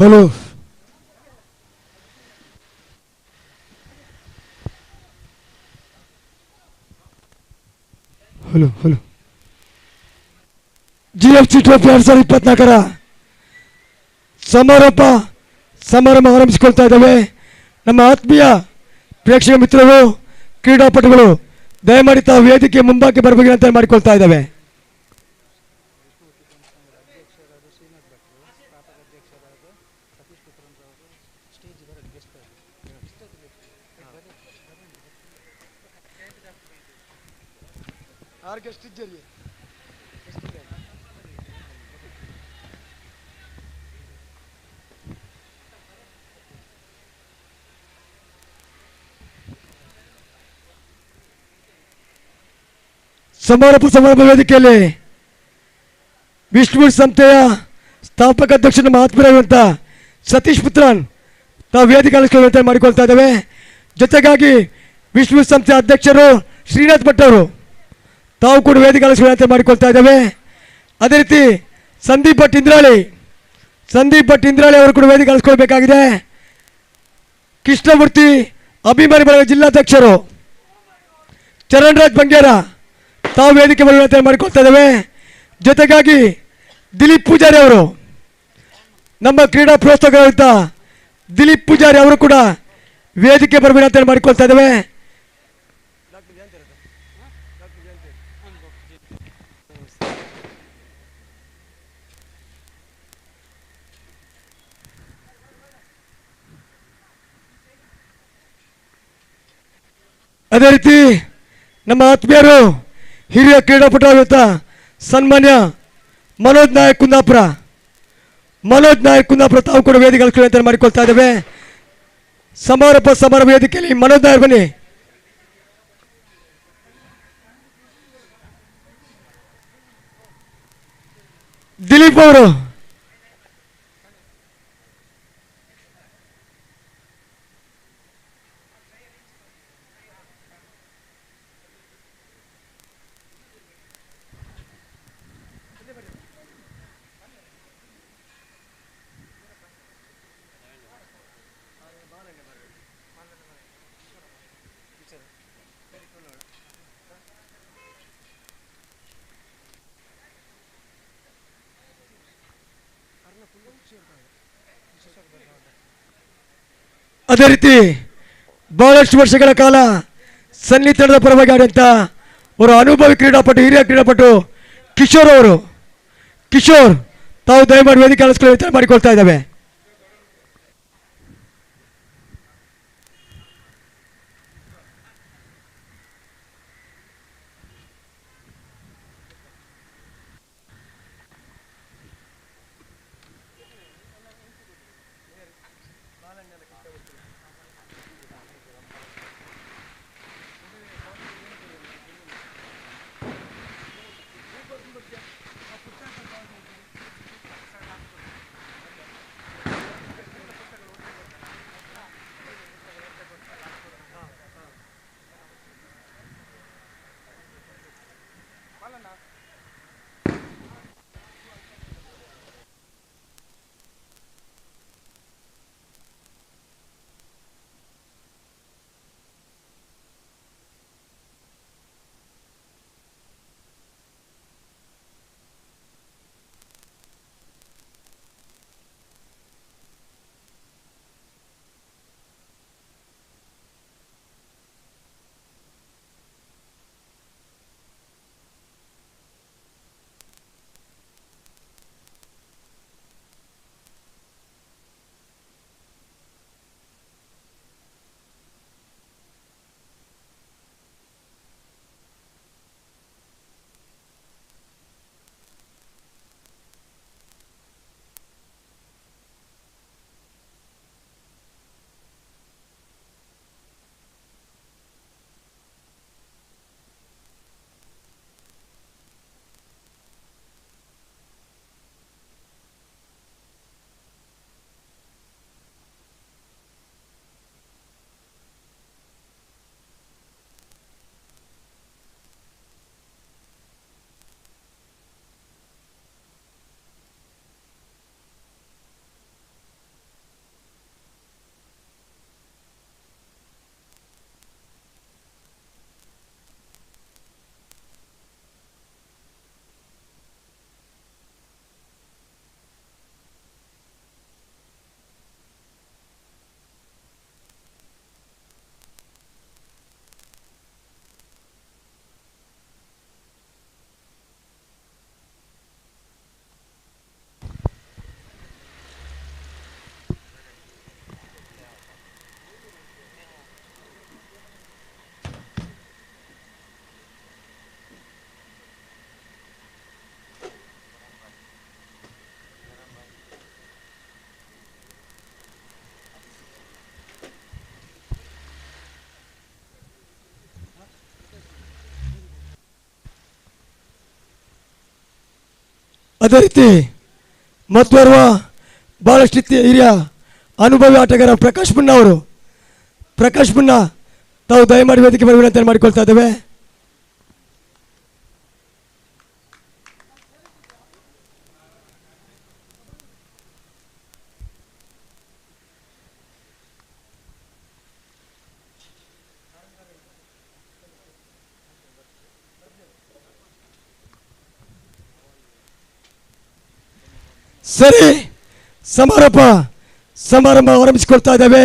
Hello hello hello GFC trophy 2024 ಸಮಾರಂಭ ಆರಂಭಿಸಿಕೊಳ್ತಾ ಇದ್ದೇವೆ. ನಮ್ಮ ಆತ್ಮೀಯ ಪ್ರೇಕ್ಷಕ ಮಿತ್ರರು, ಕ್ರೀಡಾಪಟುಗಳು ದಯಮಾಡಿ ತಾವು ವೇದಿಕೆ ಮುಂಭಾಗಕ್ಕೆ ಬರಬೇಕು ಅಂತ ಮಾಡಿಕೊಳ್ತಾ ಇದ್ದೇವೆ. ಸಮಾರಂಭ ವೇದಿಕೆಯಲ್ಲಿ ವಿಷ್ಣು ಸಂಸ್ಥೆಯ ಸ್ಥಾಪಕ ಅಧ್ಯಕ್ಷ ನಮ್ಮ ಆತ್ಮೀಯರಾಗಿರುವಂಥ ಸತೀಶ್ ಪುತ್ರನ್ ತಾವು ವೇದಿಕೆ ಅಲಂಕೃತ ಮಾಡಿಕೊಳ್ತಾ ಇದ್ದೇವೆ. ಜೊತೆಗಾಗಿ ವಿಷ್ಣು ಸಂಸ್ಥೆಯ ಅಧ್ಯಕ್ಷರು ಶ್ರೀನಾಥ್ ಭಟ್ ಅವರು ತಾವು ಕೂಡ ವೇದಿಕೆ ಅಲಂಕೃತ ಮಾಡಿಕೊಳ್ತಾ ಇದ್ದೇವೆ. ಅದೇ ರೀತಿ ಸಂದೀಪ್ ಭಟ್ ಇಂದ್ರಾಳಿ ಅವರು ಕೂಡ ವೇದಿಕೆ ಅಲಂಕರಿಸಬೇಕಾಗಿದೆ. ಕೃಷ್ಣಮೂರ್ತಿ ಅಭಿಮಾನಿ ಬಳಗ ಜಿಲ್ಲಾಧ್ಯಕ್ಷರು ಚರಣರಾಜ್ ಬಂಗೇರ ತಾವು ವೇದಿಕೆ ಬರುವಂತೆ ಮಾಡಿಕೊಳ್ತಾ ಇದ್ದೇವೆ. ಜೊತೆಗಾಗಿ ದಿಲೀಪ್ ಪೂಜಾರಿ ಅವರು, ನಮ್ಮ ಕ್ರೀಡಾ ಪ್ರೋತ್ಸಾಹಕ ದಿಲೀಪ್ ಪೂಜಾರಿ ಅವರು ಕೂಡ ವೇದಿಕೆ ಬರಬೇಕಂತ ಮಾಡಿಕೊಳ್ತಾ ಇದ್ದೇವೆ. ಅದೇ ರೀತಿ ನಮ್ಮ ಆತ್ಮೀಯರು ಹಿರಿಯ ಕ್ರೀಡಾಪಟುರಾಗಿರುತ್ತ ಸನ್ಮಾನ್ಯ ಮನೋಜ್ ನಾಯಕ್ ಕುಂದಾಪುರ ತಾವು ಕೂಡ ವೇದಿಕೆ ಅಲಂಕೃತ ಮಾಡಿಕೊಳ್ತಾ ಇದ್ದೇವೆ. ಸಮಾರಂಭ ವೇದಿಕೆಯಲ್ಲಿ ಮನೋಜ್ ನಾಯಕ್ ಬನ್ನಿ. ದಿಲೀಪ್ ಅವರು, ಅದೇ ರೀತಿ ಬಹಳಷ್ಟು ವರ್ಷಗಳ ಕಾಲ ಸನ್ನಿ ತಂಡದ ಪರವಾಗಿ ಆಡಿದಂಥ ಅವರು ಅನುಭವಿ ಕ್ರೀಡಾಪಟು, ಹಿರಿಯ ಕ್ರೀಡಾಪಟು ಕಿಶೋರ್ ತಾವು ದಯಮಾಡಿ ವೇದಿಕೆ ಅಲಂಕೃತ ಮಾಡಿಕೊಳ್ತಾ ಇದ್ದಾವೆ. ಅದೇ ರೀತಿ ಮತ್ತೋರ್ವ ಭಾಳಷ್ಟು ಹಿರಿಯ ಅನುಭವಿ ಆಟಗಾರ ಪ್ರಕಾಶ್ ಮುನ್ನ ಅವರು. ಪ್ರಕಾಶ್ ಮುನ್ನ ತಾವು ದಯಮಾಡಿ ವೇದಿಕೆ ಮೇಲೆ ವಿನಂತಿ ಮಾಡಿಕೊಳ್ತಾ ಇದ್ದೇವೆ. ಸರಿ, ಸಮಾರಂಭ ಆರಂಭಿಸಿಕೊಳ್ತಾ ಇದ್ದೇವೆ.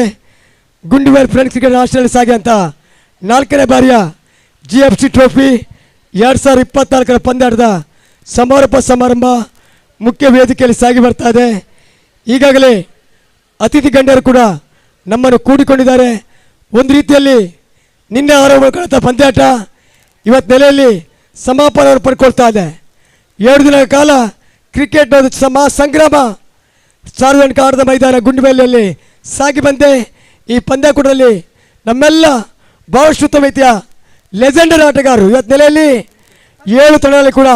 ಗುಂಡಿವೇಲ್ ಫ್ರೆಂಡ್ಸ್ ಕ್ರಿಕೆಟ್ ನ್ಯಾಷನಲ್ ಸಾಗಿ ಅಂತ 4ನೇ ಬಾರಿಯ GFC ಟ್ರೋಫಿ 2024 ಪಂದ್ಯಾಟದ ಸಮಾರಂಭ ಮುಖ್ಯ ವೇದಿಕೆಯಲ್ಲಿ ಸಾಗಿ ಬರ್ತಾ ಇದೆ. ಈಗಾಗಲೇ ಅತಿಥಿ ಗಣ್ಯರು ಕೂಡ ನಮ್ಮನ್ನು ಕೂಡಿಕೊಂಡಿದ್ದಾರೆ. ಒಂದು ರೀತಿಯಲ್ಲಿ ನಿನ್ನೆ ಆರಂಭ ಪಂದ್ಯಾಟ ಇವತ್ತು ನೆಲೆಯಲ್ಲಿ ಸಮಾಪನವನ್ನು ಪಡ್ಕೊಳ್ತಾ ಇದೆ. 2 ದಿನಗಳ ಕಾಲ ಕ್ರಿಕೆಟ್ ಸಂಗ್ರಾಮ ಸಾರ್ವಜನಿಕ ಆಟದ ಮೈದಾನ ಗುಂಡಿಬೇಲಿಯಲ್ಲಿ ಸಾಗಿ ಬಂದೆ. ಈ ಪಂದ್ಯಾಕೂಟದಲ್ಲಿ ನಮ್ಮೆಲ್ಲ ಬಹಳಷ್ಟು ಉತ್ತಮ ರೀತಿಯ ಲೆಜೆಂಡರ್ ಆಟಗಾರರು ಇವತ್ತು ನೆಲೆಯಲ್ಲಿ 7 ತಂಡಗಳಲ್ಲಿ ಕೂಡ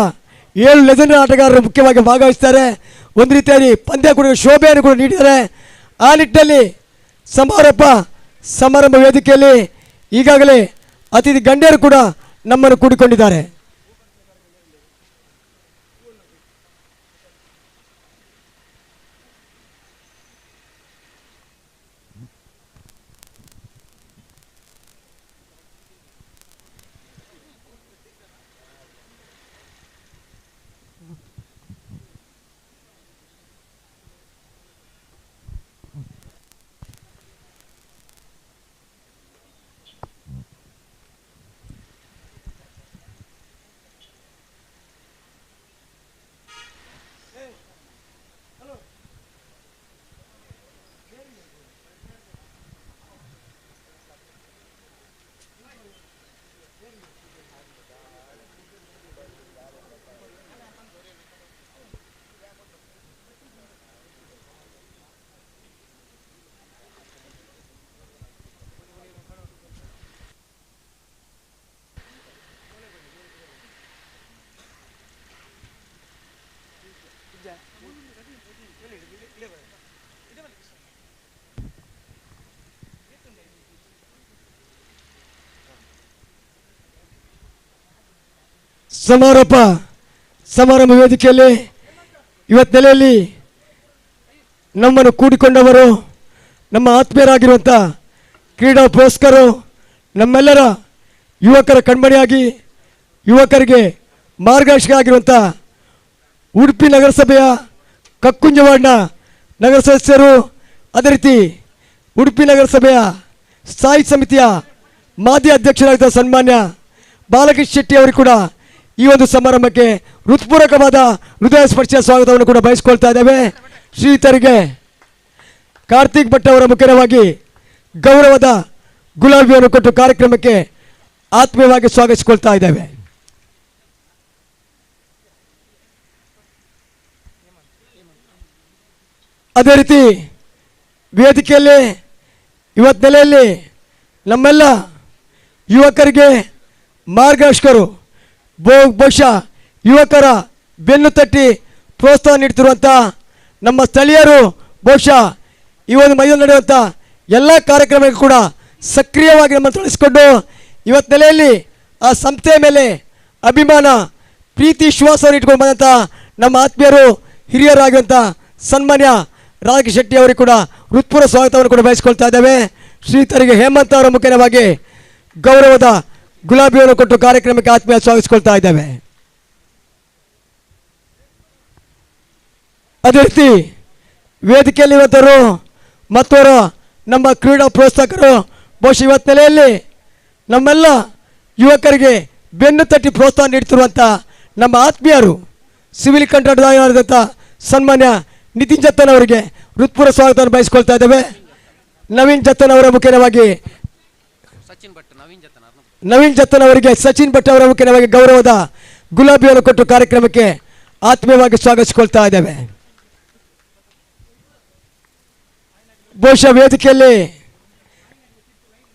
7 ಲೆಜೆಂಡರ್ ಆಟಗಾರರು ಮುಖ್ಯವಾಗಿ ಭಾಗವಹಿಸ್ತಾರೆ. ಒಂದು ರೀತಿಯಲ್ಲಿ ಪಂದ್ಯಾಕೂಟದ ಶೋಭೆಯನ್ನು ಕೂಡ ನೀಡಿದ್ದಾರೆ. ಆ ನಿಟ್ಟಿನಲ್ಲಿ ಸಮಾರಂಭ ವೇದಿಕೆಯಲ್ಲಿ ಈಗಾಗಲೇ ಅತಿಥಿ ಗಣ್ಯರು ಕೂಡ ನಮ್ಮನ್ನು ಕೂಡಿಕೊಂಡಿದ್ದಾರೆ. ಸಮಾರಂಭ ವೇದಿಕೆಯಲ್ಲಿ ಇವತ್ತು ನೆಲೆಯಲ್ಲಿ ನಮ್ಮನ್ನು ಕೂಡಿಕೊಂಡವರು ನಮ್ಮ ಆತ್ಮೀಯರಾಗಿರುವಂಥ ಕ್ರೀಡಾ ಪೋಷಕರು, ನಮ್ಮೆಲ್ಲರ ಯುವಕರ ಕಣ್ಮಣಿಯಾಗಿ ಯುವಕರಿಗೆ ಮಾರ್ಗದರ್ಶಕ ಆಗಿರುವಂಥ ಉಡುಪಿ ನಗರಸಭೆಯ ಕಕ್ಕುಂಜವಾಡಿನ ನಗರ ಸದಸ್ಯರು, ಅದೇ ರೀತಿ ಉಡುಪಿ ನಗರಸಭೆಯ ಸ್ಥಾಯಿ ಸಮಿತಿಯ ಮಾಜಿ ಅಧ್ಯಕ್ಷರಾಗಿದ್ದ ಸನ್ಮಾನ್ಯ ಬಾಲಕೃಷ್ಣ ಶೆಟ್ಟಿ ಅವರು ಕೂಡ ಈ ಒಂದು ಸಮಾರಂಭಕ್ಕೆ ಹೃತ್ಪೂರ್ವಕವಾದ ಹೃದಯ ಸ್ಪರ್ಶಿಯ ಸ್ವಾಗತವನ್ನು ಕೂಡ ಬಯಸಿಕೊಳ್ತಾ ಇದ್ದೇವೆ. ಶ್ರೀಯುತರಿಗೆ ಕಾರ್ತಿಕ್ ಭಟ್ ಅವರ ಮುಖ್ಯವಾಗಿ ಗೌರವದ ಗುಲಾಬಿಯನ್ನು ಕೊಟ್ಟು ಕಾರ್ಯಕ್ರಮಕ್ಕೆ ಆತ್ಮೀಯವಾಗಿ ಸ್ವಾಗತಿಸಿಕೊಳ್ತಾ ಇದ್ದೇವೆ. ಅದೇ ರೀತಿ ವೇದಿಕೆಯಲ್ಲಿ ಇವತ್ತು ನೆಲೆಯಲ್ಲಿ ನಮ್ಮೆಲ್ಲ ಯುವಕರಿಗೆ ಮಾರ್ಗದರ್ಶಕರು, ಬಹುಶಃ ಯುವಕರ ಬೆನ್ನು ತಟ್ಟಿ ಪ್ರೋತ್ಸಾಹ ನೀಡ್ತಿರುವಂಥ ನಮ್ಮ ಸ್ಥಳೀಯರು ಬಹುಶಃ ಈ ಒಂದು ಮೈದಾನ ನಡೆಯುವಂಥ ಎಲ್ಲ ಕಾರ್ಯಕ್ರಮಕ್ಕೂ ಕೂಡ ಸಕ್ರಿಯವಾಗಿ ನಮ್ಮನ್ನು ತೊಡಗಿಸಿಕೊಂಡು ಇವತ್ತು ನೆಲೆಯಲ್ಲಿ ಆ ಸಂಸ್ಥೆಯ ಮೇಲೆ ಅಭಿಮಾನ, ಪ್ರೀತಿ, ವಿಶ್ವಾಸವನ್ನು ಇಟ್ಕೊಂಡು ಬಂದಂಥ ನಮ್ಮ ಆತ್ಮೀಯರು ಹಿರಿಯರಾಗಿರುವಂಥ ಸನ್ಮಾನ್ಯ ರಾಜಕೀಯ ಶೆಟ್ಟಿ ಅವರಿಗೆ ಕೂಡ ಹೃತ್ಪೂರ್ವ ಸ್ವಾಗತವನ್ನು ಕೂಡ ಬಯಸಿಕೊಳ್ತಾ ಇದ್ದೇವೆ. ಶ್ರೀತರಿಗೆ ಹೇಮಂತ್ ಅವರ ಮುಖ್ಯವಾಗಿ ಗೌರವದ ಗುಲಾಬಿಯನ್ನು ಕೊಟ್ಟು ಕಾರ್ಯಕ್ರಮಕ್ಕೆ ಆತ್ಮೀಯ ಸ್ವಾಗತಿಸಿಕೊಳ್ತಾ ಇದ್ದೇವೆ. ಅದೇ ರೀತಿ ವೇದಿಕೆಯಲ್ಲಿ ಇವತ್ತರು ಮತ್ತವರು ನಮ್ಮ ಕ್ರೀಡಾ ಪ್ರೋತ್ಸಾಹಕರು ಬಹುಶಃ ಇವತ್ತು ನೆಲೆಯಲ್ಲಿ ನಮ್ಮೆಲ್ಲ ಯುವಕರಿಗೆ ಬೆನ್ನು ತಟ್ಟಿ ಪ್ರೋತ್ಸಾಹ ನೀಡ್ತಿರುವಂಥ ನಮ್ಮ ಆತ್ಮೀಯರು ಸಿವಿಲ್ ಕಂಟ್ರಾಕ್ಟರ್ದಂಥ ಸನ್ಮಾನ್ಯ ನಿತಿನ್ ಜತ್ತನ್ ಅವರಿಗೆ ಹೃತ್ಪೂರ್ವ ಸ್ವಾಗತವನ್ನು ಬಯಸಿಕೊಳ್ತಾ ಇದ್ದೇವೆ. ನವೀನ್ ಜತ್ತನ್ ಅವರ ಮುಖ್ಯವಾಗಿ ನವೀನ್ ಜತ್ತನ್ ಅವರಿಗೆ ಸಚಿನ್ ಭಟ್ ಅವರ ಮುಖ್ಯವಾಗಿ ಗೌರವದ ಗುಲಾಬಿಯನ್ನು ಕೊಟ್ಟು ಕಾರ್ಯಕ್ರಮಕ್ಕೆ ಆತ್ಮೀಯವಾಗಿ ಸ್ವಾಗತಿಸಿಕೊಳ್ತಾ ಇದ್ದೇವೆ. ಬಹುಶಃ ವೇದಿಕೆಯಲ್ಲಿ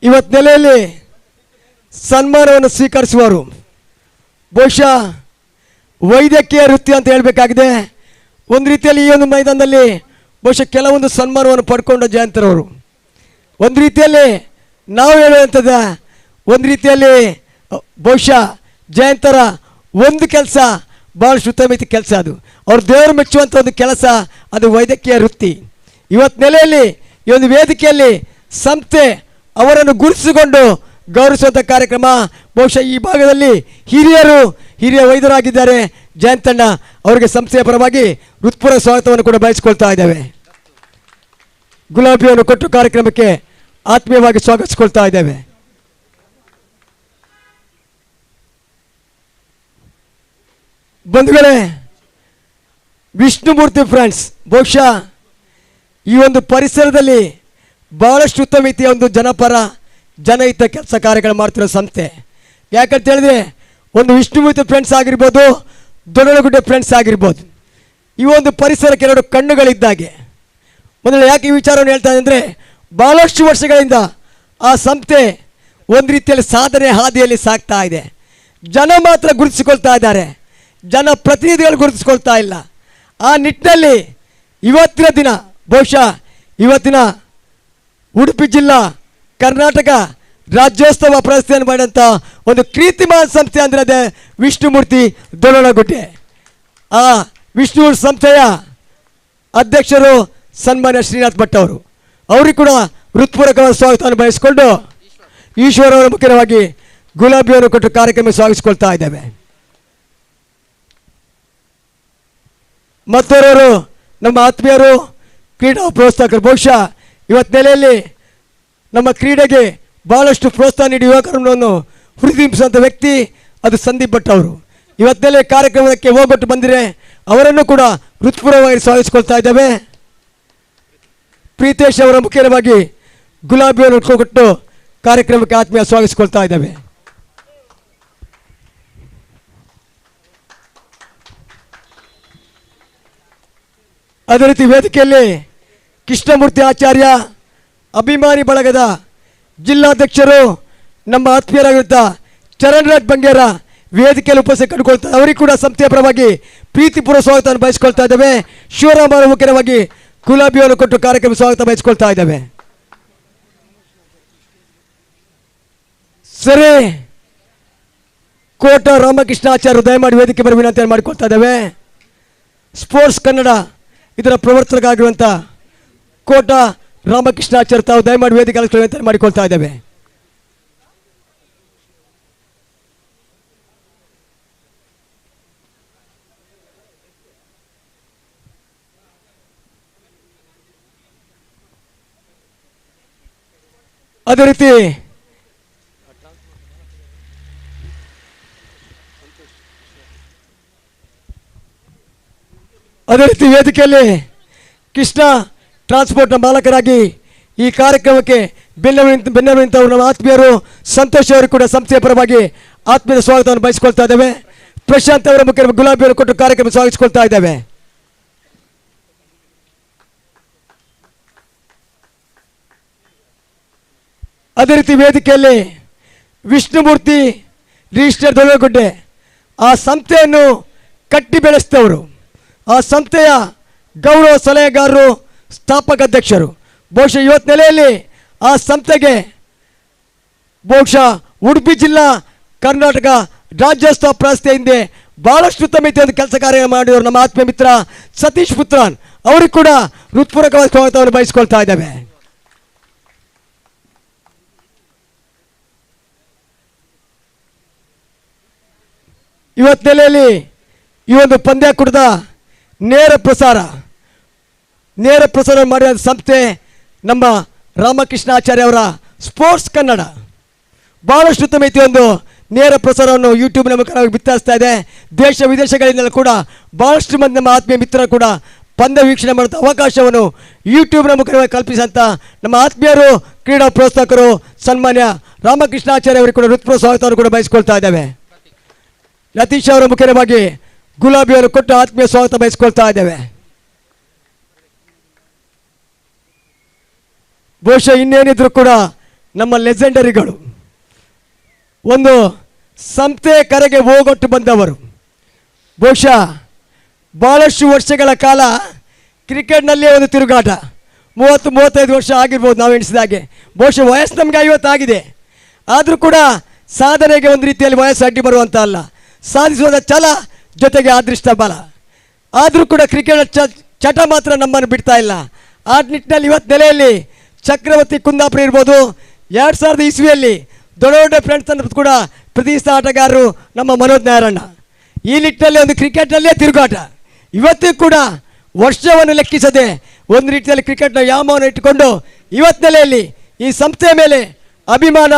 ಇವತ್ತು ನೆಲೆಯಲ್ಲಿ ಸನ್ಮಾನವನ್ನು ಸ್ವೀಕರಿಸುವರು ಬಹುಶಃ ವೈದ್ಯಕೀಯ ವೃತ್ತಿ ಅಂತ ಹೇಳಬೇಕಾಗಿದೆ. ಒಂದು ರೀತಿಯಲ್ಲಿ ಈ ಒಂದು ಮೈದಾನದಲ್ಲಿ ಬಹುಶಃ ಕೆಲವೊಂದು ಸನ್ಮಾನವನ್ನು ಪಡ್ಕೊಂಡ ಜಯಂತರವರು. ಒಂದು ರೀತಿಯಲ್ಲಿ ನಾವು ಹೇಳುವಂಥದ್ದು, ಒಂದು ರೀತಿಯಲ್ಲಿ ಬಹುಶಃ ಜಯಂತರ ಒಂದು ಕೆಲಸ ಭಾಳಷ್ಟು ಉತ್ತಮ ಕೆಲಸ, ಅದು ಅವ್ರ ದೇವರು ಮೆಚ್ಚುವಂಥ ಒಂದು ಕೆಲಸ, ಅದು ವೈದ್ಯಕೀಯ ವೃತ್ತಿ. ಇವತ್ತು ನೆಲೆಯಲ್ಲಿ ಈ ಒಂದು ವೇದಿಕೆಯಲ್ಲಿ ಸಂಸ್ಥೆ ಅವರನ್ನು ಗುರುತಿಸಿಕೊಂಡು ಗೌರವಿಸುವಂಥ ಕಾರ್ಯಕ್ರಮ. ಬಹುಶಃ ಈ ಭಾಗದಲ್ಲಿ ಹಿರಿಯ ವೈದ್ಯರಾಗಿದ್ದಾರೆ ಜಯಂತಣ್ಣ ಅವರಿಗೆ ಸಂಸ್ಥೆಯ ಪರವಾಗಿ ಹೃತ್ಪೂರ್ವಕ ಸ್ವಾಗತವನ್ನು ಕೂಡ ಬಯಸಿಕೊಳ್ತಾ ಇದ್ದೇವೆ. ಗುಲಾಬಿಯನ್ನು ಕೊಟ್ಟು ಕಾರ್ಯಕ್ರಮಕ್ಕೆ ಆತ್ಮೀಯವಾಗಿ ಸ್ವಾಗತಿಸಿಕೊಳ್ತಾ ಇದ್ದೇವೆ. ಬಂಧುಗಳೇ, ವಿಷ್ಣುಮೂರ್ತಿ ಫ್ರೆಂಡ್ಸ್ ಬಹುಶಃ ಈ ಒಂದು ಪರಿಸರದಲ್ಲಿ ಭಾಳಷ್ಟು ಉತ್ತಮ ರೀತಿಯ ಒಂದು ಜನಪರ ಜನಹಿತ ಕೆಲಸ ಕಾರ್ಯಗಳು ಮಾಡ್ತಿರೋ ಸಂಸ್ಥೆ. ಯಾಕಂತ ಹೇಳಿದ್ರೆ ಒಂದು ವಿಷ್ಣುಮೂರ್ತಿ ಫ್ರೆಂಡ್ಸ್ ಆಗಿರ್ಬೋದು, ದೊಡ್ಡಗುಡ್ಡೆ ಫ್ರೆಂಡ್ಸ್ ಆಗಿರ್ಬೋದು, ಈ ಒಂದು ಪರಿಸರಕ್ಕೆ ಎರಡು ಕಣ್ಣುಗಳಿದ್ದಾಗೆ. ಒಂದು ಯಾಕೆ ಈ ವಿಚಾರವನ್ನು ಹೇಳ್ತಾ ಅಂದರೆ, ಭಾಳಷ್ಟು ವರ್ಷಗಳಿಂದ ಆ ಸಂಸ್ಥೆ ಒಂದು ರೀತಿಯಲ್ಲಿ ಸಾಧನೆ ಹಾದಿಯಲ್ಲಿ ಸಾಗ್ತಾ ಇದೆ. ಜನ ಮಾತ್ರ ಗುರುತಿಸಿಕೊಳ್ತಾ ಇದ್ದಾರೆ, ಜನ ಪ್ರತಿನಿಧಿಗಳು ಗುರುತಿಸ್ಕೊಳ್ತಾ ಇಲ್ಲ. ಆ ನಿಟ್ಟಿನಲ್ಲಿ ಇವತ್ತಿನ ದಿನ ಬಹುಶಃ ಇವತ್ತಿನ ಉಡುಪಿ ಜಿಲ್ಲಾ ಕರ್ನಾಟಕ ರಾಜ್ಯೋತ್ಸವ ಪ್ರಶಸ್ತಿಯನ್ನು ಮಾಡಿದಂಥ ಒಂದು ಕೀರ್ತಿಮಾನ್ ಸಂಸ್ಥೆ ಅಂದರೆ ಅದೇ ವಿಷ್ಣುಮೂರ್ತಿ ದೊಡ್ಡಗುಡ್ಡೆ. ಆ ವಿಷ್ಣುಮೂರ್ತಿ ಸಂಸ್ಥೆಯ ಅಧ್ಯಕ್ಷರು ಸನ್ಮಾನ್ಯ ಶ್ರೀನಾಥ್ ಭಟ್ ಅವರು. ಅವರಿಗೆ ಕೂಡ ಹೃತ್ಪೂರ್ವಕವಾದ ಸ್ವಾಗತವನ್ನು ಬಯಸಿಕೊಂಡು ಈಶ್ವರ್ ಅವರ ಮುಖ್ಯವಾಗಿ ಗುಲಾಬಿಯನ್ನು ಕೊಟ್ಟು ಕಾರ್ಯಕ್ರಮ ಸ್ವಾಗತಿಸಿಕೊಳ್ತಾ ಇದ್ದೇವೆ. ಮತ್ತೋರವರು ನಮ್ಮ ಆತ್ಮೀಯರು ಕ್ರೀಡಾ ಪ್ರೋತ್ಸಾಹಕರು. ಬಹುಶಃ ಇವತ್ತು ನೆಲೆಯಲ್ಲಿ ನಮ್ಮ ಕ್ರೀಡೆಗೆ ಭಾಳಷ್ಟು ಪ್ರೋತ್ಸಾಹ ನೀಡಿ ಯುವಕರನ್ನು ಹುರಿದುಂಬಿಸುವಂಥ ವ್ಯಕ್ತಿ ಅದು ಸಂದೀಪ್ ಭಟ್ ಅವರು. ಇವತ್ತಿನಲ್ಲಿ ಕಾರ್ಯಕ್ರಮಕ್ಕೆ ಹೋಗೊಟ್ಟು ಬಂದಿರೆ ಅವರನ್ನು ಕೂಡ ಹೃತ್ಪೂರ್ವಕವಾಗಿ ಸ್ವಾಗತಿಸಿಕೊಳ್ತಾ ಇದ್ದೇವೆ. ಪ್ರೀತೇಶ್ ಅವರ ಮುಖ್ಯವಾಗಿ ಗುಲಾಬಿಯನ್ನು ಕೊಟ್ಟು ಕಾರ್ಯಕ್ರಮಕ್ಕೆ ಆತ್ಮೀಯ ಸ್ವಾಗತಿಸಿಕೊಳ್ತಾ ಇದ್ದೇವೆ. ಅದೇ ರೀತಿ ವೇದಿಕೆಯಲ್ಲಿ ಕೃಷ್ಣಮೂರ್ತಿ ಆಚಾರ್ಯ ಅಭಿಮಾನಿ ಬಳಗದ ಜಿಲ್ಲಾಧ್ಯಕ್ಷರು ನಮ್ಮ ಆತ್ಮೀಯರಾಗಿರುತ್ತ ಚರಣ್ ರಾಜ್ ಬಂಗೇರ ವೇದಿಕೆಯಲ್ಲಿ ಉಪಸ್ಥಿತಿ ಕಂಡುಕೊಳ್ತಾರೆ. ಅವರಿಗೆ ಕೂಡ ಸಂಸ್ಥೆಯ ಪರವಾಗಿ ಪ್ರೀತಿಪೂರ್ವ ಸ್ವಾಗತವನ್ನು ಬಯಸಿಕೊಳ್ತಾ ಇದ್ದೇವೆ. ಶಿವರಾಮ್ ಅವರ ಮುಖ್ಯವಾಗಿ ಗುಲಾಬಿಯನ್ನು ಕೊಟ್ಟು ಕಾರ್ಯಕ್ರಮ ಸ್ವಾಗತ ಬಯಸಿಕೊಳ್ತಾ ಇದ್ದೇವೆ. ಸರಿ, ಕೋಟ ರಾಮಕೃಷ್ಣ ಆಚಾರ್ಯ ದಯಮಾಡಿ ವೇದಿಕೆ ಬರ ವಿನಂತಿಯನ್ನು ಮಾಡಿಕೊಳ್ತಾ ಇದ್ದೇವೆ. ಸ್ಪೋರ್ಟ್ಸ್ ಕನ್ನಡ ಇದರ ಪ್ರವರ್ತಕರಾಗಿರುವಂಥ ಕೋಟ ರಾಮಕೃಷ್ಣಾಚಾರ್ಯ ತಾವು ದಯಮಾಡಿ ವೇದಿಕೆ ವಿನಂತಿ ಮಾಡಿಕೊಳ್ತಾ ಇದ್ದೇವೆ. ಅದೇ ರೀತಿ ವೇದಿಕೆಯಲ್ಲಿ ಕೃಷ್ಣ ಟ್ರಾನ್ಸ್ಪೋರ್ಟ್ನ ಮಾಲಕರಾಗಿ ಈ ಕಾರ್ಯಕ್ರಮಕ್ಕೆ ಬೆನ್ನೆಲುಬಿನಿಂತವರು ನಮ್ಮ ಆತ್ಮೀಯರು ಸಂತೋಷ್ ಅವರು ಕೂಡ ಸಂಸ್ಥೆಯ ಪರವಾಗಿ ಆತ್ಮೀಯ ಸ್ವಾಗತವನ್ನು ಬಯಸಿಕೊಳ್ತಾ ಇದ್ದೇವೆ. ಪ್ರಶಾಂತ್ ಅವರ ಮುಖ್ಯ ಗುಲಾಬಿಯನ್ನು ಕೊಟ್ಟು ಕಾರ್ಯಕ್ರಮ ಸ್ವಾಗತಿಸಿಕೊಳ್ತಾ ಇದ್ದೇವೆ. ಅದೇ ರೀತಿ ವೇದಿಕೆಯಲ್ಲಿ ವಿಷ್ಣುಮೂರ್ತಿ ರಿಜಿಸ್ಟರ್ ದೊಡ್ಡಗುಡ್ಡೆ ಆ ಸಂಸ್ಥೆಯನ್ನು ಕಟ್ಟಿ ಬೆಳೆಸಿದವರು, ಆ ಸಂಸ್ಥೆಯ ಗೌರವ ಸಲಹೆಗಾರರು, ಸ್ಥಾಪಕ ಅಧ್ಯಕ್ಷರು. ಬಹುಶಃ ಇವತ್ತು ನೆಲೆಯಲ್ಲಿ ಆ ಸಂಸ್ಥೆಗೆ ಬಹುಶಃ ಉಡುಪಿ ಜಿಲ್ಲಾ ಕರ್ನಾಟಕ ರಾಜ್ಯೋತ್ಸವ ಪ್ರಶಸ್ತಿ ಹಿಂದೆ ಭಾಳಷ್ಟು ಉತ್ತಮ ರೀತಿಯ ಕೆಲಸ ಕಾರ್ಯ ಮಾಡಿದವರು ನಮ್ಮ ಆತ್ಮೀಯ ಮಿತ್ರ ಸತೀಶ್ ಪುತ್ರನ್ ಅವರಿಗೆ ಕೂಡ ಹೃತ್ಪೂರ್ವಕವಾದ ಸ್ವಾಗತವನ್ನು ಬಯಸಿಕೊಳ್ತಾ ಇದ್ದೇವೆ. ಇವತ್ತು ನೆಲೆಯಲ್ಲಿ ಈ ಒಂದು ಪಂದ್ಯಾಕೂಟದ ನೇರ ಪ್ರಸಾರ ಮಾಡಿದ ಸಂಸ್ಥೆ ನಮ್ಮ ರಾಮಕೃಷ್ಣ ಆಚಾರ್ಯ ಅವರ ಸ್ಪೋರ್ಟ್ಸ್ ಕನ್ನಡ. ಭಾಳಷ್ಟು ಉತ್ತಮ ರೀತಿಯ ಒಂದು ನೇರ ಪ್ರಸಾರವನ್ನು ಯೂಟ್ಯೂಬ್ನ ಮುಖಾಂತರ ಬಿತ್ತರಿಸ್ತಾ ಇದೆ. ದೇಶ ವಿದೇಶಗಳಿಂದಲೂ ಕೂಡ ಭಾಳಷ್ಟು ಮಂದಿ ನಮ್ಮ ಆತ್ಮೀಯ ಮಿತ್ರರು ಕೂಡ ಪಂದ್ಯ ವೀಕ್ಷಣೆ ಮಾಡುವಂಥ ಅವಕಾಶವನ್ನು ಯೂಟ್ಯೂಬ್ನ ಮುಖಾಂತರ ಕಲ್ಪಿಸಂತ ನಮ್ಮ ಆತ್ಮೀಯರು ಕ್ರೀಡಾ ಪ್ರೋತ್ಸಾಹಕರು ಸನ್ಮಾನ್ಯ ರಾಮಕೃಷ್ಣ ಆಚಾರ್ಯ ಅವರಿಗೆ ಕೂಡ ಹೃತ್ಪೂರ್ವಕ ಸ್ವಾಗತವನ್ನು ಕೂಡ ಬಯಸಿಕೊಳ್ತಾ ಇದ್ದೇವೆ. ಲತೀಶ್ ಅವರ ಮುಖ್ಯವಾಗಿ ಗುಲಾಬಿಯನ್ನು ಕೊಟ್ಟು ಆತ್ಮೀಯ ಸ್ವಾಗತ ಬಯಸಿಕೊಳ್ತಾ ಇದ್ದೇವೆ. ಬಹುಶಃ ಇನ್ನೇನಿದ್ರು ಕೂಡ ನಮ್ಮ ಲೆಜೆಂಡರಿಗಳು, ಒಂದು ಸಂಸ್ಥೆ ಕರೆಗೆ ಹೋಗೊಟ್ಟು ಬಂದವರು, ಬಹುಶಃ ಭಾಳಷ್ಟು ವರ್ಷಗಳ ಕಾಲ ಕ್ರಿಕೆಟ್ನಲ್ಲೇ ಒಂದು ತಿರುಗಾಟ, 30-35 ವರ್ಷ ಆಗಿರ್ಬೋದು ನಾವು ಎಣಿಸಿದಾಗೆ. ಬಹುಶಃ ವಯಸ್ಸು ನಮಗೆ 50 ಆಗಿದೆ. ಆದರೂ ಕೂಡ ಸಾಧನೆಗೆ ಒಂದು ರೀತಿಯಲ್ಲಿ ವಯಸ್ಸು ಅಡ್ಡಿ ಬರುವಂಥ ಅಲ್ಲ, ಸಾಧಿಸುವ ಛಲ ಜೊತೆಗೆ ಅದೃಷ್ಟ ಬಲ. ಆದರೂ ಕೂಡ ಕ್ರಿಕೆಟ್ ಚಟ ಮಾತ್ರ ನಮ್ಮನ್ನು ಬಿಡ್ತಾ ಇಲ್ಲ. ಆ ನಿಟ್ಟಿನಲ್ಲಿ ಇವತ್ತು ನೆಲೆಯಲ್ಲಿ ಚಕ್ರವರ್ತಿ ಕುಂದಾಪುರ ಇರ್ಬೋದು, 2000 ಇಸ್ವಿಯಲ್ಲಿ ದೊಡ್ಡ ದೊಡ್ಡ ಫ್ರೆಂಡ್ಸ್ ಅನ್ನು ಕೂಡ ಪ್ರತಿಷ್ಠಿತ ಆಟಗಾರರು ನಮ್ಮ ಮನೋಜ್ ನಾಯರಣ್ಣ. ಈ ನಿಟ್ಟಿನಲ್ಲಿ ಒಂದು ಕ್ರಿಕೆಟ್ನಲ್ಲೇ ತಿರುಗಾಟ. ಇವತ್ತೂ ಕೂಡ ವರ್ಷವನ್ನು ಲೆಕ್ಕಿಸದೆ ಒಂದು ರೀತಿಯಲ್ಲಿ ಕ್ರಿಕೆಟ್ನ ವ್ಯಾಮೋಹವನ್ನು ಇಟ್ಟುಕೊಂಡು ಇವತ್ತು ನೆಲೆಯಲ್ಲಿ ಈ ಸಂಸ್ಥೆಯ ಮೇಲೆ ಅಭಿಮಾನ,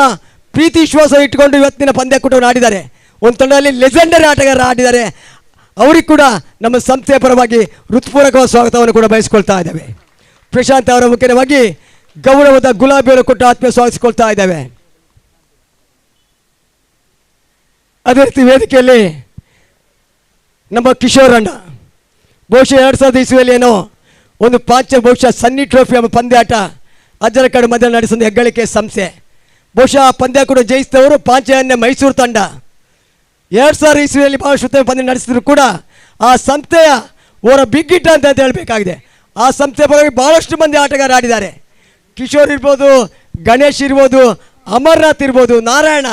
ಪ್ರೀತಿ, ವಿಶ್ವಾಸ ಇಟ್ಟುಕೊಂಡು ಇವತ್ತಿನ ಪಂದ್ಯಕೂಟವನ್ನು ಆಡಿದ್ದಾರೆ. ಒಂದು ತಂಡದಲ್ಲಿ ಲೆಜೆಂಡರಿ ಆಟಗಾರರು ಆಡಿದ್ದಾರೆ. ಅವರಿಗೆ ಕೂಡ ನಮ್ಮ ಸಂಸ್ಥೆಯ ಪರವಾಗಿ ಹೃತ್ಪೂರ್ವಕವಾದ ಸ್ವಾಗತವನ್ನು ಕೂಡ ಬಯಸ್ಕೊಳ್ತಾ ಇದ್ದೇವೆ. ಪ್ರಶಾಂತ್ ಅವರ ಮುಖ್ಯವಾಗಿ ಗೌರವದ ಗುಲಾಬಿಯನ್ನು ಕೊಟ್ಟು ಆತ್ಮೀಯ ಸ್ವಾಗತಿಸಿಕೊಳ್ತಾ ಇದ್ದೇವೆ. ಅದೇ ರೀತಿ ವೇದಿಕೆಯಲ್ಲಿ ನಮ್ಮ ಕಿಶೋರ್ ಅಣ್ಣ, ಬಹುಶಃ 2000 ಇಸ್ವಿಯಲ್ಲಿ ಏನೋ ಒಂದು ಬಹುಶಃ ಸನ್ನಿ ಟ್ರೋಫಿ ಎಂಬ ಪಂದ್ಯಾಟ ಅಜ್ಜರಕಾಡು ಮಧ್ಯ ನಡೆಸಿದ ಹೆಗ್ಗಳಿಕೆ ಸಂಸ್ಥೆ. ಬಹುಶಃ ಆ ಪಂದ್ಯ ಕೂಡ ಜಯಿಸಿದವರು ಪಾಂಚಜನ್ಯ ಮೈಸೂರು ತಂಡ. 2000 ಇಸ್ವಿಯಲ್ಲಿ ಭಾಳಷ್ಟು ಉತ್ತಮ ಪಂದ್ಯ ನಡೆಸಿದ್ರು ಕೂಡ ಆ ಸಂಸ್ಥೆಯ ಅವರ ಬಿಗ್ ಹಿಟ್ ಅಂತ ಹೇಳಬೇಕಾಗಿದೆ. ಆ ಸಂಸ್ಥೆಯ ಪರವಾಗಿ ಭಾಳಷ್ಟು ಮಂದಿ ಆಟಗಾರ ಆಡಿದ್ದಾರೆ. ಕಿಶೋರ್ ಇರ್ಬೋದು, ಗಣೇಶ್ ಇರ್ಬೋದು, ಅಮರ್ನಾಥ್ ಇರ್ಬೋದು, ನಾರಾಯಣ,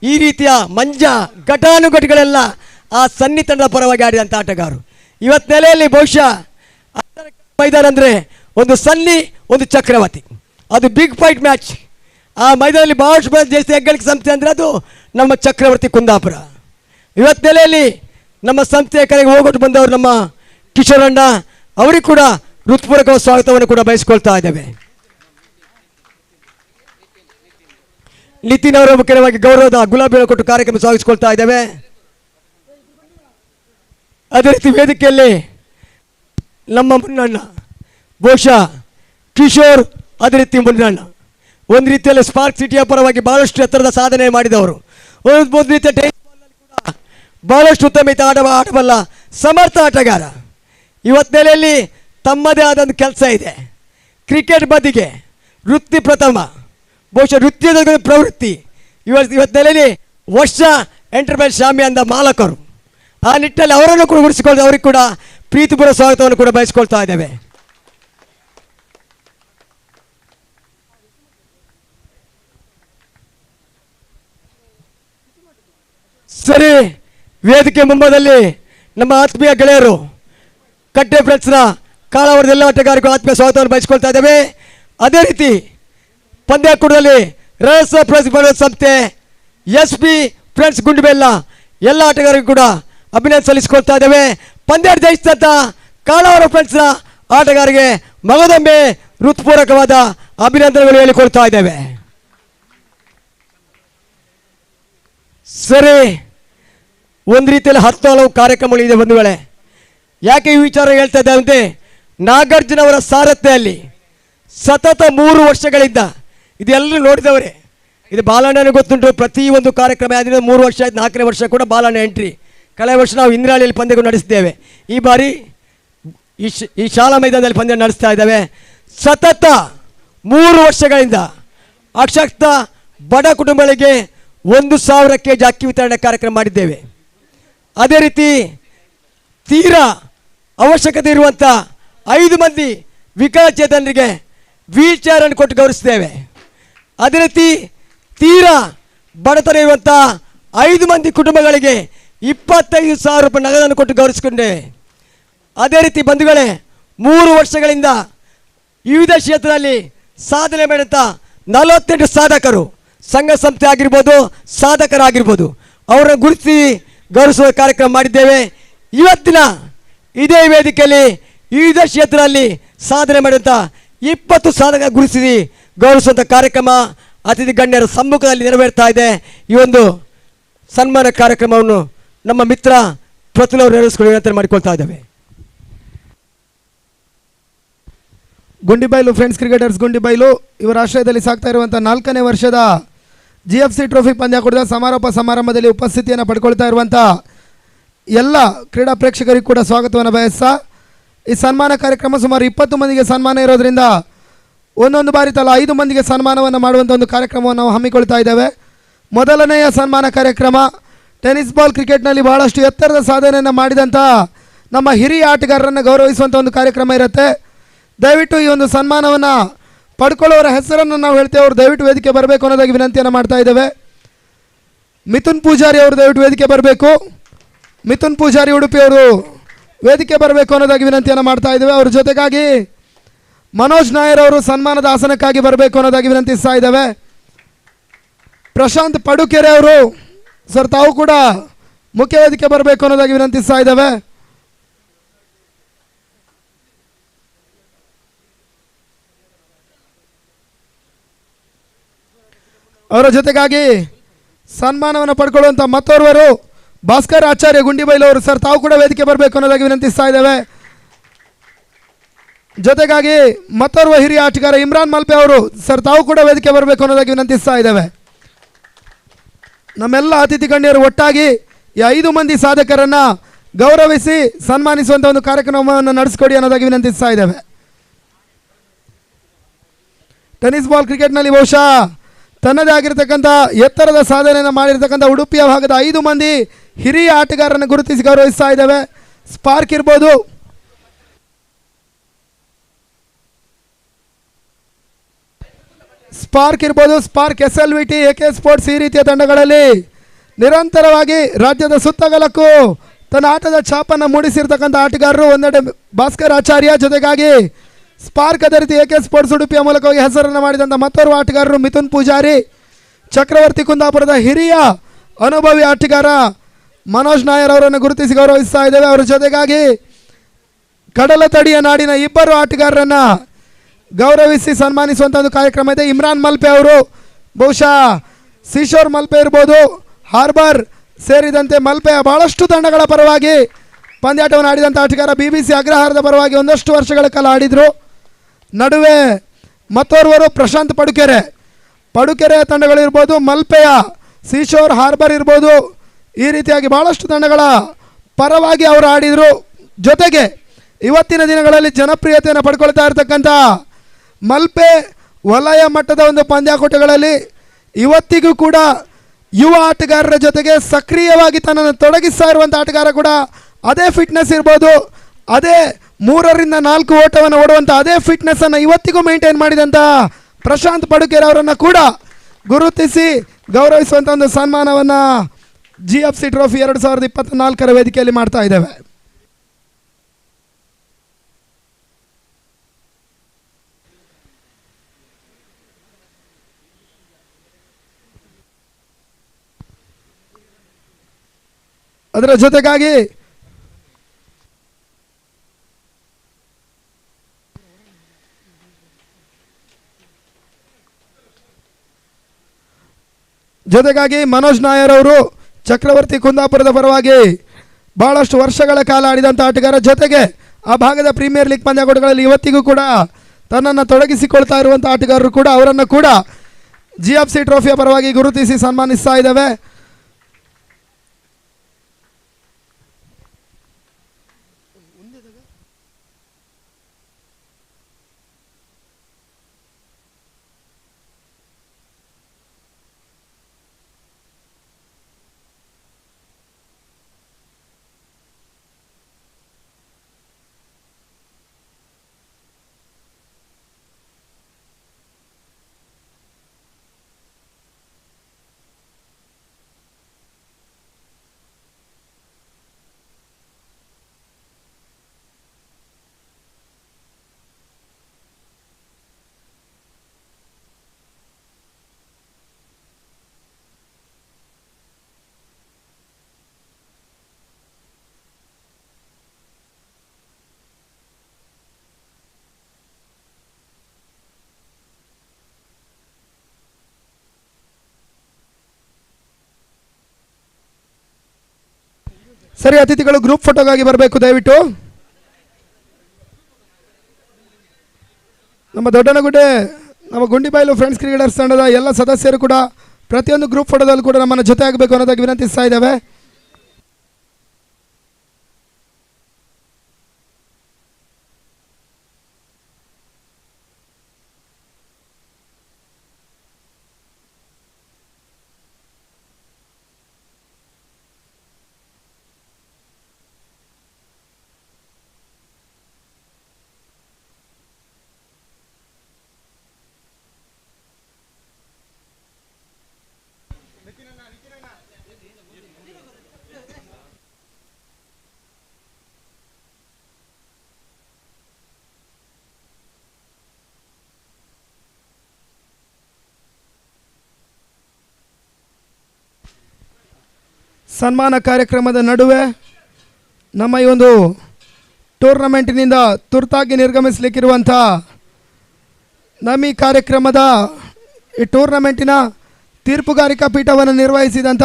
ಈ ರೀತಿಯ ಮಂಜ ಘಟಾನುಘಟಿಗಳೆಲ್ಲ ಆ ಸನ್ನಿ ತಂಡದ ಪರವಾಗಿ ಆಡಿದಂಥ ಆಟಗಾರರು. ಇವತ್ತು ನೆಲೆಯಲ್ಲಿ ಬಹುಶಃ ಮೈದಾನ ಅಂದರೆ ಒಂದು ಸನ್ನಿ, ಒಂದು ಚಕ್ರವರ್ತಿ, ಅದು ಬಿಗ್ ಫೈಟ್ ಮ್ಯಾಚ್. ಆ ಮೈದಾನದಲ್ಲಿ ಭಾಳಷ್ಟು ಜಾಸ್ತಿ ಹೆಗ್ಗಳಿಕೆ ಸಂಸ್ಥೆ ಅಂದರೆ ಅದು ನಮ್ಮ ಚಕ್ರವರ್ತಿ ಕುಂದಾಪುರ. ಇವತ್ತು ನೆಲೆಯಲ್ಲಿ ನಮ್ಮ ಸಂಸ್ಥೆಯ ಕಡೆಗೆ ಹೋಗೋಟ್ಟು ಬಂದವರು ನಮ್ಮ ಕಿಶೋರಣ್ಣ, ಅವರಿಗೆ ಕೂಡ ಹೃತ್ಪೂರ್ವಕ ಸ್ವಾಗತವನ್ನು ಕೂಡ ಬಯಸ್ಕೊಳ್ತಾ ಇದ್ದೇವೆ. ನಿತಿನ್ ಅವರ ಮುಖ್ಯವಾಗಿ ಗೌರವದ ಗುಲಾಬಿಯನ್ನು ಕೊಟ್ಟು ಕಾರ್ಯಕ್ರಮ ಸ್ವಾಗತಿಸ್ಕೊಳ್ತಾ ಇದ್ದೇವೆ. ಅದೇ ರೀತಿ ವೇದಿಕೆಯಲ್ಲಿ ನಮ್ಮ ಮುನ್ನಣ್ಣ, ಬಹುಶಃ ಕಿಶೋರ್, ಅದೇ ರೀತಿ ಮುನ್ನಣ್ಣ ಒಂದು ರೀತಿಯಲ್ಲಿ ಸ್ಪಾರ್ಕ್ ಸಿಟಿಯ ಪರವಾಗಿ ಭಾಳಷ್ಟು ಎತ್ತರದ ಸಾಧನೆ ಮಾಡಿದವರು. ಒಂದು ರೀತಿಯ ಕೂಡ ಭಾಳಷ್ಟು ಉತ್ತಮ ಆಡಬಲ್ಲ ಸಮರ್ಥ ಆಟಗಾರ. ಇವತ್ತು ನೆಲೆಯಲ್ಲಿ ತಮ್ಮದೇ ಆದೊಂದು ಕೆಲಸ ಇದೆ. ಕ್ರಿಕೆಟ್ ಬದಿಗೆ ವೃತ್ತಿ ಪ್ರಥಮ, ಬಹುಶಃ ವೃತ್ತಿಯ ಪ್ರವೃತ್ತಿ. ಇವತ್ತು ನೆಲೆಯಲ್ಲಿ ವರ್ಷ ಎಂಟರ್ಪ್ರೈಸ್ ಶಾಮಿ ಅಂದ ಮಾಲಕರು. ಆ ನಿಟ್ಟಿನಲ್ಲಿ ಅವರನ್ನು ಕೂಡ ಉಳಿಸಿಕೊಳ್ಳದೆ ಅವರಿಗೆ ಕೂಡ ಪ್ರೀತಿಪೂರ್ವ ಸ್ವಾಗತವನ್ನು ಕೂಡ ಬಯಸ್ಕೊಳ್ತಾ ಇದ್ದೇವೆ. ಸರಿ, ವೇದಿಕೆ ಮುಂಭಾಗದಲ್ಲಿ ನಮ್ಮ ಆತ್ಮೀಯ ಗೆಳೆಯರು ಕಟ್ಟೆ ಫ್ರೆಂಡ್ಸ್ನ ಕಾಳಾವರದ ಎಲ್ಲ ಆಟಗಾರರಿಗೂ ಆತ್ಮೀಯ ಸ್ವಾಗತವನ್ನು ಬಯಸ್ಕೊಳ್ತಾ ಇದ್ದೇವೆ. ಅದೇ ರೀತಿ ಪಂದ್ಯಕೂಟದಲ್ಲಿ ರಹಸ್ಯ ಪ್ರತಿಭಟನಾ ಸಂಸ್ಥೆ SP ಫ್ರೆಂಡ್ಸ್ ಗುಂಡಿಬೆಲ್ಲ ಎಲ್ಲ ಆಟಗಾರರಿಗೂ ಕೂಡ ಅಭಿನಂದನೆ ಸಲ್ಲಿಸಿಕೊಳ್ತಾ ಇದ್ದೇವೆ. ಪಂದ್ಯ ಜಯಿಸಿದಂಥ ಕಾಳಾವರ ಫ್ರೆಂಡ್ಸ್ನ ಆಟಗಾರರಿಗೆ ಮಗದೊಮ್ಮೆ ಹೃತ್ಪೂರ್ವಕವಾದ ಅಭಿನಂದನೆಗಳು ಹೇಳಿಕೊಳ್ತಾ ಇದ್ದೇವೆ. ಸರಿ, ಒಂದು ರೀತಿಯಲ್ಲಿ 10 ಹಲವು ಕಾರ್ಯಕ್ರಮಗಳಿದೆ ಬಂಧುಗಳೇ. ಯಾಕೆ ಈ ವಿಚಾರ ಹೇಳ್ತಾ ಇದ್ದೇವೆ ಅಂದರೆ, ನಾಗಾರ್ಜುನ ಅವರ ಸಾರಥ್ಯದಲ್ಲಿ ಸತತ 3 ವರ್ಷಗಳಿಂದ ಇದೆಲ್ಲರೂ ನೋಡಿದವರೇ. ಇದು ಬಾಲಣ್ಣನಿಗೆ ಗೊತ್ತುಂಟು. ಪ್ರತಿಯೊಂದು ಕಾರ್ಯಕ್ರಮ ಆದ್ರಿಂದ 3 ವರ್ಷ ಆಯ್ತು, 4ನೇ ವರ್ಷ ಕೂಡ ಬಾಲಣ್ಣ ಎಂಟ್ರಿ. ಕಳೆದ ವರ್ಷ ನಾವು ಇಂದ್ರಾಳಿಯಲ್ಲಿ ಪಂದ್ಯಗಳು ನಡೆಸಿದ್ದೇವೆ. ಈ ಬಾರಿ ಈ ಶಾಲಾ ಮೈದಾನದಲ್ಲಿ ಪಂದ್ಯ ನಡೆಸ್ತಾ ಇದ್ದೇವೆ. ಸತತ 3 ವರ್ಷಗಳಿಂದ ಅಕ್ಷಕ್ತ ಬಡ ಕುಟುಂಬಗಳಿಗೆ 1,000 ಕೆಜಿ ಅಕ್ಕಿ ವಿತರಣೆ ಕಾರ್ಯಕ್ರಮ ಮಾಡಿದ್ದೇವೆ. ಅದೇ ರೀತಿ ತೀರಾ ಅವಶ್ಯಕತೆ ಇರುವಂಥ 5 ಮಂದಿ ವಿಕಲಚೇತನರಿಗೆ ವೀಲ್ ಚೇರನ್ನು ಕೊಟ್ಟು ಗೌರವಿಸಿದ್ದೇವೆ. ಅದೇ ರೀತಿ ತೀರಾ ಬಡತನ ಇರುವಂಥ 5 ಮಂದಿ ಕುಟುಂಬಗಳಿಗೆ 25,000 ರೂಪಾಯಿ ನಗದನ್ನು ಕೊಟ್ಟು ಗೌರವಿಸಿಕೊಂಡೇವೆ. ಅದೇ ರೀತಿ ಬಂಧುಗಳೇ, 3 ವರ್ಷಗಳಿಂದ ವಿವಿಧ ಕ್ಷೇತ್ರದಲ್ಲಿ ಸಾಧನೆ ಮಾಡಿದಂಥ 48 ಸಾಧಕರು, ಸಂಘ ಸಂಸ್ಥೆ ಆಗಿರ್ಬೋದು, ಸಾಧಕರಾಗಿರ್ಬೋದು, ಅವರನ್ನು ಗುರುತಿಸಿ ಗೌರವಿಸುವ ಕಾರ್ಯಕ್ರಮ ಮಾಡಿದ್ದೇವೆ. ಇವತ್ತಿನ ಇದೇ ವೇದಿಕೆಯಲ್ಲಿ ವಿವಿಧ ಕ್ಷೇತ್ರದಲ್ಲಿ ಸಾಧನೆ ಮಾಡಿದಂಥ 20 ಸಾಧಕ ಗುರುತಿಸಿ ಗೌರವಿಸುವಂಥ ಕಾರ್ಯಕ್ರಮ ಅತಿಥಿ ಗಣ್ಯರ ಸಮ್ಮುಖದಲ್ಲಿ ನೆರವೇರ್ತಾ ಇದೆ. ಈ ಒಂದು ಸನ್ಮಾನ ಕಾರ್ಯಕ್ರಮವನ್ನು ನಮ್ಮ ಮಿತ್ರ ಪ್ರತುಲ್ ಅವರು ನೆರವೇರಿಸಿಕೊಳ್ಳಿ ವಿನಂತಿ ಮಾಡಿಕೊಳ್ತಾ ಇದ್ದೇವೆ. ಗುಂಡಿಬೈಲು ಫ್ರೆಂಡ್ಸ್ ಕ್ರಿಕೆಟರ್ಸ್ ಗುಂಡಿಬೈಲು ಇವರ ಆಶ್ರಯದಲ್ಲಿ ಸಾಗ್ತಾ ಇರುವಂಥ 4ನೇ ವರ್ಷದ GFC ಟ್ರೋಫಿ ಪಂದ್ಯಕೂಟದ ಸಮಾರೋಪ ಸಮಾರಂಭದಲ್ಲಿ ಉಪಸ್ಥಿತಿಯನ್ನು ಪಡ್ಕೊಳ್ತಾ ಇರುವಂಥ ಎಲ್ಲ ಕ್ರೀಡಾ ಪ್ರೇಕ್ಷಕರಿಗೂ ಕೂಡ ಸ್ವಾಗತವನ್ನು ಬಯಸ್ತಾ, ಈ ಸನ್ಮಾನ ಕಾರ್ಯಕ್ರಮ ಸುಮಾರು 20 ಮಂದಿಗೆ ಸನ್ಮಾನ ಇರೋದ್ರಿಂದ ಒಂದೊಂದು ಬಾರಿ ತಲಾ 5 ಮಂದಿಗೆ ಸನ್ಮಾನವನ್ನು ಮಾಡುವಂಥ ಒಂದು ಕಾರ್ಯಕ್ರಮವನ್ನು ನಾವು ಹಮ್ಮಿಕೊಳ್ತಾ ಇದ್ದೇವೆ. ಮೊದಲನೆಯ ಸನ್ಮಾನ ಕಾರ್ಯಕ್ರಮ ಟೆನ್ನಿಸ್ ಬಾಲ್ ಕ್ರಿಕೆಟ್ನಲ್ಲಿ ಬಹಳಷ್ಟು ಎತ್ತರದ ಸಾಧನೆಯನ್ನು ಮಾಡಿದಂಥ ನಮ್ಮ ಹಿರಿಯ ಆಟಗಾರರನ್ನು ಗೌರವಿಸುವಂಥ ಒಂದು ಕಾರ್ಯಕ್ರಮ ಇರುತ್ತೆ. ದಯವಿಟ್ಟು ಈ ಒಂದು ಸನ್ಮಾನವನ್ನು ಪಡ್ಕೊಳ್ಳೋರ ಹೆಸರನ್ನು ನಾವು ಹೇಳ್ತೇವೆ. ಅವರು ದಯವಿಟ್ಟು ವೇದಿಕೆ ಬರಬೇಕು ಅನ್ನೋದಾಗಿ ವಿನಂತಿಯನ್ನು ಮಾಡ್ತಾ ಇದ್ದೇವೆ. ಮಿಥುನ್ ಪೂಜಾರಿ ಅವರು ದಯವಿಟ್ಟು ವೇದಿಕೆ ಬರಬೇಕು. ಮಿಥುನ್ ಪೂಜಾರಿ ಉಡುಪಿ ಅವರು ವೇದಿಕೆ ಬರಬೇಕು ಅನ್ನೋದಾಗಿ ವಿನಂತಿಯನ್ನು ಮಾಡ್ತಾ ಇದ್ದೇವೆ. ಅವ್ರ ಜೊತೆಗಾಗಿ ಮನೋಜ್ ನಾಯರ್ ಅವರು ಸನ್ಮಾನದ ಆಸನಕ್ಕಾಗಿ ಬರಬೇಕು ಅನ್ನೋದಾಗಿ ವಿನಂತಿಸ್ತಾ ಇದ್ದೇವೆ. ಪ್ರಶಾಂತ್ ಪಡುಕೆರೆ ಅವರು ಸರ್ ತಾವು ಕೂಡ ಮುಖ್ಯ ವೇದಿಕೆ ಬರಬೇಕು ಅನ್ನೋದಾಗಿ ವಿನಂತಿಸ್ತಾ ಇದ್ದೇವೆ. ಅವರ ಜೊತೆಗಾಗಿ ಸನ್ಮಾನವನ್ನು ಪಡ್ಕೊಳ್ಳುವಂಥ ಮತ್ತೋರ್ವರು ಭಾಸ್ಕರ್ ಆಚಾರ್ಯ ಗುಂಡಿಬೈಲವರು ಸರ್ ತಾವು ಕೂಡ ವೇದಿಕೆ ಬರಬೇಕು ಅನ್ನೋದಾಗಿ ವಿನಂತಿಸ್ತಾ ಇದ್ದೇವೆ. ಜೊತೆಗಾಗಿ ಮತ್ತೋರ್ವ ಹಿರಿಯ ಆಟಗಾರ ಇಮ್ರಾನ್ ಮಲ್ಪೆ ಅವರು ಸರ್ ತಾವು ಕೂಡ ವೇದಿಕೆ ಬರಬೇಕು ಅನ್ನೋದಾಗಿ ವಿನಂತಿಸ್ತಾ ಇದ್ದೇವೆ. ನಮ್ಮೆಲ್ಲ ಅತಿಥಿ ಗಣ್ಯರು ಒಟ್ಟಾಗಿ ಈ 5 ಮಂದಿ ಸಾಧಕರನ್ನು ಗೌರವಿಸಿ ಸನ್ಮಾನಿಸುವಂಥ ಒಂದು ಕಾರ್ಯಕ್ರಮವನ್ನು ನಡೆಸಿಕೊಡಿ ಅನ್ನೋದಾಗಿ ವಿನಂತಿಸ್ತಾ ಇದ್ದೇವೆ. ಟೆನ್ನಿಸ್ ಬಾಲ್ ಕ್ರಿಕೆಟ್ನಲ್ಲಿ ಬಹುಶಃ ತನ್ನದೇ ಆಗಿರತಕ್ಕಂಥ ಎತ್ತರದ ಸಾಧನೆಯನ್ನು ಮಾಡಿರ್ತಕ್ಕಂಥ ಉಡುಪಿಯ ಭಾಗದ 5 ಮಂದಿ ಹಿರಿಯ ಆಟಗಾರರನ್ನು ಗುರುತಿಸಿ ಗೌರವಿಸ್ತಾ ಇದ್ದೇವೆ. ಸ್ಪಾರ್ಕ್ ಇರ್ಬೋದು, ಸ್ಪಾರ್ಕ್ SLVT, AK ಸ್ಪೋರ್ಟ್ಸ್ ಈ ರೀತಿಯ ತಂಡಗಳಲ್ಲಿ ನಿರಂತರವಾಗಿ ರಾಜ್ಯದ ಸುತ್ತಗಲಕ್ಕೂ ತನ್ನ ಆಟದ ಛಾಪನ್ನು ಮೂಡಿಸಿರ್ತಕ್ಕಂಥ ಆಟಗಾರರು. ಒಂದೆಡೆ ಭಾಸ್ಕರ್ ಆಚಾರ್ಯ, ಜೊತೆಗಾಗಿ ಸ್ಪಾರ್ಕ್ ಅದೇ ರೀತಿ AK ಸ್ಪೋರ್ಟ್ಸ್ ಉಡುಪಿಯ ಮೂಲಕವಾಗಿ ಹೆಸರನ್ನು ಮಾಡಿದಂಥ ಮತ್ತೋರ್ವ ಆಟಗಾರರು ಮಿಥುನ್ ಪೂಜಾರಿ. ಚಕ್ರವರ್ತಿ ಕುಂದಾಪುರದ ಹಿರಿಯ ಅನುಭವಿ ಆಟಗಾರ ಮನೋಜ್ ನಾಯರ್ ಅವರನ್ನು ಗುರುತಿಸಿ ಗೌರವಿಸ್ತಾ ಇದ್ದೇವೆ. ಅವರ ಜೊತೆಗಾಗಿ ಕಡಲ ತಡಿಯ ನಾಡಿನ 2 ಆಟಗಾರರನ್ನು ಗೌರವಿಸಿ ಸನ್ಮಾನಿಸುವಂಥ ಒಂದು ಕಾರ್ಯಕ್ರಮ ಇದೆ. ಇಮ್ರಾನ್ ಮಲ್ಪೆ ಅವರು ಬಹುಶಃ ಸಿಶೋರ್ ಮಲ್ಪೆ ಇರ್ಬೋದು, ಹಾರ್ಬರ್ ಸೇರಿದಂತೆ ಮಲ್ಪೆಯ ಬಹಳಷ್ಟು ತಂಡಗಳ ಪರವಾಗಿ ಪಂದ್ಯಾಟವನ್ನು ಆಡಿದಂಥ ಆಟಗಾರ. BBC ಅಗ್ರಹಾರದ ಪರವಾಗಿ ಒಂದಷ್ಟು ವರ್ಷಗಳ ಕಾಲ ಆಡಿದರು. ನಡುವೆ ಮತ್ತೋರ್ವರು ಪ್ರಶಾಂತ್ ಪಡುಕೆರೆ ತಂಡಗಳಿರ್ಬೋದು, ಮಲ್ಪೆಯ ಸಿಶೋರ್ ಹಾರ್ಬರ್ ಇರ್ಬೋದು, ಈ ರೀತಿಯಾಗಿ ಭಾಳಷ್ಟು ತಂಡಗಳ ಪರವಾಗಿ ಅವರು ಆಡಿದರು. ಜೊತೆಗೆ ಇವತ್ತಿನ ದಿನಗಳಲ್ಲಿ ಜನಪ್ರಿಯತೆಯನ್ನು ಪಡ್ಕೊಳ್ತಾ ಇರತಕ್ಕಂಥ ಮಲ್ಪೆ ವಲಯ ಮಟ್ಟದ ಒಂದು ಪಂದ್ಯಾಕೂಟಗಳಲ್ಲಿ ಇವತ್ತಿಗೂ ಕೂಡ ಯುವ ಆಟಗಾರರ ಜೊತೆಗೆ ಸಕ್ರಿಯವಾಗಿ ತನ್ನನ್ನು ತೊಡಗಿಸ್ತಾ ಇರುವಂಥ ಆಟಗಾರ ಕೂಡ ಅದೇ ಫಿಟ್ನೆಸ್ ಇರ್ಬೋದು, ಅದೇ 3 ರಿಂದ 4 ಓಟವನ್ನು ಓಡುವಂಥ ಅದೇ ಫಿಟ್ನೆಸ್ಸನ್ನು ಇವತ್ತಿಗೂ ಮೇಂಟೈನ್ ಮಾಡಿದಂಥ ಪ್ರಶಾಂತ್ ಪಡುಕೆರೆ ಅವರನ್ನು ಕೂಡ ಗುರುತಿಸಿ ಗೌರವಿಸುವಂಥ ಒಂದು ಸನ್ಮಾನವನ್ನು GFC ಟ್ರೋಫಿ 2024 ವೇದಿಕೆಯಲ್ಲಿ ಮಾಡ್ತಾ ಇದ್ದೇವೆ. ಅದರ ಜೊತೆಗಾಗಿ ಮನೋಜ್ ನಾಯರ್ ಅವರು ಚಕ್ರವರ್ತಿ ಕುಂದಾಪುರದ ಪರವಾಗಿ ಬಹಳಷ್ಟು ವರ್ಷಗಳ ಕಾಲ ಆಡಿದಂಥ ಆಟಗಾರ. ಜೊತೆಗೆ ಆ ಭಾಗದ ಪ್ರೀಮಿಯರ್ ಲೀಗ್ ಪಂದ್ಯಾಕೂಟಗಳಲ್ಲಿ ಇವತ್ತಿಗೂ ಕೂಡ ತನ್ನನ್ನು ತೊಡಗಿಸಿಕೊಳ್ತಾ ಇರುವಂಥ ಆಟಗಾರರು ಕೂಡ ಅವರನ್ನು ಕೂಡ GFC ಟ್ರೋಫಿಯ ಪರವಾಗಿ ಗುರುತಿಸಿ ಸನ್ಮಾನಿಸ್ತಾ ಇದ್ದೇವೆ. ಸರಿ, ಅತಿಥಿಗಳು ಗ್ರೂಪ್ ಫೋಟೋಗಾಗಿ ಬರಬೇಕು ದಯವಿಟ್ಟು. ನಮ್ಮ ದೊಡ್ಡನಗುಡ್ಡೆ ನಮ್ಮ ಗುಂಡಿಬೈಲು ಫ್ರೆಂಡ್ಸ್ ಕ್ರಿಕೆಟರ್ಸ್ ತಂಡದ ಎಲ್ಲ ಸದಸ್ಯರು ಕೂಡ ಪ್ರತಿಯೊಂದು ಗ್ರೂಪ್ ಫೋಟೋದಲ್ಲೂ ಕೂಡ ನಮ್ಮನ್ನು ಜೊತೆ ಆಗಬೇಕು ಅನ್ನೋದಾಗಿ ವಿನಂತಿಸ್ತಾ ಇದ್ದೇವೆ. ಸನ್ಮಾನ ಕಾರ್ಯಕ್ರಮದ ನಡುವೆ ನಮ್ಮ ಈ ಒಂದು ಟೂರ್ನಮೆಂಟಿನಿಂದ ತುರ್ತಾಗಿ ನಿರ್ಗಮಿಸಲಿಕ್ಕಿರುವಂಥ ನಮ್ಮ ಈ ಕಾರ್ಯಕ್ರಮದ ಈ ಟೂರ್ನಮೆಂಟಿನ ತೀರ್ಪುಗಾರಿಕಾ ಪೀಠವನ್ನು ನಿರ್ವಹಿಸಿದಂಥ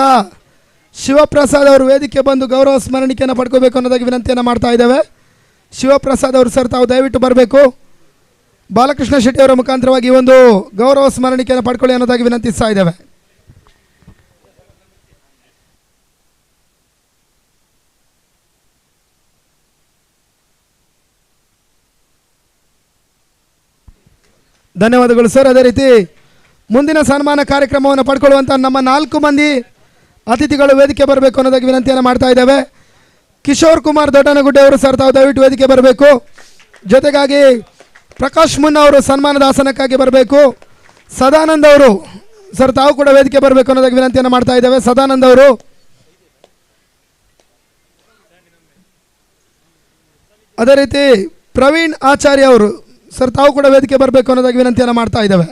ಶಿವಪ್ರಸಾದ್ ಅವರು ವೇದಿಕೆ ಬಂದು ಗೌರವ ಸ್ಮರಣಿಕೆಯನ್ನು ಪಡ್ಕೋಬೇಕು ಅನ್ನೋದಾಗಿ ವಿನಂತಿಯನ್ನು ಮಾಡ್ತಾ ಇದ್ದೇವೆ. ಶಿವಪ್ರಸಾದ್ ಅವರು ಸರ್ ತಾವು ದಯವಿಟ್ಟು ಬರಬೇಕು. ಬಾಲಕೃಷ್ಣ ಶೆಟ್ಟಿ ಅವರ ಮುಖಾಂತರವಾಗಿ ಈ ಒಂದು ಗೌರವ ಸ್ಮರಣಿಕೆಯನ್ನು ಪಡ್ಕೊಳ್ಳಿ ಅನ್ನೋದಾಗಿ ವಿನಂತಿಸ್ತಾ ಇದ್ದೇವೆ. ಧನ್ಯವಾದಗಳು ಸರ್. ಅದೇ ರೀತಿ ಮುಂದಿನ ಸನ್ಮಾನ ಕಾರ್ಯಕ್ರಮವನ್ನು ಪಡ್ಕೊಳ್ಳುವಂಥ ನಮ್ಮ 4 ಮಂದಿ ಅತಿಥಿಗಳು ವೇದಿಕೆ ಬರಬೇಕು ಅನ್ನೋದಾಗಿ ವಿನಂತಿಯನ್ನು ಮಾಡ್ತಾ ಇದ್ದೇವೆ. ಕಿಶೋರ್ ಕುಮಾರ್ ದೊಡ್ಡನಗುಡ್ಡೆ ಅವರು ಸರ್ ತಾವು ದಯವಿಟ್ಟು ವೇದಿಕೆ ಬರಬೇಕು. ಜೊತೆಗಾಗಿ ಪ್ರಕಾಶ್ ಮುನ್ನ ಅವರು ಸನ್ಮಾನದ ಆಸನಕ್ಕಾಗಿ ಬರಬೇಕು. ಸದಾನಂದ್ ಅವರು ಸರ್ ತಾವು ಕೂಡ ವೇದಿಕೆ ಬರಬೇಕು ಅನ್ನೋದಾಗಿ ವಿನಂತಿಯನ್ನು ಮಾಡ್ತಾ ಇದ್ದೇವೆ. ಸದಾನಂದ್ ಅವರು, ಅದೇ ರೀತಿ ಪ್ರವೀಣ್ ಆಚಾರ್ಯ ಅವರು ಸರ್ ತಾವು ಕೂಡ ವೇದಿಕೆ ಬರಬೇಕು ಅನ್ನೋದಾಗಿ ವಿನಂತಿಯನ್ನು ಮಾಡ್ತಾ ಇದ್ದೇವೆ.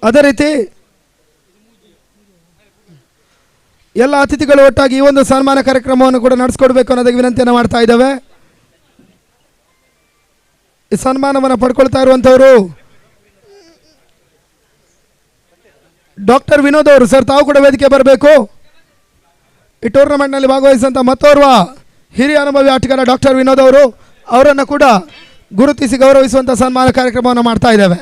ಅದೇ ರೀತಿ ಎಲ್ಲ ಅತಿಥಿಗಳು ಒಟ್ಟಾಗಿ ಈ ಒಂದು ಸನ್ಮಾನ ಕಾರ್ಯಕ್ರಮವನ್ನು ಕೂಡ ನಡೆಸ್ಕೊಡ್ಬೇಕು ಅನ್ನೋದಕ್ಕೆ ವಿನಂತಿಯನ್ನು ಮಾಡ್ತಾ ಇದ್ದೇವೆ. ಈ ಸನ್ಮಾನವನ್ನು ಪಡ್ಕೊಳ್ತಾ ಇರುವಂಥವರು ಡಾಕ್ಟರ್ ವಿನೋದ್ ಅವರು ಸರ್ ತಾವು ಕೂಡ ವೇದಿಕೆ ಬರಬೇಕು. ಈ ಟೂರ್ನಮೆಂಟ್ನಲ್ಲಿ ಭಾಗವಹಿಸಿದಂಥ ಮತ್ತೋರ್ವ ಹಿರಿಯ ಅನುಭವಿ ಆಟಗಾರ ಡಾಕ್ಟರ್ ವಿನೋದ್ ಅವರು, ಅವರನ್ನು ಕೂಡ ಗುರುತಿಸಿ ಗೌರವಿಸುವಂಥ ಸನ್ಮಾನ ಕಾರ್ಯಕ್ರಮವನ್ನು ಮಾಡ್ತಾ ಇದ್ದೇವೆ.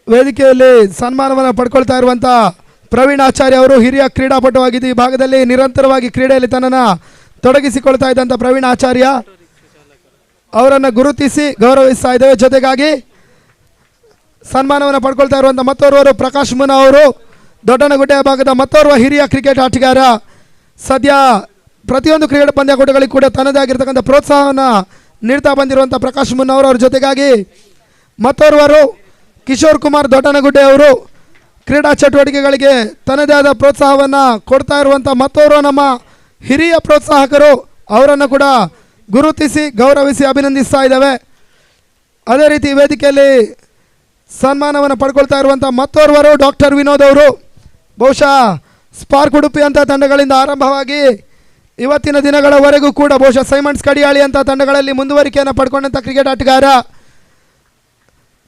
ವೇದಿಕೆಯಲ್ಲಿ ಸನ್ಮಾನವನ್ನು ಪಡ್ಕೊಳ್ತಾ ಇರುವಂಥ ಪ್ರವೀಣ್ ಆಚಾರ್ಯ ಅವರು ಹಿರಿಯ ಕ್ರೀಡಾಪಟುವಾಗಿದ್ದು ಈ ಭಾಗದಲ್ಲಿ ನಿರಂತರವಾಗಿ ಕ್ರೀಡೆಯಲ್ಲಿ ತನ್ನನ್ನು ತೊಡಗಿಸಿಕೊಳ್ತಾ ಇದ್ದಂಥ ಪ್ರವೀಣ್ ಆಚಾರ್ಯ ಅವರನ್ನು ಗುರುತಿಸಿ ಗೌರವಿಸ್ತಾ ಇದ್ದೇವೆ. ಜೊತೆಗಾಗಿ ಸನ್ಮಾನವನ್ನು ಪಡ್ಕೊಳ್ತಾ ಇರುವಂಥ ಮತ್ತೋರ್ವರು ಪ್ರಕಾಶ್ ಮುನ್ನ ಅವರು, ದೊಡ್ಡನಗುಡ್ಡೆಯ ಭಾಗದ ಮತ್ತೋರ್ವ ಹಿರಿಯ ಕ್ರಿಕೆಟ್ ಆಟಗಾರ, ಸದ್ಯ ಪ್ರತಿಯೊಂದು ಕ್ರೀಡಾ ಪಂದ್ಯಾಕೂಟಗಳಿಗೆ ಕೂಡ ತನ್ನದೇ ಆಗಿರ್ತಕ್ಕಂಥ ಪ್ರೋತ್ಸಾಹವನ್ನು ನೀಡ್ತಾ ಬಂದಿರುವಂಥ ಪ್ರಕಾಶ್ ಮುನ್ನ ಅವರು, ಅವ್ರ ಜೊತೆಗಾಗಿ ಮತ್ತೋರ್ವರು ಕಿಶೋರ್ ಕುಮಾರ್ ದೊಡ್ಡನಗುಡ್ಡೆ ಅವರು ಕ್ರೀಡಾ ಚಟುವಟಿಕೆಗಳಿಗೆ ತನ್ನದೇ ಆದ ಪ್ರೋತ್ಸಾಹವನ್ನು ಕೊಡ್ತಾ ಇರುವಂಥ ಮತ್ತೋರ್ವ ನಮ್ಮ ಹಿರಿಯ ಪ್ರೋತ್ಸಾಹಕರು, ಅವರನ್ನು ಕೂಡ ಗುರುತಿಸಿ ಗೌರವಿಸಿ ಅಭಿನಂದಿಸ್ತಾ ಇದ್ದೇವೆ. ಅದೇ ರೀತಿ ವೇದಿಕೆಯಲ್ಲಿ ಸನ್ಮಾನವನ್ನು ಪಡ್ಕೊಳ್ತಾ ಇರುವಂಥ ಮತ್ತೋರ್ವರು ಡಾಕ್ಟರ್ ವಿನೋದ್ ಅವರು, ಬಹುಶಃ ಸ್ಪಾರ್ಕ್ ಉಡುಪಿ ಅಂತ ತಂಡಗಳಿಂದ ಆರಂಭವಾಗಿ ಇವತ್ತಿನ ದಿನಗಳವರೆಗೂ ಕೂಡ ಬಹುಶಃ ಸೈಮಂಡ್ಸ್ ಕಡಿಯಾಳಿ ಅಂತ ತಂಡಗಳಲ್ಲಿ ಮುಂದುವರಿಕೆಯನ್ನು ಪಡ್ಕೊಂಡಂಥ ಕ್ರಿಕೆಟ್ ಆಟಗಾರ,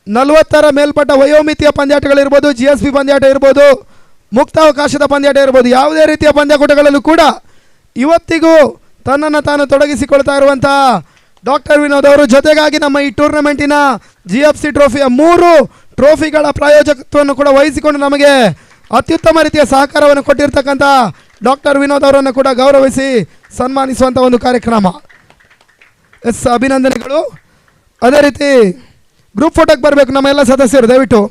40ರ ಮೇಲ್ಪಟ್ಟ ವಯೋಮಿತಿಯ ಪಂದ್ಯಾಟಗಳಿರ್ಬೋದು, GSP ಪಂದ್ಯಾಟ ಇರ್ಬೋದು, ಮುಕ್ತಾವಕಾಶದ ಪಂದ್ಯಾಟ ಇರ್ಬೋದು, ಯಾವುದೇ ರೀತಿಯ ಪಂದ್ಯಾಕೂಟಗಳಲ್ಲೂ ಕೂಡ ಇವತ್ತಿಗೂ ತನ್ನನ್ನು ತಾನು ತೊಡಗಿಸಿಕೊಳ್ತಾ ಇರುವಂಥ ಡಾಕ್ಟರ್ ವಿನೋದ್ ಅವರು, ಜೊತೆಗಾಗಿ ನಮ್ಮ ಈ ಟೂರ್ನಮೆಂಟಿನ GFC ಟ್ರೋಫಿಯ 3 ಟ್ರೋಫಿಗಳ ಪ್ರಾಯೋಜಕತ್ವವನ್ನು ಕೂಡ ವಹಿಸಿಕೊಂಡು ನಮಗೆ ಅತ್ಯುತ್ತಮ ರೀತಿಯ ಸಹಕಾರವನ್ನು ಕೊಟ್ಟಿರ್ತಕ್ಕಂಥ ಡಾಕ್ಟರ್ ವಿನೋದ್ ಅವರನ್ನು ಕೂಡ ಗೌರವಿಸಿ ಸನ್ಮಾನಿಸುವಂಥ ಒಂದು ಕಾರ್ಯಕ್ರಮ. ಅಭಿನಂದನೆಗಳು. ಅದೇ ರೀತಿ ಗ್ರೂಪ್ ಫೋಟೋಗೆ ಬರಬೇಕು ನಮ್ಮ ಎಲ್ಲ ಸದಸ್ಯರು ದಯವಿಟ್ಟು.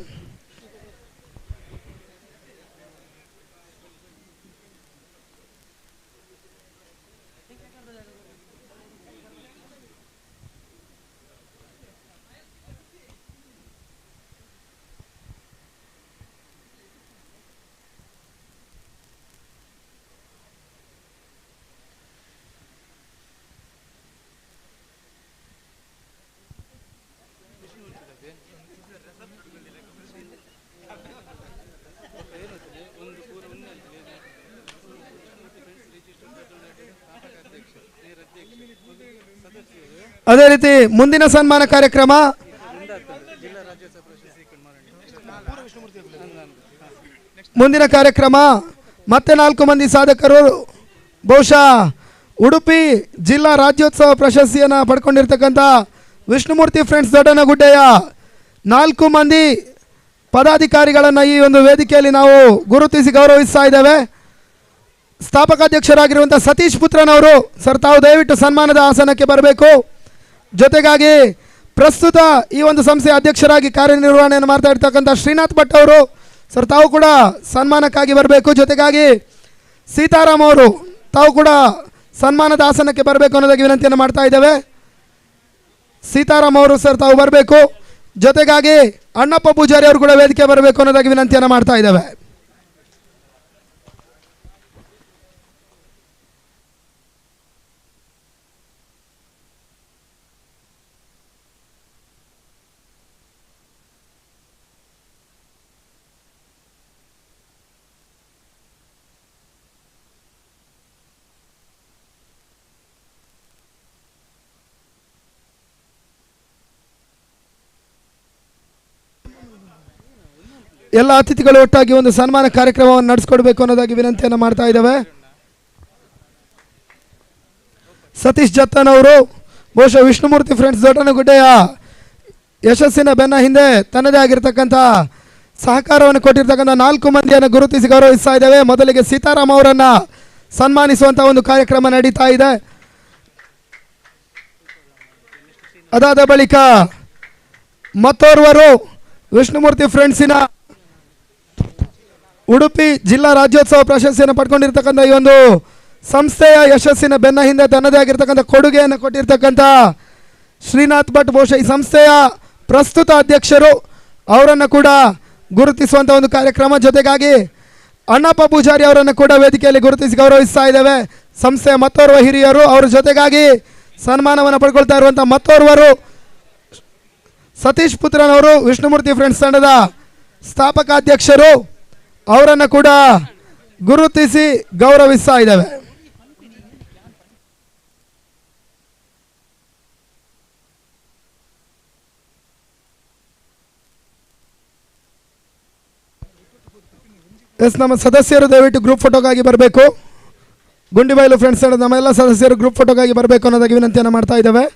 ಅದೇ ರೀತಿ ಮುಂದಿನ ಸನ್ಮಾನ ಕಾರ್ಯಕ್ರಮ ಮತ್ತೆ 4 ಮಂದಿ ಸಾಧಕರು ಬಹುಶಃ ಉಡುಪಿ ಜಿಲ್ಲಾ ರಾಜ್ಯೋತ್ಸವ ಪ್ರಶಸ್ತಿಯನ್ನು ಪಡ್ಕೊಂಡಿರ್ತಕ್ಕಂಥ ವಿಷ್ಣುಮೂರ್ತಿ ಫ್ರೆಂಡ್ಸ್ ದೊಡ್ಡನಗುಡ್ಡೆಯ 4 ಮಂದಿ ಪದಾಧಿಕಾರಿಗಳನ್ನು ಈ ಒಂದು ವೇದಿಕೆಯಲ್ಲಿ ನಾವು ಗುರುತಿಸಿ ಗೌರವಿಸ್ತಾ ಇದ್ದೇವೆ. ಸ್ಥಾಪಕಾಧ್ಯಕ್ಷರಾಗಿರುವಂಥ ಸತೀಶ್ ಪುತ್ರನವರು ಸರ್, ತಾವು ದಯವಿಟ್ಟು ಸನ್ಮಾನದ ಆಸನಕ್ಕೆ ಬರಬೇಕು. ಜೊತೆಗಾಗಿ ಪ್ರಸ್ತುತ ಈ ಒಂದು ಸಂಸ್ಥೆಯ ಅಧ್ಯಕ್ಷರಾಗಿ ಕಾರ್ಯನಿರ್ವಹಣೆಯನ್ನು ಮಾಡ್ತಾ ಇರ್ತಕ್ಕಂಥ ಶ್ರೀನಾಥ್ ಭಟ್ ಅವರು ಸರ್, ತಾವು ಕೂಡ ಸನ್ಮಾನಕ್ಕಾಗಿ ಬರಬೇಕು. ಜೊತೆಗಾಗಿ ಸೀತಾರಾಮ್ ಅವರು ತಾವು ಕೂಡ ಸನ್ಮಾನದ ಆಸನಕ್ಕೆ ಬರಬೇಕು ಅನ್ನೋದಾಗಿ ವಿನಂತಿಯನ್ನು ಮಾಡ್ತಾ ಇದ್ದೇವೆ. ಸೀತಾರಾಮ್ ಅವರು ಸರ್, ತಾವು ಬರಬೇಕು. ಜೊತೆಗಾಗಿ ಅಣ್ಣಪ್ಪ ಪೂಜಾರಿ ಅವರು ಕೂಡ ವೇದಿಕೆ ಬರಬೇಕು ಅನ್ನೋದಾಗಿ ವಿನಂತಿಯನ್ನು ಮಾಡ್ತಾ ಇದ್ದೇವೆ. ಎಲ್ಲ ಅತಿಥಿಗಳು ಒಟ್ಟಾಗಿ ಒಂದು ಸನ್ಮಾನ ಕಾರ್ಯಕ್ರಮವನ್ನು ನಡೆಸ್ಕೊಡ್ಬೇಕು ಅನ್ನೋದಾಗಿ ವಿನಂತಿಯನ್ನು ಮಾಡ್ತಾ ಇದ್ದೇವೆ. ಸತೀಶ್ ಜತ್ತನ್ ಅವರು ಬಹುಶಃ ವಿಷ್ಣುಮೂರ್ತಿ ಫ್ರೆಂಡ್ಸ್ ದೊಡ್ಡನಗುಡ್ಡೆಯ ಯಶಸ್ಸಿನ ಬೆನ್ನ ಹಿಂದೆ ತನ್ನದೇ ಆಗಿರ್ತಕ್ಕಂಥ ಸಹಕಾರವನ್ನು ಕೊಟ್ಟಿರ್ತಕ್ಕಂಥ 4 ಮಂದಿಯನ್ನು ಗುರುತಿಸಿ ಗೌರವಿಸ್ತಾ ಇದ್ದೇವೆ. ಮೊದಲಿಗೆ ಸೀತಾರಾಮ್ ಅವರನ್ನು ಸನ್ಮಾನಿಸುವಂಥ ಒಂದು ಕಾರ್ಯಕ್ರಮ ನಡೀತಾ ಇದೆ. ಅದಾದ ಬಳಿಕ ಮತ್ತೋರ್ವರು ವಿಷ್ಣುಮೂರ್ತಿ ಫ್ರೆಂಡ್ಸಿನ ಉಡುಪಿ ಜಿಲ್ಲಾ ರಾಜ್ಯೋತ್ಸವ ಪ್ರಶಸ್ತಿಯನ್ನು ಪಡ್ಕೊಂಡಿರ್ತಕ್ಕಂಥ ಈ ಒಂದು ಸಂಸ್ಥೆಯ ಯಶಸ್ಸಿನ ಬೆನ್ನ ಹಿಂದೆ ತನ್ನದೇ ಆಗಿರ್ತಕ್ಕಂಥ ಕೊಡುಗೆಯನ್ನು ಕೊಟ್ಟಿರ್ತಕ್ಕಂಥ ಶ್ರೀನಾಥ್ ಭಟ್ ಬಹುಶಃ ಈ ಸಂಸ್ಥೆಯ ಪ್ರಸ್ತುತ ಅಧ್ಯಕ್ಷರು, ಅವರನ್ನು ಕೂಡ ಗುರುತಿಸುವಂಥ ಒಂದು ಕಾರ್ಯಕ್ರಮ. ಜೊತೆಗಾಗಿ ಅಣ್ಣಪ್ಪ ಪೂಜಾರಿ ಅವರನ್ನು ಕೂಡ ವೇದಿಕೆಯಲ್ಲಿ ಗುರುತಿಸಿ ಗೌರವಿಸ್ತಾ ಇದ್ದೇವೆ. ಸಂಸ್ಥೆಯ ಮತ್ತೋರ್ವ ಹಿರಿಯರು, ಅವರ ಜೊತೆಗಾಗಿ ಸನ್ಮಾನವನ್ನು ಪಡ್ಕೊಳ್ತಾ ಇರುವಂಥ ಮತ್ತೋರ್ವರು ಸತೀಶ್ ಪುತ್ರನವರು ವಿಷ್ಣುಮೂರ್ತಿ ಫ್ರೆಂಡ್ಸ್ ತಂಡದ ಸ್ಥಾಪಕಾಧ್ಯಕ್ಷರು, ಅವರನ್ನು ಕೂಡ ಗುರುತಿಸಿ ಗೌರವಿಸ್ತಾ ಇದ್ದೇವೆ. ಎಸ್, ನಮ್ಮ ಸದಸ್ಯರು ದಯವಿಟ್ಟು ಗ್ರೂಪ್ ಫೋಟೋಗಾಗಿ ಬರಬೇಕು. ಗುಂಡಿಬೈಲು ಫ್ರೆಂಡ್ಸ್ ತಂಡದ ನಮ್ಮೆಲ್ಲ ಸದಸ್ಯರು ಗ್ರೂಪ್ ಫೋಟೋಗಾಗಿ ಬರಬೇಕು ಅನ್ನೋದಾಗಿ ವಿನಂತಿಯನ್ನು ಮಾಡ್ತಾ ಇದ್ದೇವೆ.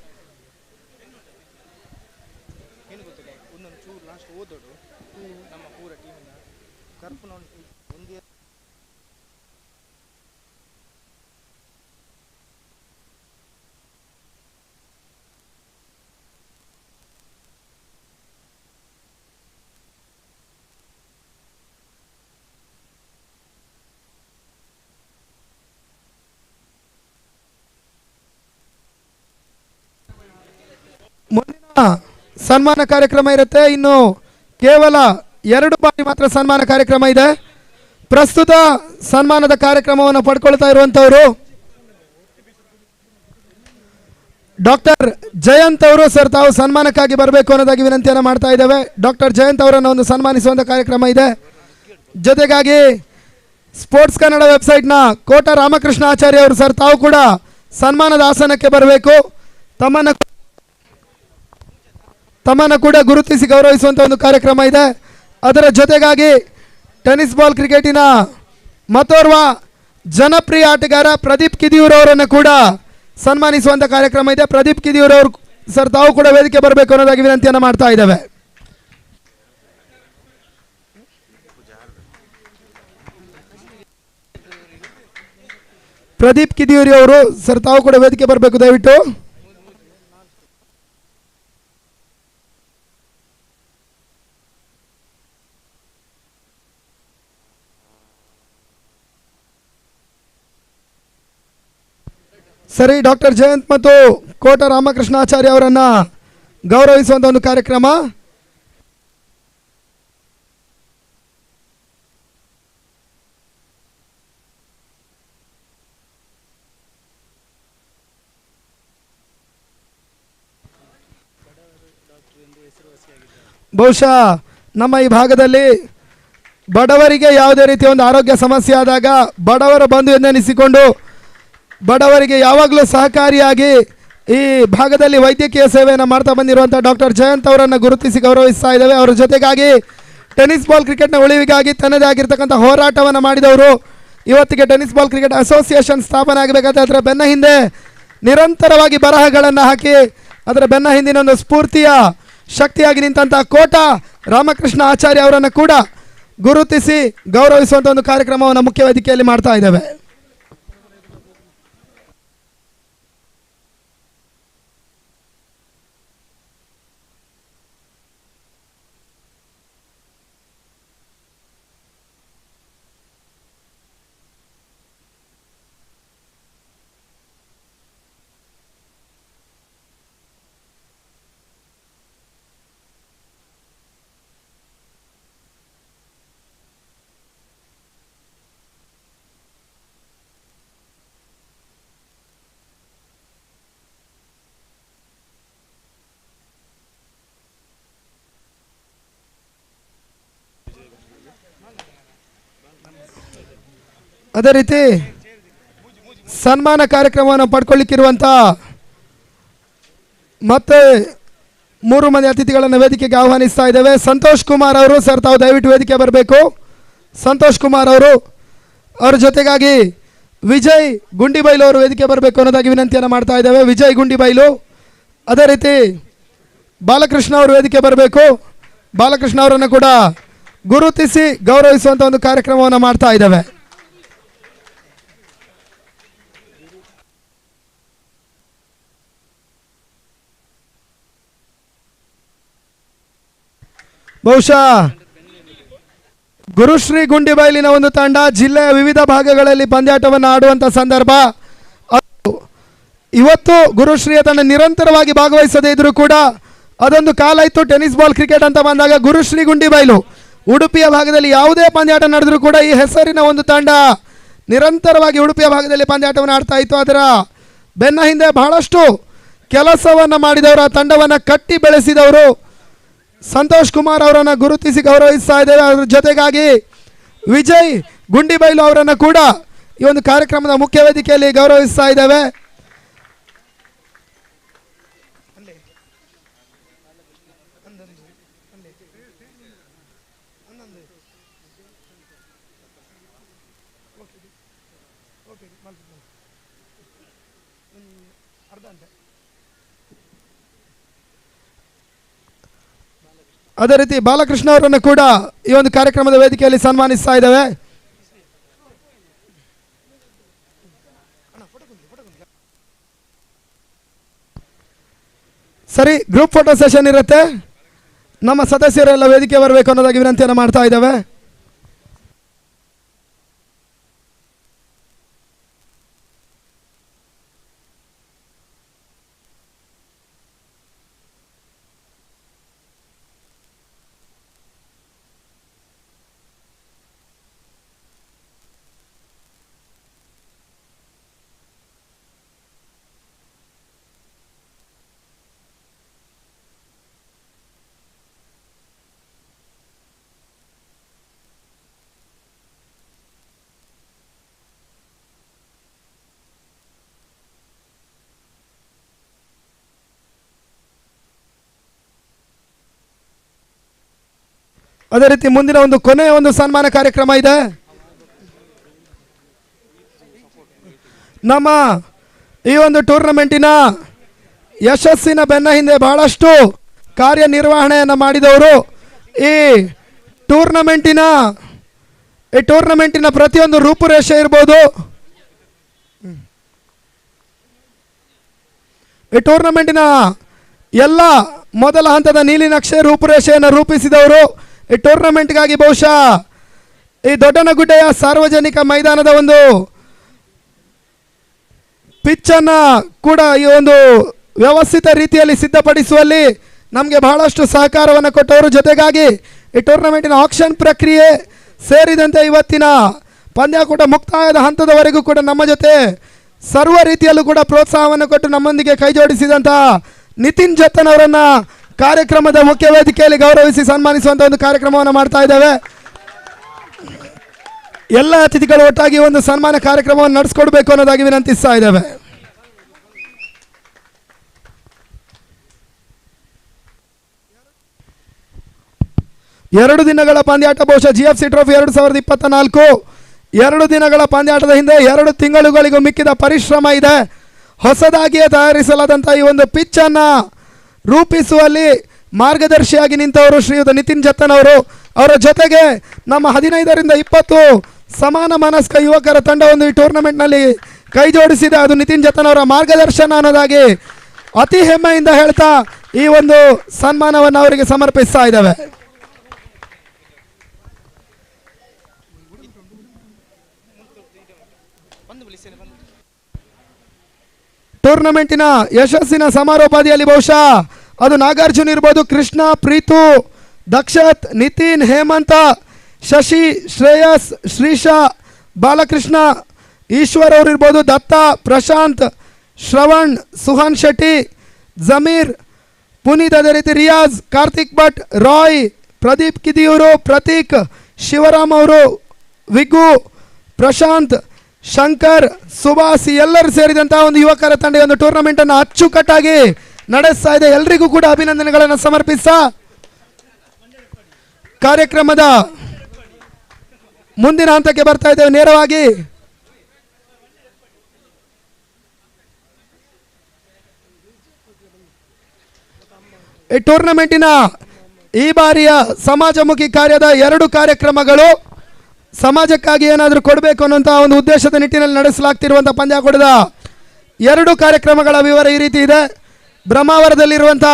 ಮುಂದಿನ ಸನ್ಮಾನ ಕಾರ್ಯಕ್ರಮ ಇರುತ್ತೆ. ಇನ್ನು ಕೇವಲ 2 ಬಾರಿ ಮಾತ್ರ ಸನ್ಮಾನ ಕಾರ್ಯಕ್ರಮ ಇದೆ. ಪ್ರಸ್ತುತ ಸನ್ಮಾನದ ಕಾರ್ಯಕ್ರಮವನ್ನು ಪಡ್ಕೊಳ್ತಾ ಇರುವಂತವರು ಡಾಕ್ಟರ್ ಜಯಂತ್ ಅವರು ಸರ್, ತಾವು ಸನ್ಮಾನಕ್ಕಾಗಿ ಬರಬೇಕು ಅನ್ನೋದಾಗಿ ವಿನಂತಿಯನ್ನು ಮಾಡ್ತಾ ಇದ್ದೇವೆ. ಡಾಕ್ಟರ್ ಜಯಂತ್ ಅವರನ್ನು ಒಂದು ಸನ್ಮಾನಿಸುವಂಥ ಕಾರ್ಯಕ್ರಮ ಇದೆ. ಜೊತೆಗಾಗಿ ಸ್ಪೋರ್ಟ್ಸ್ ಕನ್ನಡ ವೆಬ್ಸೈಟ್ನ ಕೋಟ ರಾಮಕೃಷ್ಣ ಆಚಾರ್ಯ ಅವರು ಸರ್, ತಾವು ಕೂಡ ಸನ್ಮಾನದ ಆಸನಕ್ಕೆ ಬರಬೇಕು. ತಮ್ಮನ್ನು ಕೂಡ ಗುರುತಿಸಿ ಗೌರವಿಸುವಂಥ ಒಂದು ಕಾರ್ಯಕ್ರಮ ಇದೆ. ಅದರ ಜೊತೆಗಾಗಿ ಟೆನ್ನಿಸ್ ಬಾಲ್ ಕ್ರಿಕೆಟಿನ ಮತ್ತೋರ್ವ ಜನಪ್ರಿಯ ಆಟಗಾರ ಪ್ರದೀಪ್ ಕಿದಿಯೂರ್ ಅವರನ್ನು ಕೂಡ ಸನ್ಮಾನಿಸುವಂಥ ಕಾರ್ಯಕ್ರಮ ಇದೆ. ಪ್ರದೀಪ್ ಕಿದಿಯೂರ್ ಅವರು ಸರ್, ತಾವು ಕೂಡ ವೇದಿಕೆ ಬರಬೇಕು ಅನ್ನೋದಾಗಿ ವಿನಂತಿಯನ್ನು ಮಾಡ್ತಾ ಇದ್ದೇವೆ. ಪ್ರದೀಪ್ ಕಿದಿಯೂರಿ ಅವರು ಸರ್, ತಾವು ಕೂಡ ವೇದಿಕೆ ಬರಬೇಕು ದಯವಿಟ್ಟು. ಸರಿ, ಡಾಕ್ಟರ್ ಜಯಂತ್ ಮತ್ತು ಕೋಟ ರಾಮಕೃಷ್ಣ ಆಚಾರ್ಯ ಅವರನ್ನು ಗೌರವಿಸುವಂಥ ಒಂದು ಕಾರ್ಯಕ್ರಮ. ಬಹುಶಃ ನಮ್ಮ ಈ ಭಾಗದಲ್ಲಿ ಬಡವರಿಗೆ ಯಾವುದೇ ರೀತಿಯ ಒಂದು ಆರೋಗ್ಯ ಸಮಸ್ಯೆ ಆದಾಗ ಬಡವರ ಬಂಧು ಎಂದೆನಿಸಿಕೊಂಡು ಬಡವರಿಗೆ ಯಾವಾಗಲೂ ಸಹಕಾರಿಯಾಗಿ ಈ ಭಾಗದಲ್ಲಿ ವೈದ್ಯಕೀಯ ಸೇವೆಯನ್ನು ಮಾಡ್ತಾ ಬಂದಿರುವಂಥ ಡಾಕ್ಟರ್ ಜಯಂತ್ ಅವರನ್ನು ಗುರುತಿಸಿ ಗೌರವಿಸ್ತಾ ಇದ್ದೇವೆ. ಅವರ ಜೊತೆಗಾಗಿ ಟೆನ್ನಿಸ್ ಬಾಲ್ ಕ್ರಿಕೆಟ್ನ ಉಳಿವಿಗಾಗಿ ತನ್ನದೇ ಆಗಿರ್ತಕ್ಕಂಥ ಹೋರಾಟವನ್ನು ಮಾಡಿದವರು ಇವತ್ತಿಗೆ ಟೆನ್ನಿಸ್ ಬಾಲ್ ಕ್ರಿಕೆಟ್ ಅಸೋಸಿಯೇಷನ್ ಸ್ಥಾಪನೆ ಆಗಬೇಕಾದ್ರೆ ಅದರ ಬೆನ್ನ ಹಿಂದೆ ನಿರಂತರವಾಗಿ ಬರಹಗಳನ್ನು ಹಾಕಿ ಅದರ ಬೆನ್ನ ಹಿಂದಿನ ಒಂದು ಸ್ಫೂರ್ತಿಯ ಶಕ್ತಿಯಾಗಿ ನಿಂತಹ ಕೋಟ ರಾಮಕೃಷ್ಣ ಆಚಾರ್ಯ ಅವರನ್ನು ಕೂಡ ಗುರುತಿಸಿ ಗೌರವಿಸುವಂಥ ಒಂದು ಕಾರ್ಯಕ್ರಮವನ್ನು ಮುಖ್ಯ ವೇದಿಕೆಯಲ್ಲಿ ಮಾಡ್ತಾ ಇದ್ದೇವೆ. ಅದೇ ರೀತಿ ಸನ್ಮಾನ ಕಾರ್ಯಕ್ರಮವನ್ನು ಪಡ್ಕೊಳ್ಳಿಕ್ಕಿರುವಂಥ ಮತ್ತೆ 3 ಮಂದಿ ಅತಿಥಿಗಳನ್ನು ವೇದಿಕೆಗೆ ಆಹ್ವಾನಿಸ್ತಾ ಇದ್ದೇವೆ. ಸಂತೋಷ್ ಕುಮಾರ್ ಅವರು ಸರ್, ತಾವು ದಯವಿಟ್ಟು ವೇದಿಕೆ ಬರಬೇಕು. ಸಂತೋಷ್ ಕುಮಾರ್ ಅವರು, ಅವ್ರ ಜೊತೆಗಾಗಿ ವಿಜಯ್ ಗುಂಡಿಬೈಲು ಅವರು ವೇದಿಕೆ ಬರಬೇಕು ಅನ್ನೋದಾಗಿ ವಿನಂತಿಯನ್ನು ಮಾಡ್ತಾ ಇದ್ದೇವೆ. ವಿಜಯ್ ಗುಂಡಿಬೈಲು. ಅದೇ ರೀತಿ ಬಾಲಕೃಷ್ಣ ಅವರು ವೇದಿಕೆ ಬರಬೇಕು. ಬಾಲಕೃಷ್ಣ ಅವರನ್ನು ಕೂಡ ಗುರುತಿಸಿ ಗೌರವಿಸುವಂಥ ಒಂದು ಕಾರ್ಯಕ್ರಮವನ್ನು ಮಾಡ್ತಾ ಇದ್ದೇವೆ. ಬಹುಶಃ ಗುರುಶ್ರೀ ಗುಂಡಿಬೈಲಿನ ಒಂದು ತಂಡ ಜಿಲ್ಲೆಯ ವಿವಿಧ ಭಾಗಗಳಲ್ಲಿ ಪಂದ್ಯಾಟವನ್ನು ಆಡುವಂಥ ಸಂದರ್ಭ. ಇವತ್ತು ಗುರುಶ್ರೀಯ ತಂಡ ನಿರಂತರವಾಗಿ ಭಾಗವಹಿಸದೇ ಇದ್ರೂ ಕೂಡ ಅದೊಂದು ಕಾಲ ಇತ್ತು. ಟೆನ್ನಿಸ್ ಬಾಲ್ ಕ್ರಿಕೆಟ್ ಅಂತ ಬಂದಾಗ ಗುರುಶ್ರೀ ಗುಂಡಿಬೈಲು ಉಡುಪಿಯ ಭಾಗದಲ್ಲಿ ಯಾವುದೇ ಪಂದ್ಯಾಟ ನಡೆದರೂ ಕೂಡ ಈ ಹೆಸರಿನ ಒಂದು ತಂಡ ನಿರಂತರವಾಗಿ ಉಡುಪಿಯ ಭಾಗದಲ್ಲಿ ಪಂದ್ಯಾಟವನ್ನು ಆಡ್ತಾ ಇತ್ತು. ಅದರ ಬೆನ್ನ ಹಿಂದೆ ಬಹಳಷ್ಟು ಕೆಲಸವನ್ನು ಮಾಡಿದವರು, ಆ ತಂಡವನ್ನು ಕಟ್ಟಿ ಬೆಳೆಸಿದವರು ಸಂತೋಷ್ ಕುಮಾರ್ ಅವರನ್ನು ಗುರುತಿಸಿ ಗೌರವಿಸ್ತಾ ಇದ್ದೇವೆ. ಅದರ ಜೊತೆಗಾಗಿ ವಿಜಯ್ ಗುಂಡಿಬೈಲು ಅವರನ್ನು ಕೂಡ ಈ ಒಂದು ಕಾರ್ಯಕ್ರಮದ ಮುಖ್ಯ ವೇದಿಕೆಯಲ್ಲಿ ಗೌರವಿಸ್ತಾ ಇದ್ದೇವೆ. ಅದೇ ರೀತಿ ಬಾಲಕೃಷ್ಣ ಅವರನ್ನು ಕೂಡ ಈ ಒಂದು ಕಾರ್ಯಕ್ರಮದ ವೇದಿಕೆಯಲ್ಲಿ ಸನ್ಮಾನಿಸ್ತಾ ಇದ್ದೇವೆ. ಸರಿ, ಗ್ರೂಪ್ ಫೋಟೋ ಸೆಷನ್ ಇರುತ್ತೆ. ನಮ್ಮ ಸದಸ್ಯರೆಲ್ಲ ವೇದಿಕೆ ಬರಬೇಕು ಅನ್ನೋದಾಗಿ ವಿನಂತಿಯನ್ನು ಮಾಡ್ತಾ ಇದ್ದೇವೆ. ಅದೇ ರೀತಿ ಮುಂದಿನ ಒಂದು ಕೊನೆಯ ಒಂದು ಸನ್ಮಾನ ಕಾರ್ಯಕ್ರಮ ಇದೆ. ನಮ್ಮ ಈ ಒಂದು ಟೂರ್ನಮೆಂಟಿನ ಯಶಸ್ಸಿನ ಬೆನ್ನ ಹಿಂದೆ ಬಹಳಷ್ಟು ಕಾರ್ಯನಿರ್ವಹಣೆಯನ್ನು ಮಾಡಿದವರು. ಈ ಟೂರ್ನಮೆಂಟಿನ ಪ್ರತಿಯೊಂದು ರೂಪುರೇಷೆ ಇರ್ಬೋದು, ಈ ಟೂರ್ನಮೆಂಟಿನ ಎಲ್ಲ ಮೊದಲ ಹಂತದ ನೀಲಿನಕ್ಷೆ ರೂಪುರೇಷೆಯನ್ನು ರೂಪಿಸಿದವರು. ಈ ಟೂರ್ನಮೆಂಟ್ಗಾಗಿ ಬಹುಶಃ ಈ ದೊಡ್ಡನಗುಡ್ಡೆಯ ಸಾರ್ವಜನಿಕ ಮೈದಾನದ ಒಂದು ಪಿಚ್ಚನ್ನು ಕೂಡ ಈ ಒಂದು ವ್ಯವಸ್ಥಿತ ರೀತಿಯಲ್ಲಿ ಸಿದ್ಧಪಡಿಸುವಲ್ಲಿ ನಮಗೆ ಬಹಳಷ್ಟು ಸಹಕಾರವನ್ನು ಕೊಟ್ಟವರು. ಜೊತೆಗಾಗಿ ಈ ಟೂರ್ನಮೆಂಟಿನ ಆಕ್ಷನ್ ಪ್ರಕ್ರಿಯೆ ಸೇರಿದಂತೆ ಇವತ್ತಿನ ಪಂದ್ಯಾಕೂಟ ಮುಕ್ತಾಯದ ಹಂತದವರೆಗೂ ಕೂಡ ನಮ್ಮ ಜೊತೆ ಸರ್ವ ರೀತಿಯಲ್ಲೂ ಕೂಡ ಪ್ರೋತ್ಸಾಹವನ್ನು ಕೊಟ್ಟು ನಮ್ಮೊಂದಿಗೆ ಕೈ ಜೋಡಿಸಿದಂಥ ನಿತಿನ್ ಜತ್ತನ್ ಅವರನ್ನು ಕಾರ್ಯಕ್ರಮದ ಮುಖ್ಯ ವೇದಿಕೆಯಲ್ಲಿ ಗೌರವಿಸಿ ಸನ್ಮಾನಿಸುವಂಥ ಒಂದು ಕಾರ್ಯಕ್ರಮವನ್ನು ಮಾಡ್ತಾ ಇದ್ದೇವೆ. ಎಲ್ಲ ಅತಿಥಿಗಳು ಒಟ್ಟಾಗಿ ಒಂದು ಸನ್ಮಾನ ಕಾರ್ಯಕ್ರಮವನ್ನು ನಡೆಸ್ಕೊಡ್ಬೇಕು ಅನ್ನೋದಾಗಿ ವಿನಂತಿಸ್ತಾ ಇದ್ದೇವೆ. ಎರಡು ದಿನಗಳ ಪಂದ್ಯಾಟ ಬಹುಶಃ GFC ಟ್ರೋಫಿ 2024 2 ದಿನಗಳ ಪಂದ್ಯಾಟದ ಹಿಂದೆ 2 ತಿಂಗಳುಗಳಿಗೂ ಮಿಕ್ಕಿದ ಪರಿಶ್ರಮ ಇದೆ. ಹೊಸದಾಗಿಯೇ ತಯಾರಿಸಲಾದಂಥ ಈ ಒಂದು ಪಿಚ್ಚನ್ನು ರೂಪಿಸುವಲ್ಲಿ ಮಾರ್ಗದರ್ಶಿಯಾಗಿ ನಿಂತವರು ಶ್ರೀಯುತ ನಿತಿನ್ ಜತ್ತನ್ ಅವರು. ಅವರ ಜೊತೆಗೆ ನಮ್ಮ 15ರಿಂದ 20 ಸಮಾನ ಮನಸ್ಕ ಯುವಕರ ತಂಡವೊಂದು ಈ ಟೂರ್ನಮೆಂಟ್ನಲ್ಲಿ ಕೈ ಜೋಡಿಸಿದೆ. ಅದು ನಿತಿನ್ ಜತ್ತನ್ ಅವರ ಮಾರ್ಗದರ್ಶನ ಅನ್ನೋದಾಗಿ ಅತಿ ಹೆಮ್ಮೆಯಿಂದ ಹೇಳ್ತಾ ಈ ಒಂದು ಸನ್ಮಾನವನ್ನು ಅವರಿಗೆ ಸಮರ್ಪಿಸ್ತಾ ಇದ್ದೇವೆ. ಟೂರ್ನಮೆಂಟಿನ ಯಶಸ್ಸಿನ ಸಮಾರೋಪಾದಿಯಲ್ಲಿ ಬಹುಶಃ ಅದು ನಾಗಾರ್ಜುನ್ ಇರ್ಬೋದು, ಕೃಷ್ಣ, ಪ್ರೀತು, ದಕ್ಷತ್, ನಿತಿನ್, ಹೇಮಂತ, ಶಶಿ, ಶ್ರೇಯಸ್, ಶ್ರೀಶಾ, ಬಾಲಕೃಷ್ಣ, ಈಶ್ವರ್ ಅವರು ಇರ್ಬೋದು, ದತ್ತ, ಪ್ರಶಾಂತ್, ಶ್ರವಣ್, ಸುಹಾನ್ ಶೆಟ್ಟಿ, ಜಮೀರ್, ಪುನೀತ್, ಅದೇ ರೀತಿ ರಿಯಾಜ್, ಕಾರ್ತಿಕ್ ಭಟ್, ರಾಯ್, ಪ್ರದೀಪ್ ಕಿದಿಯೂರು, ಪ್ರತೀಕ್, ಶಿವರಾಮ್ ಅವರು, ವಿಗು, ಪ್ರಶಾಂತ್, ಶಂಕರ್, ಸುಭಾಷ್ ಎಲ್ಲರೂ ಸೇರಿದಂತಹ ಒಂದು ಯುವಕರ ತಂಡ ಒಂದು ಟೂರ್ನಮೆಂಟನ್ನು ಅಚ್ಚುಕಟ್ಟಾಗಿ ನಡೆಸ್ತಾ ಇದೆ. ಎಲ್ರಿಗೂ ಕೂಡ ಅಭಿನಂದನೆಗಳನ್ನು ಸಮರ್ಪಿಸ್ತಾ ಕಾರ್ಯಕ್ರಮದ ಮುಂದಿನ ಹಂತಕ್ಕೆ ಬರ್ತಾ ಇದ್ದೇವೆ. ನೇರವಾಗಿ ಈ ಟೂರ್ನಮೆಂಟಿನ ಈ ಬಾರಿಯ ಸಮಾಜಮುಖಿ ಕಾರ್ಯದ 2 ಕಾರ್ಯಕ್ರಮಗಳು ಸಮಾಜಕ್ಕಾಗಿ ಏನಾದರೂ ಕೊಡಬೇಕು ಅನ್ನೋಂಥ ಒಂದು ಉದ್ದೇಶದ ನಿಟ್ಟಿನಲ್ಲಿ ನಡೆಸಲಾಗ್ತಿರುವಂಥ ಪಂದ್ಯಾಕೂಟದ 2 ಕಾರ್ಯಕ್ರಮಗಳ ವಿವರ ಈ ರೀತಿ ಇದೆ. ಬ್ರಹ್ಮಾವರದಲ್ಲಿರುವಂಥ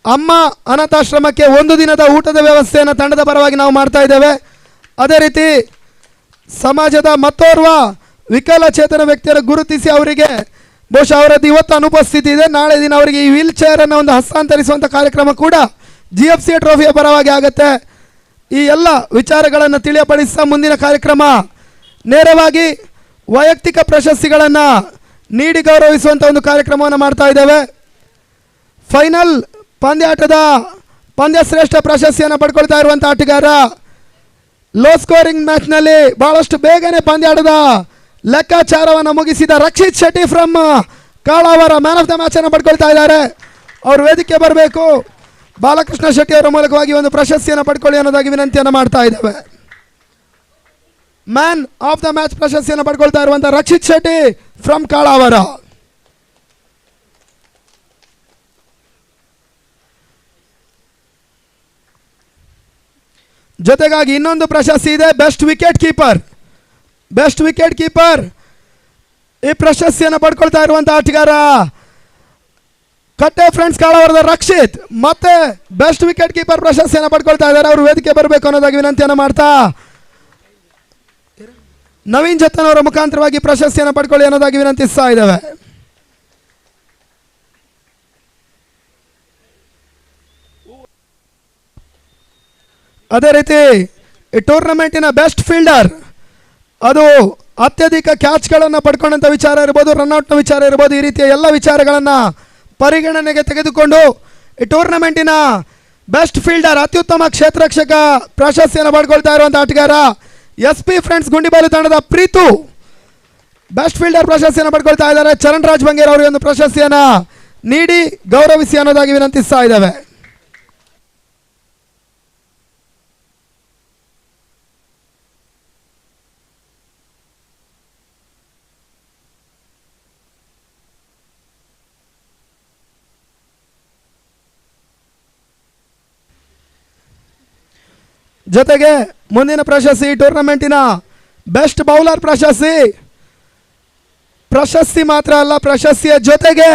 ಅಮ್ಮ ಅನಾಥಾಶ್ರಮಕ್ಕೆ 1 ದಿನದ ಊಟದ ವ್ಯವಸ್ಥೆಯನ್ನು ತಂಡದ ಪರವಾಗಿ ನಾವು ಮಾಡ್ತಾ ಇದ್ದೇವೆ. ಅದೇ ರೀತಿ ಸಮಾಜದ ಮತ್ತೋರ್ವ ವಿಕಲಚೇತನ ವ್ಯಕ್ತಿಯನ್ನು ಗುರುತಿಸಿ ಅವರಿಗೆ ಬಹುಶಃ ಅವರದ್ದು ಇವತ್ತು ಅನುಪಸ್ಥಿತಿ ಇದೆ, ನಾಳೆ ದಿನ ಅವರಿಗೆ ಈ ವೀಲ್ ಚೇರನ್ನು ಒಂದು ಹಸ್ತಾಂತರಿಸುವಂಥ ಕಾರ್ಯಕ್ರಮ ಕೂಡ GFC ಟ್ರೋಫಿಯ ಪರವಾಗಿ ಆಗುತ್ತೆ. ಈ ಎಲ್ಲ ವಿಚಾರಗಳನ್ನು ತಿಳಿಯಪಡಿಸ್ತಾ ಮುಂದಿನ ಕಾರ್ಯಕ್ರಮ ನೇರವಾಗಿ ವೈಯಕ್ತಿಕ ಪ್ರಶಸ್ತಿಗಳನ್ನು ನೀಡಿ ಗೌರವಿಸುವಂಥ ಒಂದು ಕಾರ್ಯಕ್ರಮವನ್ನು ಮಾಡ್ತಾ ಇದ್ದೇವೆ. ಫೈನಲ್ ಪಂದ್ಯಾಟದ ಪಂದ್ಯಶ್ರೇಷ್ಠ ಪ್ರಶಸ್ತಿಯನ್ನು ಪಡ್ಕೊಳ್ತಾ ಇರುವಂಥ ಆಟಗಾರ ಲೋ ಸ್ಕೋರಿಂಗ್ ಮ್ಯಾಚ್ನಲ್ಲಿ ಬಹಳಷ್ಟು ಬೇಗನೆ ಪಂದ್ಯಾಟದ ಲೆಕ್ಕಾಚಾರವನ್ನು ಮುಗಿಸಿದ Rakshit Shetty from Kalavara man of the match ಅನ್ನು ಪಡ್ಕೊಳ್ತಾ ಇದ್ದಾರೆ. ಅವರು ವೇದಿಕೆ ಬರಬೇಕು. ಬಾಲಕೃಷ್ಣ ಶೆಟ್ಟಿ ಅವರ ಮೂಲಕವಾಗಿ ಒಂದು ಪ್ರಶಸ್ತಿಯನ್ನು ಪಡ್ಕೊಳ್ಳಿ ಅನ್ನೋದಾಗಿ ವಿನಂತಿಯನ್ನು ಮಾಡ್ತಾ ಇದ್ದೇವೆ. ಮ್ಯಾನ್ ಆಫ್ ದ ಮ್ಯಾಚ್ ಪ್ರಶಸ್ತಿಯನ್ನು ಪಡ್ಕೊಳ್ತಾ ಇರುವಂಥ ರಕ್ಷಿತ್ ಶೆಟ್ಟಿ ಫ್ರಮ್ ಕಾಳಾವರ. ಜೊತೆಗಾಗಿ ಇನ್ನೊಂದು ಪ್ರಶಸ್ತಿ ಇದೆ, best wicket keeper. Best wicket keeper ಈ ಪ್ರಶಸ್ತಿಯನ್ನು ಪಡ್ಕೊಳ್ತಾ ಇರುವಂಥ ಆಟಗಾರ ಕಟ್ಟೆ ಫ್ರೆಂಡ್ಸ್ ಕಾಳಾವರದ ರಕ್ಷಿತ್ ಮತ್ತೆ ಬೆಸ್ಟ್ ವಿಕೆಟ್ ಕೀಪರ್ ಪ್ರಶಸ್ತಿಯನ್ನು ಪಡ್ಕೊಳ್ತಾ ಇದ್ದಾರೆ. ಅವರು ವೇದಿಕೆ ಬರಬೇಕು ಅನ್ನೋದಾಗಿ ವಿನಂತಿಯನ್ನು ಮಾಡ್ತಾ ನವೀನ್ ಜತ್ತನ್ ಅವರ ಮುಖಾಂತರವಾಗಿ ಪ್ರಶಸ್ತಿಯನ್ನು ಪಡ್ಕೊಳ್ಳಿ ಅನ್ನೋದಾಗಿ ವಿನಂತಿಸ್ತಾ ಇದ್ದೇವೆ. ಅದೇ ರೀತಿ ಈ ಟೂರ್ನಮೆಂಟಿನ ಬೆಸ್ಟ್ ಫೀಲ್ಡರ್ ಅದು ಅತ್ಯಧಿಕ ಕ್ಯಾಚ್ಗಳನ್ನು ಪಡ್ಕೊಂಡಂಥ ವಿಚಾರ ಇರ್ಬೋದು, ರನ್ಔಟ್ನ ವಿಚಾರ ಇರ್ಬೋದು, ಈ ರೀತಿಯ ಎಲ್ಲ ವಿಚಾರಗಳನ್ನು ಪರಿಗಣನೆಗೆ ತೆಗೆದುಕೊಂಡು ಈ ಟೂರ್ನಮೆಂಟಿನ ಬೆಸ್ಟ್ ಫೀಲ್ಡರ್ ಅತ್ಯುತ್ತಮ ಕ್ಷೇತ್ರರಕ್ಷಕ ಪ್ರಶಸ್ತಿಯನ್ನು ಪಡ್ಕೊಳ್ತಾ ಇರುವಂಥ ಆಟಗಾರ SP ಫ್ರೆಂಡ್ಸ್ ಗುಂಡಿಬಾಲು ತಂಡದ ಪ್ರೀತು ಬೆಸ್ಟ್ ಫೀಲ್ಡರ್ ಪ್ರಶಸ್ತಿಯನ್ನು ಪಡ್ಕೊಳ್ತಾ ಇದ್ದಾರೆ. ಚರಣ್ ರಾಜ್ ಬಂಗೇರ್ ಅವರಿಗೆ ಒಂದು ಪ್ರಶಸ್ತಿಯನ್ನು ನೀಡಿ ಗೌರವಿಸಿ ಅನ್ನೋದಾಗಿ ವಿನಂತಿಸ್ತಾ ಇದ್ದೇವೆ. ಜೊತೆಗೆ ಮುಂದಿನ ಪ್ರಶಸ್ತಿ ಟೂರ್ನಮೆಂಟಿನ ಬೆಸ್ಟ್ ಬೌಲರ್ ಪ್ರಶಸ್ತಿ ಮಾತ್ರ ಅಲ್ಲ, ಪ್ರಶಸ್ತಿಯ ಜೊತೆಗೆ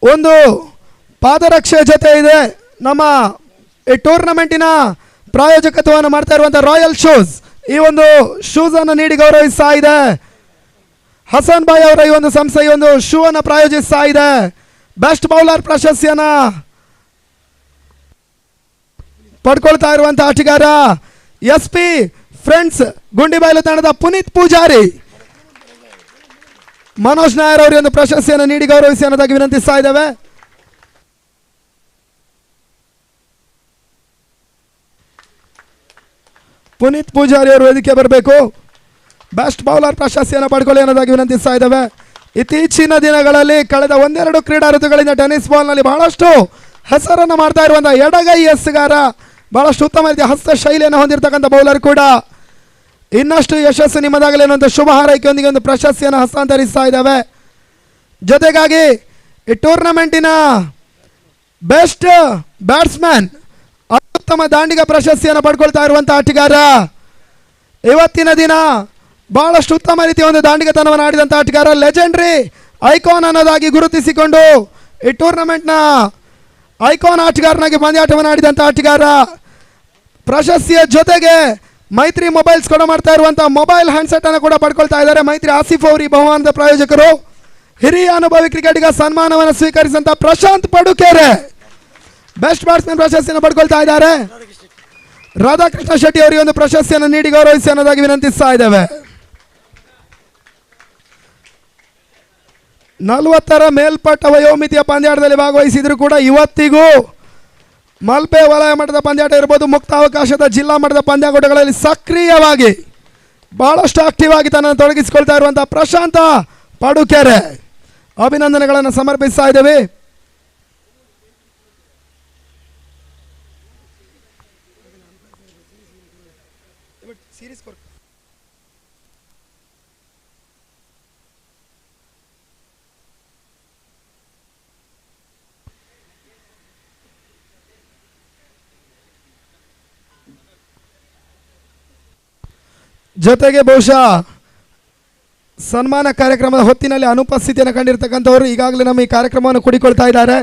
ಒಂದು ಪಾದರಕ್ಷೆ ಜೊತೆ ಇದೆ. ನಮ್ಮ ಈ ಟೂರ್ನಮೆಂಟಿನ ಪ್ರಾಯೋಜಕತ್ವವನ್ನು ಮಾಡ್ತಾ ಇರುವಂಥ ರಾಯಲ್ ಶೂಸ್ ಈ ಒಂದು ಶೂಸ್ ಅನ್ನು ನೀಡಿ ಗೌರವಿಸ್ತಾ ಇದೆ. ಹಸನ್ ಭಾಯ್ ಅವರ ಈ ಒಂದು ಸಂಸ್ಥೆ ಈ ಒಂದು ಶೂ ಅನ್ನು ಪ್ರಾಯೋಜಿಸ್ತಾ ಇದೆ. ಬೆಸ್ಟ್ ಬೌಲರ್ ಪ್ರಶಸ್ತಿಯನ್ನು ಪಡ್ಕೊಳ್ತಾ ಇರುವಂಥ ಆಟಗಾರ SP ಫ್ರೆಂಡ್ಸ್ ಗುಂಡಿಬಾಯ್ಲು ತಂಡದ ಪುನೀತ್ ಪೂಜಾರಿ. ಮನೋಜ್ ನಾಯರ್ ಅವರಿಗೆ ಒಂದು ಪ್ರಶಸ್ತಿಯನ್ನು ನೀಡಿ ಗೌರವಿಸಿ ಅನ್ನೋದಾಗಿ ವಿನಂತಿಸ್ತಾ ಇದ್ದೇವೆ. ಪುನೀತ್ ಪೂಜಾರಿ ಅವರು ವೇದಿಕೆ ಬರಬೇಕು. ಬೆಸ್ಟ್ ಬೌಲರ್ ಪ್ರಶಸ್ತಿಯನ್ನು ಪಡ್ಕೊಳ್ಳಿ ಅನ್ನೋದಾಗಿ ವಿನಂತಿಸ್ತಾ ಇದ್ದೇವೆ. ಇತ್ತೀಚಿನ ದಿನಗಳಲ್ಲಿ ಕಳೆದ 1-2 ಕ್ರೀಡಾ ಋತುಗಳಿಂದ ಟೆನ್ನಿಸ್ ಬಾಲ್ನಲ್ಲಿ ಬಹಳಷ್ಟು ಹೆಸರನ್ನು ಮಾಡ್ತಾ ಇರುವಂಥ ಎಡಗೈ ಎಸ್ಗಾರ, ಬಹಳಷ್ಟು ಉತ್ತಮ ರೀತಿಯ ಹಸ್ತ ಶೈಲಿಯನ್ನು ಹೊಂದಿರತಕ್ಕಂಥ ಬೌಲರ್ ಕೂಡ ಇನ್ನಷ್ಟು ಯಶಸ್ಸು ನಿಮ್ಮದಾಗಲಿ ಅನ್ನುವಂಥ ಶುಭ ಹಾರೈಕೆಯೊಂದಿಗೆ ಒಂದು ಪ್ರಶಸ್ತಿಯನ್ನು ಹಸ್ತಾಂತರಿಸ್ತಾ ಇದ್ದಾವೆ. ಜೊತೆಗಾಗಿ ಈ ಟೂರ್ನಮೆಂಟಿನ ಬೆಸ್ಟ್ ಬ್ಯಾಟ್ಸ್ಮನ್ ಅತ್ಯುತ್ತಮ ದಾಂಡಿಗ ಪ್ರಶಸ್ತಿಯನ್ನು ಪಡ್ಕೊಳ್ತಾ ಇರುವಂಥ ಆಟಗಾರ, ಇವತ್ತಿನ ದಿನ ಬಹಳಷ್ಟು ಉತ್ತಮ ರೀತಿಯ ಒಂದು ದಾಂಡಿಗತನವನ್ನು ಆಡಿದಂಥ ಆಟಗಾರ, ಲೆಜೆಂಡ್ರಿ ಐಕಾನ್ ಅನ್ನೋದಾಗಿ ಗುರುತಿಸಿಕೊಂಡು ಈ ಟೂರ್ನಮೆಂಟ್ನ ಐಕಾನ್ ಆಟಗಾರನಾಗಿ ಪಂದ್ಯಾಟವನ್ನು ಆಡಿದಂಥ ಆಟಗಾರ. ಪ್ರಶಸ್ತಿಯ ಜೊತೆಗೆ ಮೈತ್ರಿ ಮೊಬೈಲ್ಸ್ ಕೂಡ ಮಾಡ್ತಾ ಇರುವಂಥ ಮೊಬೈಲ್ ಹ್ಯಾಂಡ್ಸೆಟ್ ಅನ್ನು ಕೂಡ ಪಡ್ಕೊಳ್ತಾ ಇದ್ದಾರೆ. ಮೈತ್ರಿ ಆಸಿಫ್ ಅವರು ಈ ಬಹುಮಾನದ ಪ್ರಾಯೋಜಕರು. ಹಿರಿಯ ಅನುಭವಿ ಕ್ರಿಕೆಟಿಗ ಸನ್ಮಾನವನ್ನು ಸ್ವೀಕರಿಸಿದಂಥ ಪ್ರಶಾಂತ್ ಪಡುಕೆರೆ ಬೆಸ್ಟ್ ಬ್ಯಾಟ್ಸ್ಮನ್ ಪ್ರಶಸ್ತಿಯನ್ನು ಪಡ್ಕೊಳ್ತಾ ಇದ್ದಾರೆ. ರಾಧಾಕೃಷ್ಣ ಶೆಟ್ಟಿ ಅವರಿಗೆ ಒಂದು ಪ್ರಶಸ್ತಿಯನ್ನು ನೀಡಿ ಗೌರವಿಸಿ ಅನ್ನೋದಾಗಿ ವಿನಂತಿಸ್ತಾ ಇದ್ದೇವೆ. 40ರ ಮೇಲ್ಪಟ್ಟ ವಯೋಮಿತಿಯ ಪಂದ್ಯಾಟದಲ್ಲಿ ಭಾಗವಹಿಸಿದ್ರು ಕೂಡ ಇವತ್ತಿಗೂ ಮಲ್ಪೆ ವಲಯ ಮಟ್ಟದ ಪಂದ್ಯಾಟ ಇರ್ಬೋದು, ಮುಕ್ತ ಅವಕಾಶದ ಜಿಲ್ಲಾ ಮಟ್ಟದ ಪಂದ್ಯಾಟಗಳಲ್ಲಿ ಸಕ್ರಿಯವಾಗಿ ಬಹಳಷ್ಟು ಆಕ್ಟಿವ್ ಆಗಿ ತನ್ನನ್ನು ತೊಡಗಿಸಿಕೊಳ್ತಾ ಇರುವಂಥ ಪ್ರಶಾಂತ ಪಡುಕೆರೆ ಅಭಿನಂದನೆಗಳನ್ನು ಸಮರ್ಪಿಸ್ತಾ ಇದ್ದೇವೆ. ಜೊತೆಗೆ ಬಹುಶಃ ಸನ್ಮಾನ ಕಾರ್ಯಕ್ರಮದ ಹೊತ್ತಿನಲ್ಲಿ ಅನುಪಸ್ಥಿತಿಯನ್ನು ಕಂಡಿರ್ತಕ್ಕಂಥವರು ಈಗಾಗಲೇ ನಮ್ಮ ಈ ಕಾರ್ಯಕ್ರಮವನ್ನು ಕೂಡಿಕೊಳ್ತಾ ಇದ್ದಾರೆ.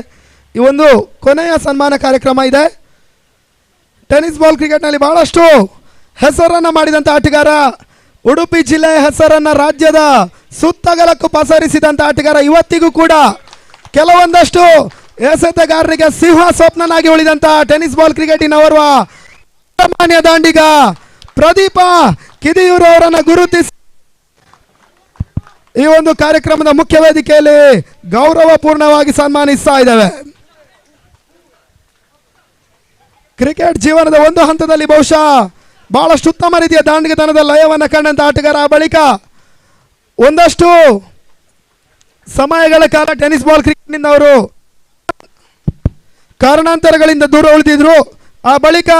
ಈ ಒಂದು ಕೊನೆಯ ಸನ್ಮಾನ ಕಾರ್ಯಕ್ರಮ ಇದೆ. ಟೆನ್ನಿಸ್ ಬಾಲ್ ಕ್ರಿಕೆಟ್ನಲ್ಲಿ ಬಹಳಷ್ಟು ಹೆಸರನ್ನು ಮಾಡಿದಂಥ ಆಟಗಾರ, ಉಡುಪಿ ಜಿಲ್ಲೆಯ ಹೆಸರನ್ನು ರಾಜ್ಯದ ಸುತ್ತಗಲಕ್ಕೂ ಪಸರಿಸಿದಂಥ ಆಟಗಾರ, ಇವತ್ತಿಗೂ ಕೂಡ ಕೆಲವೊಂದಷ್ಟು ಎಸೆತಗಾರರಿಗೆ ಸಿಂಹ ಸ್ವಪ್ನನಾಗಿ ಉಳಿದಂಥ ಟೆನ್ನಿಸ್ ಬಾಲ್ ಕ್ರಿಕೆಟಿನ ಓರ್ವ ಸಾಮಾನ್ಯ ದಾಂಡಿಗ ಪ್ರದೀಪ ಕಿದಿಯೂರು ಅವರನ್ನು ಗುರುತಿಸಿ ಈ ಒಂದು ಕಾರ್ಯಕ್ರಮದ ಮುಖ್ಯ ವೇದಿಕೆಯಲ್ಲಿ ಗೌರವಪೂರ್ಣವಾಗಿ ಸನ್ಮಾನಿಸ್ತಾ ಇದ್ದೇವೆ. ಕ್ರಿಕೆಟ್ ಜೀವನದ ಒಂದು ಹಂತದಲ್ಲಿ ಬಹುಶಃ ಬಹಳಷ್ಟು ಉತ್ತಮ ರೀತಿಯ ದಾಂಡಿಗತನದ ಲಯವನ್ನು ಕಂಡಂತ ಆಟಗಾರ. ಬಳಿಕ ಒಂದಷ್ಟು ಸಮಯಗಳ ಕಾಲ ಟೆನ್ನಿಸ್ ಬಾಲ್ ಕ್ರಿಕೆಟ್ನಿಂದ ಅವರು ಕಾರಣಾಂತರಗಳಿಂದ ದೂರ ಉಳಿದಿದ್ರು. ಆ ಬಳಿಕ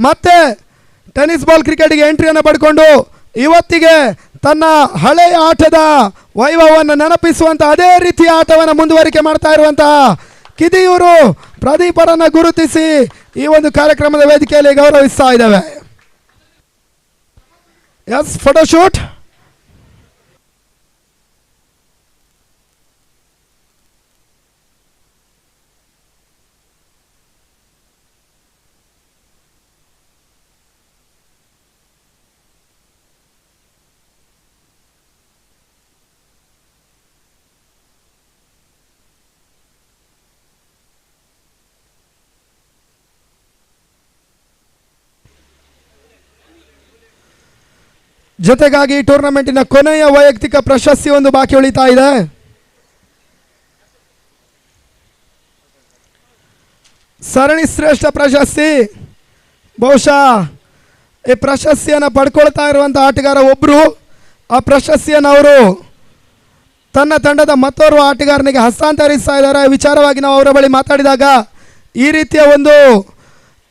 ಮತ್ತೆ ಟೆನ್ನಿಸ್ ಬಾಲ್ ಕ್ರಿಕೆಟ್ಗೆ ಎಂಟ್ರಿಯನ್ನು ಪಡ್ಕೊಂಡು ಇವತ್ತಿಗೆ ತನ್ನ ಹಳೆಯ ಆಟದ ವೈಭವವನ್ನು ನೆನಪಿಸುವಂಥ ಅದೇ ರೀತಿಯ ಆಟವನ್ನು ಮುಂದುವರಿಕೆ ಮಾಡ್ತಾ ಇರುವಂತಹ ಕಿದಿಯೂರು ಪ್ರದೀಪರನ್ನು ಗುರುತಿಸಿ ಈ ಒಂದು ಕಾರ್ಯಕ್ರಮದ ವೇದಿಕೆಯಲ್ಲಿ ಗೌರವಿಸ್ತಾ ಇದ್ದೇವೆ. S, photoshoot. ಜೊತೆಗಾಗಿ ಟೂರ್ನಮೆಂಟಿನ ಕೊನೆಯ ವೈಯಕ್ತಿಕ ಪ್ರಶಸ್ತಿ ಒಂದು ಬಾಕಿ ಉಳಿತಾ ಇದೆ. ಸರಣಿ ಶ್ರೇಷ್ಠ ಪ್ರಶಸ್ತಿ. ಬಹುಶಃ ಈ ಪ್ರಶಸ್ತಿಯನ್ನು ಪಡ್ಕೊಳ್ತಾ ಇರುವಂಥ ಆಟಗಾರ ಒಬ್ಬರು. ಆ ಪ್ರಶಸ್ತಿಯನ್ನು ಅವರು ತನ್ನ ತಂಡದ ಮತ್ತೋರ್ವ ಆಟಗಾರನಿಗೆ ಹಸ್ತಾಂತರಿಸ್ತಾ ಇದ್ದಾರೆ. ವಿಚಾರವಾಗಿ ನಾವು ಅವರ ಬಳಿ ಮಾತಾಡಿದಾಗ ಈ ರೀತಿಯ ಒಂದು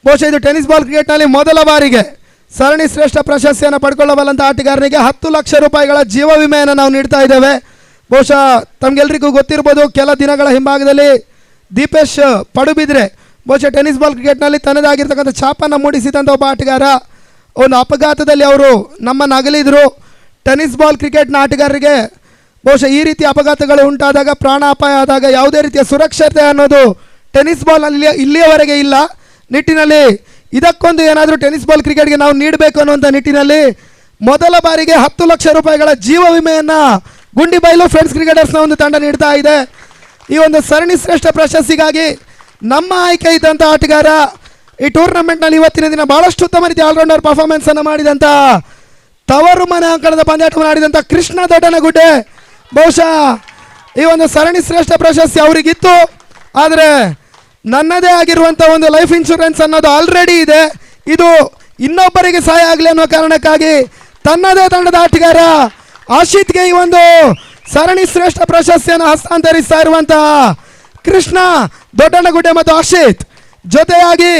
ಬಹುಶಃ ಇದು ಟೆನ್ನಿಸ್ ಬಾಲ್ ಕ್ರಿಕೆಟ್ನಲ್ಲಿ ಮೊದಲ ಬಾರಿಗೆ ಸರಣಿ ಶ್ರೇಷ್ಠ ಪ್ರಶಸ್ತಿಯನ್ನು ಪಡ್ಕೊಳ್ಳಬಲ್ಲಂಥ ಆಟಗಾರನಿಗೆ 10 ಲಕ್ಷ ರೂಪಾಯಿಗಳ ಜೀವ ವಿಮೆಯನ್ನು ನಾವು ನೀಡ್ತಾ ಇದ್ದೇವೆ. ಬಹುಶಃ ತಮಗೆಲ್ಲರಿಗೂ ಗೊತ್ತಿರ್ಬೋದು, ಕೆಲ ದಿನಗಳ ಹಿಂಭಾಗದಲ್ಲಿ ದೀಪೇಶ್ ಪಡುಬಿದ್ರೆ ಬಹುಶಃ ಟೆನ್ನಿಸ್ ಬಾಲ್ ಕ್ರಿಕೆಟ್ನಲ್ಲಿ ತನ್ನದಾಗಿರ್ತಕ್ಕಂಥ ಛಾಪನ್ನು ಮೂಡಿಸಿದಂಥ ಒಬ್ಬ ಆಟಗಾರ ಒಂದು ಅಪಘಾತದಲ್ಲಿ ಅವರು ನಮ್ಮನ್ನು ಅಗಲಿದ್ರು. ಟೆನ್ನಿಸ್ ಬಾಲ್ ಕ್ರಿಕೆಟ್ನ ಆಟಗಾರರಿಗೆ ಬಹುಶಃ ಈ ರೀತಿಯ ಅಪಘಾತಗಳು ಉಂಟಾದಾಗ, ಪ್ರಾಣ ಅಪಾಯ ಆದಾಗ ಯಾವುದೇ ರೀತಿಯ ಸುರಕ್ಷತೆ ಅನ್ನೋದು ಟೆನ್ನಿಸ್ ಬಾಲ್ನಲ್ಲಿ ಇಲ್ಲಿಯವರೆಗೆ ಇಲ್ಲ. ನಿಟ್ಟಿನಲ್ಲಿ ಇದಕ್ಕೊಂದು ಏನಾದರೂ ಟೆನ್ನಿಸ್ ಬಾಲ್ ಕ್ರಿಕೆಟ್ಗೆ ನಾವು ನೀಡಬೇಕು ಅನ್ನುವಂಥ ನಿಟ್ಟಿನಲ್ಲಿ ಮೊದಲ ಬಾರಿಗೆ 10 ಲಕ್ಷ ರೂಪಾಯಿಗಳ ಜೀವ ವಿಮೆಯನ್ನು ಗುಂಡಿಬೈಲು ಫ್ರೆಂಡ್ಸ್ ಕ್ರಿಕೆಟರ್ಸ್ನ ಒಂದು ತಂಡ ನೀಡ್ತಾ ಇದೆ. ಈ ಒಂದು ಸರಣಿ ಶ್ರೇಷ್ಠ ಪ್ರಶಸ್ತಿಗಾಗಿ ನಮ್ಮ ಆಯ್ಕೆ ಇದ್ದಂಥ ಆಟಗಾರ, ಈ ಟೂರ್ನಮೆಂಟ್ನಲ್ಲಿ ಇವತ್ತಿನ ದಿನ ಬಹಳಷ್ಟು ಉತ್ತಮ ರೀತಿಯ ಆಲ್ರೌಂಡರ್ ಪರ್ಫಾರ್ಮೆನ್ಸನ್ನು ಮಾಡಿದಂಥ, ತವರು ಮನೆ ಅಂಕಣದ ಪಂದ್ಯಾಟವನ್ನು ಆಡಿದಂಥ ಕೃಷ್ಣ ದೊಡ್ಡನಗುಡ್ಡೆ. ಬಹುಶಃ ಈ ಒಂದು ಸರಣಿ ಶ್ರೇಷ್ಠ ಪ್ರಶಸ್ತಿ ಅವರಿಗಿತ್ತು, ಆದರೆ ನನ್ನದೇ ಆಗಿರುವಂಥ ಒಂದು ಲೈಫ್ ಇನ್ಶೂರೆನ್ಸ್ ಅನ್ನೋದು ಆಲ್ರೆಡಿ ಇದೆ. ಇದು ಇನ್ನೊಬ್ಬರಿಗೆ ಸಹಾಯ ಆಗಲಿ ಅನ್ನೋ ಕಾರಣಕ್ಕಾಗಿ ತನ್ನದೇ ತಂಡದ ಆಟಗಾರ ಆಶಿತ್ಗೆ ಈ ಒಂದು ಸರಣಿ ಶ್ರೇಷ್ಠ ಪ್ರಶಸ್ತಿಯನ್ನು ಹಸ್ತಾಂತರಿಸ್ತಾ ಇರುವಂತಹ ಕೃಷ್ಣ ದೊಡ್ಡನಗುಡ್ಡೆ ಮತ್ತು ಆಶಿತ್ ಜೊತೆಯಾಗಿ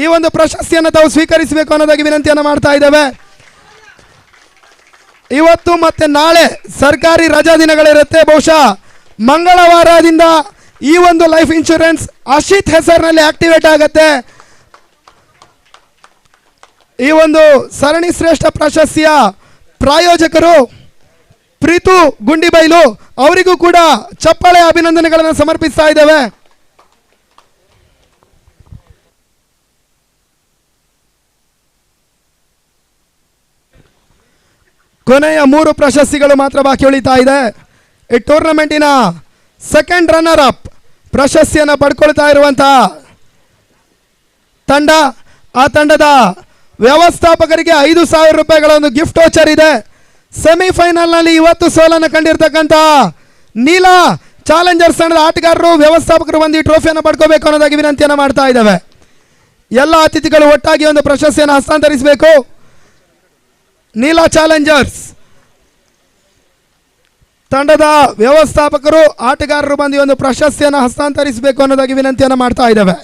ಈ ಒಂದು ಪ್ರಶಸ್ತಿಯನ್ನು ತಾವು ಸ್ವೀಕರಿಸಬೇಕು ಅನ್ನೋದಾಗಿ ವಿನಂತಿಯನ್ನು ಮಾಡ್ತಾ ಇದ್ದೇವೆ. ಇವತ್ತು ಮತ್ತೆ ನಾಳೆ ಸರ್ಕಾರಿ ರಜಾ ದಿನಗಳಿರುತ್ತೆ. ಬಹುಶಃ ಮಂಗಳವಾರದಿಂದ ಈ ಒಂದು ಲೈಫ್ ಇನ್ಶೂರೆನ್ಸ್ ಅಶಿತ್ ಹೆಸರಿನಲ್ಲಿ ಆಕ್ಟಿವೇಟ್ ಆಗುತ್ತೆ. ಈ ಒಂದು ಸರಣಿ ಶ್ರೇಷ್ಠ ಪ್ರಶಸ್ತಿಯ ಪ್ರಾಯೋಜಕರು ಪ್ರೀತು ಗುಂಡಿಬೈಲು, ಅವರಿಗೂ ಕೂಡ ಚಪ್ಪಾಳೆ ಅಭಿನಂದನೆಗಳನ್ನು ಸಮರ್ಪಿಸ್ತಾ ಇದ್ದೇವೆ. ಕೊನೆಯ 3 ಪ್ರಶಸ್ತಿಗಳು ಮಾತ್ರ ಬಾಕಿ ಉಳಿತಾ ಇದೆ. ಈ ಟೂರ್ನಮೆಂಟಿನ ಸೆಕೆಂಡ್ ರನ್ನರ್ ಅಪ್ ಪ್ರಶಸ್ತಿಯನ್ನು ಪಡ್ಕೊಳ್ತಾ ಇರುವಂತಹ ತಂಡ, ಆ ತಂಡದ ವ್ಯವಸ್ಥಾಪಕರಿಗೆ 5,000 ರೂಪಾಯಿಗಳ ಒಂದು ಗಿಫ್ಟ್ ವೋಚರ್ ಇದೆ. ಸೆಮಿಫೈನಲ್ನಲ್ಲಿ ಇವತ್ತು ಸೋಲನ್ನು ಕಂಡಿರ್ತಕ್ಕಂಥ ನೀಲಾ ಚಾಲೆಂಜರ್ಸ್ ತಂಡದ ಆಟಗಾರರು, ವ್ಯವಸ್ಥಾಪಕರು ಬಂದು ಈ ಟ್ರೋಫಿಯನ್ನು ಪಡ್ಕೋಬೇಕು ಅನ್ನೋದಾಗಿ ವಿನಂತಿಯನ್ನು ಮಾಡ್ತಾ ಇದ್ದಾವೆ. ಎಲ್ಲ ಅತಿಥಿಗಳು ಒಟ್ಟಾಗಿ ಒಂದು ಪ್ರಶಸ್ತಿಯನ್ನು ಹಸ್ತಾಂತರಿಸಬೇಕು. ನೀಲಾ ಚಾಲೆಂಜರ್ಸ್ ತಂಡದ ವ್ಯವಸ್ಥಾಪಕರು, ಆಟಗಾರರು ಬಂದು ಒಂದು ಪ್ರಶಸ್ತಿಯನ್ನು ಹಸ್ತಾಂತರಿಸಬೇಕು ಅನ್ನೋದಾಗಿ ವಿನಂತಿಯನ್ನು ಮಾಡ್ತಾ ಇದ್ದಾವೆ.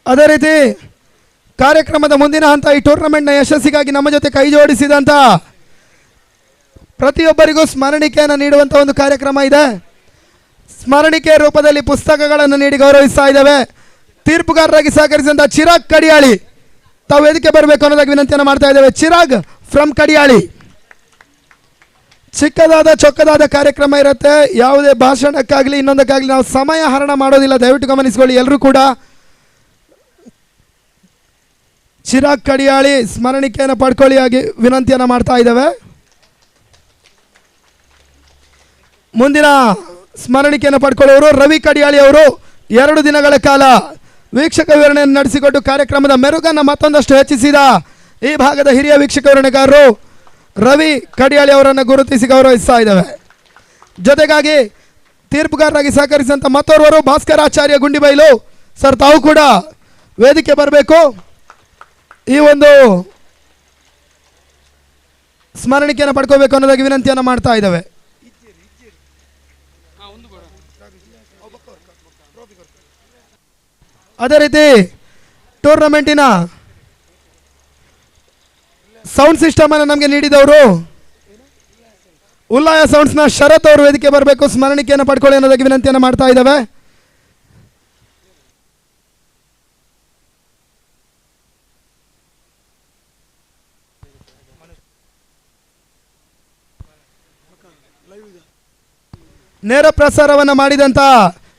ಅದೇ ರೀತಿ ಕಾರ್ಯಕ್ರಮದ ಮುಂದಿನ ಹಂತ, ಈ ಟೂರ್ನಮೆಂಟ್ನ ಯಶಸ್ಸಿಗಾಗಿ ನಮ್ಮ ಜೊತೆ ಕೈ ಜೋಡಿಸಿದಂಥ ಪ್ರತಿಯೊಬ್ಬರಿಗೂ ಸ್ಮರಣಿಕೆಯನ್ನು ನೀಡುವಂಥ ಒಂದು ಕಾರ್ಯಕ್ರಮ ಇದೆ. ಸ್ಮರಣಿಕೆ ರೂಪದಲ್ಲಿ ಪುಸ್ತಕಗಳನ್ನು ನೀಡಿ ಗೌರವಿಸ್ತಾ ಇದ್ದೇವೆ. ತೀರ್ಪುಗಾರರಾಗಿ ಸಹಕರಿಸಿದಂಥ ಚಿರಾಗ್ ಕಡಿಯಾಳಿ ತಾವು ವೇದಿಕೆ ಬರಬೇಕು ಅನ್ನೋದಾಗಿ ವಿನಂತಿಯನ್ನು ಮಾಡ್ತಾ ಇದ್ದೇವೆ. ಚಿರಾಗ್ ಫ್ರಮ್ ಕಡಿಯಾಳಿ. ಚಿಕ್ಕದಾದ ಚೊಕ್ಕದಾದ ಕಾರ್ಯಕ್ರಮ ಇರುತ್ತೆ. ಯಾವುದೇ ಭಾಷಣಕ್ಕಾಗಲಿ ಇನ್ನೊಂದಕ್ಕಾಗಲಿ ನಾವು ಸಮಯ ಹರಣ ಮಾಡೋದಿಲ್ಲ, ದಯವಿಟ್ಟು ಗಮನಿಸಿಕೊಳ್ಳಿ. ಎಲ್ಲರೂ ಕೂಡ ಚಿರಾಗ್ ಕಡಿಯಾಳಿ ಸ್ಮರಣಿಕೆಯನ್ನು ಪಡ್ಕೊಳ್ಳಿಯಾಗಿ ವಿನಂತಿಯನ್ನು ಮಾಡ್ತಾ ಇದ್ದೇವೆ. ಮುಂದಿನ ಸ್ಮರಣಿಕೆಯನ್ನು ಪಡ್ಕೊಳ್ಳುವವರು ರವಿ ಕಡಿಯಾಳಿ ಅವರು 2 ದಿನಗಳ ಕಾಲ ವೀಕ್ಷಕ ವಿವರಣೆಯನ್ನು ನಡೆಸಿಕೊಟ್ಟು ಕಾರ್ಯಕ್ರಮದ ಮೆರುಗನ್ನು ಮತ್ತೊಂದಷ್ಟು ಹೆಚ್ಚಿಸಿದ ಈ ಭಾಗದ ಹಿರಿಯ ವೀಕ್ಷಕ ವಿವರಣೆಗಾರರು ರವಿ ಕಡಿಯಾಳಿ ಅವರನ್ನು ಗುರುತಿಸಿ ಗೌರವಿಸ್ತಾ ಇದ್ದೇವೆ. ಜೊತೆಗಾಗಿ ತೀರ್ಪುಗಾರರಾಗಿ ಸಹಕರಿಸಿದಂಥ ಮತ್ತೋರ್ವರು ಭಾಸ್ಕರಾಚಾರ್ಯ ಗುಂಡಿಬೈಲು ಸರ್, ತಾವು ಕೂಡ ವೇದಿಕೆ ಬರಬೇಕು. ಈ ಒಂದು ಸ್ಮರಣಿಕೆಯನ್ನು ಪಡ್ಕೋಬೇಕು ಅನ್ನೋದಾಗಿ ವಿನಂತಿಯನ್ನು ಮಾಡ್ತಾ ಇದ್ದೇವೆ. ಅದೇ ರೀತಿ ಟೂರ್ನಮೆಂಟಿನ ಸೌಂಡ್ ಸಿಸ್ಟಮ್ ಅನ್ನು ನಮಗೆ ನೀಡಿದವರು ಉಲ್ಲಾಯ ಸೌಂಡ್ಸ್ನ ಶರತ್ ಅವರು ವೇದಿಕೆ ಬರಬೇಕು, ಸ್ಮರಣಿಕೆಯನ್ನು ಪಡ್ಕೊಳ್ಳಿ ಅನ್ನೋದಾಗಿ ವಿನಂತಿಯನ್ನು ಮಾಡ್ತಾ ಇದ್ದೇವೆ. ನೇರ ಪ್ರಸಾರವನ್ನು ಮಾಡಿದಂಥ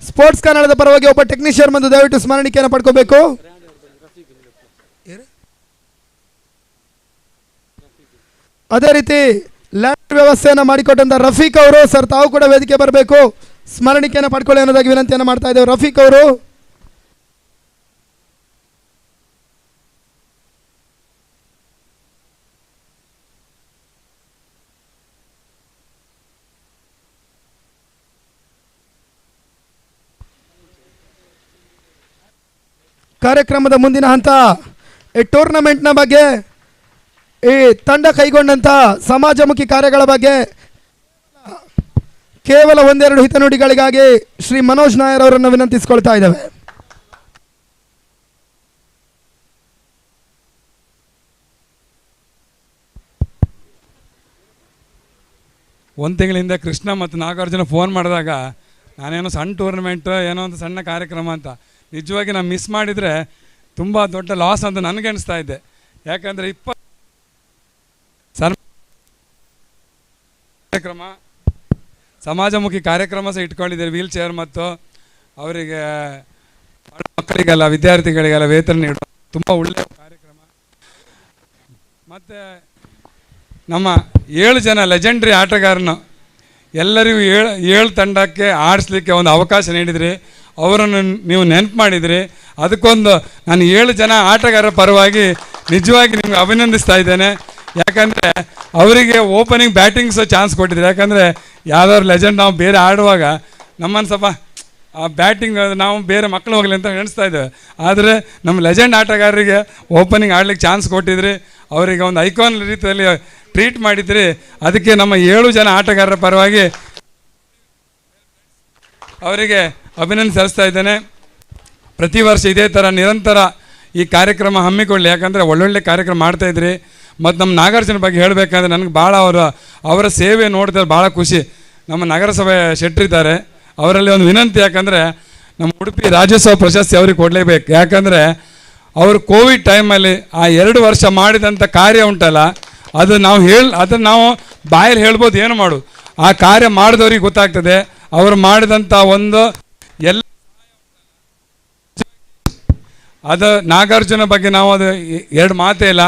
ಸ್ಪೋರ್ಟ್ಸ್ ಕನ್ನಡದ ಪರವಾಗಿ ಒಬ್ಬ ಟೆಕ್ನಿಷಿಯನ್ ಬಂದು ದಯವಿಟ್ಟು ಸ್ಮರಣಿಕೆಯನ್ನು ಪಡ್ಕೋಬೇಕು. ಅದೇ ರೀತಿ ಲ್ಯಾಂಡ್ ವ್ಯವಸ್ಥೆಯನ್ನು ಮಾಡಿಕೊಟ್ಟಂಥ ರಫೀಕ್ ಅವರು ಸರ್, ತಾವು ಕೂಡ ವೇದಿಕೆ ಬರಬೇಕು, ಸ್ಮರಣಿಕೆಯನ್ನು ಪಡ್ಕೊಳ್ಳಿ ಅನ್ನೋದಾಗಿ ವಿನಂತಿಯನ್ನು ಮಾಡ್ತಾ ಇದ್ದೇವೆ. ರಫೀಕ್ ಅವರು ಕಾರ್ಯಕ್ರಮದ ಮುಂದಿನ ಹಂತ, ಈ ಟೂರ್ನಮೆಂಟ್ನ ಬಗ್ಗೆ, ಈ ತಂಡ ಕೈಗೊಂಡಂಥ ಸಮಾಜಮುಖಿ ಕಾರ್ಯಗಳ ಬಗ್ಗೆ ಕೇವಲ 1-2 ಹಿತನುಡಿಗಳಿಗಾಗಿ ಶ್ರೀ ಮನೋಜ್ ನಾಯರ್ ಅವರನ್ನು ವಿನಂತಿಸಿಕೊಳ್ತಾ ಇದ್ದೇವೆ. ಒಂದು ತಿಂಗಳಿಂದ ಕೃಷ್ಣ ಮತ್ತು ನಾಗಾರ್ಜುನ ಫೋನ್ ಮಾಡಿದಾಗ ನಾನೇನೋ ಸಣ್ಣ ಟೂರ್ನಮೆಂಟ್ ಏನೋ ಒಂದು ಸಣ್ಣ ಕಾರ್ಯಕ್ರಮ ಅಂತ, ನಿಜವಾಗಿ ನಾನು ಮಿಸ್ ಮಾಡಿದರೆ ತುಂಬ ದೊಡ್ಡ ಲಾಸ್ ಅಂತ ನನಗೆ ಅನಿಸ್ತಾ ಇದೆ. ಯಾಕಂದರೆ ಕಾರ್ಯಕ್ರಮ ಸಮಾಜಮುಖಿ ಕಾರ್ಯಕ್ರಮ ಸಹ ಇಟ್ಕೊಂಡಿದ್ದಾರೆ. ವೀಲ್ ಚೇರ್ ಮತ್ತು ಅವರಿಗೆ ಮಕ್ಕಳಿಗೆಲ್ಲ ವಿದ್ಯಾರ್ಥಿಗಳಿಗೆಲ್ಲ ವೇತನ ನೀಡುವ ತುಂಬ ಒಳ್ಳೆಯ ಕಾರ್ಯಕ್ರಮ. ಮತ್ತು ನಮ್ಮ 7 ಜನ ಲೆಜೆಂಡ್ರಿ ಆಟಗಾರನು ಎಲ್ಲರಿಗೂ 7 ತಂಡಕ್ಕೆ ಆಡಿಸ್ಲಿಕ್ಕೆ ಒಂದು ಅವಕಾಶ ನೀಡಿದ್ರಿ. ಅವರನ್ನು ನೀವು ನೆನಪು ಮಾಡಿದ್ರಿ. ಅದಕ್ಕೊಂದು ನಾನು 7 ಜನ ಆಟಗಾರರ ಪರವಾಗಿ ನಿಜವಾಗಿ ನಿಮ್ಗೆ ಅಭಿನಂದಿಸ್ತಾ ಇದ್ದೇನೆ. ಯಾಕಂದರೆ ಅವರಿಗೆ ಓಪನಿಂಗ್ ಬ್ಯಾಟಿಂಗ್ ಸಹ ಚಾನ್ಸ್ ಕೊಟ್ಟಿದ್ರು. ಯಾಕಂದರೆ ಯಾವ್ದಾದ್ರು ಲೆಜೆಂಡ್ ನಾವು ಬೇರೆ ಆಡುವಾಗ ನಮ್ಮನ್ನು ಸ್ವಲ್ಪ ಆ ಬ್ಯಾಟಿಂಗ್ ನಾವು ಬೇರೆ ಮಕ್ಕಳು ಹೋಗಲಿ ಅಂತ ಎಣಿಸ್ತಾ ಇದ್ದೇವೆ. ಆದರೆ ನಮ್ಮ ಲೆಜೆಂಡ್ ಆಟಗಾರರಿಗೆ ಓಪನಿಂಗ್ ಆಡ್ಲಿಕ್ಕೆ ಚಾನ್ಸ್ ಕೊಟ್ಟಿದ್ರಿ. ಅವರಿಗೆ ಒಂದು ಐಕಾನ್ ರೀತಿಯಲ್ಲಿ ಟ್ರೀಟ್ ಮಾಡಿದ್ರಿ. ಅದಕ್ಕೆ ನಮ್ಮ 7 ಜನ ಆಟಗಾರರ ಪರವಾಗಿ ಅವರಿಗೆ ಅಭಿನಂದನೆ ಸಲ್ಲಿಸ್ತಾ ಇದ್ದೇನೆ. ಪ್ರತಿ ವರ್ಷ ಇದೇ ಥರ ನಿರಂತರ ಈ ಕಾರ್ಯಕ್ರಮ ಹಮ್ಮಿಕೊಳ್ಳಿ. ಯಾಕಂದರೆ ಒಳ್ಳೊಳ್ಳೆ ಕಾರ್ಯಕ್ರಮ ಮಾಡ್ತಾಯಿದ್ರಿ. ಮತ್ತು ನಮ್ಮ ನಾಗಾರ್ಜುನ ಬಗ್ಗೆ ಹೇಳಬೇಕಂದ್ರೆ ನನಗೆ ಭಾಳ ಅವರ ಸೇವೆ ನೋಡಿದ್ರೆ ಭಾಳ ಖುಷಿ. ನಮ್ಮ ನಗರಸಭೆ ಶೆಟ್ಟರಿದ್ದಾರೆ, ಅವರಲ್ಲಿ ಒಂದು ವಿನಂತಿ. ಯಾಕಂದರೆ ನಮ್ಮ ಉಡುಪಿ ರಾಜ್ಯೋತ್ಸವ ಪ್ರಶಸ್ತಿ ಅವ್ರಿಗೆ ಕೊಡಲೇಬೇಕು. ಯಾಕಂದರೆ ಅವರು ಕೋವಿಡ್ ಟೈಮಲ್ಲಿ ಆ 2 ವರ್ಷ ಮಾಡಿದಂಥ ಕಾರ್ಯ ಉಂಟಲ್ಲ, ಅದನ್ನು ನಾವು ಬಾಯಲ್ಲಿ ಹೇಳ್ಬೋದು, ಏನು ಮಾಡೋದು. ಆ ಕಾರ್ಯ ಮಾಡಿದವ್ರಿಗೆ ಗೊತ್ತಾಗ್ತದೆ. ಅವರು ಮಾಡಿದಂಥ ಒಂದು ಎಲ್ಲ ಅದು ನಾಗಾರ್ಜುನ ಬಗ್ಗೆ ನಾವು ಅದು 2 ಮಾತೇ ಇಲ್ಲ.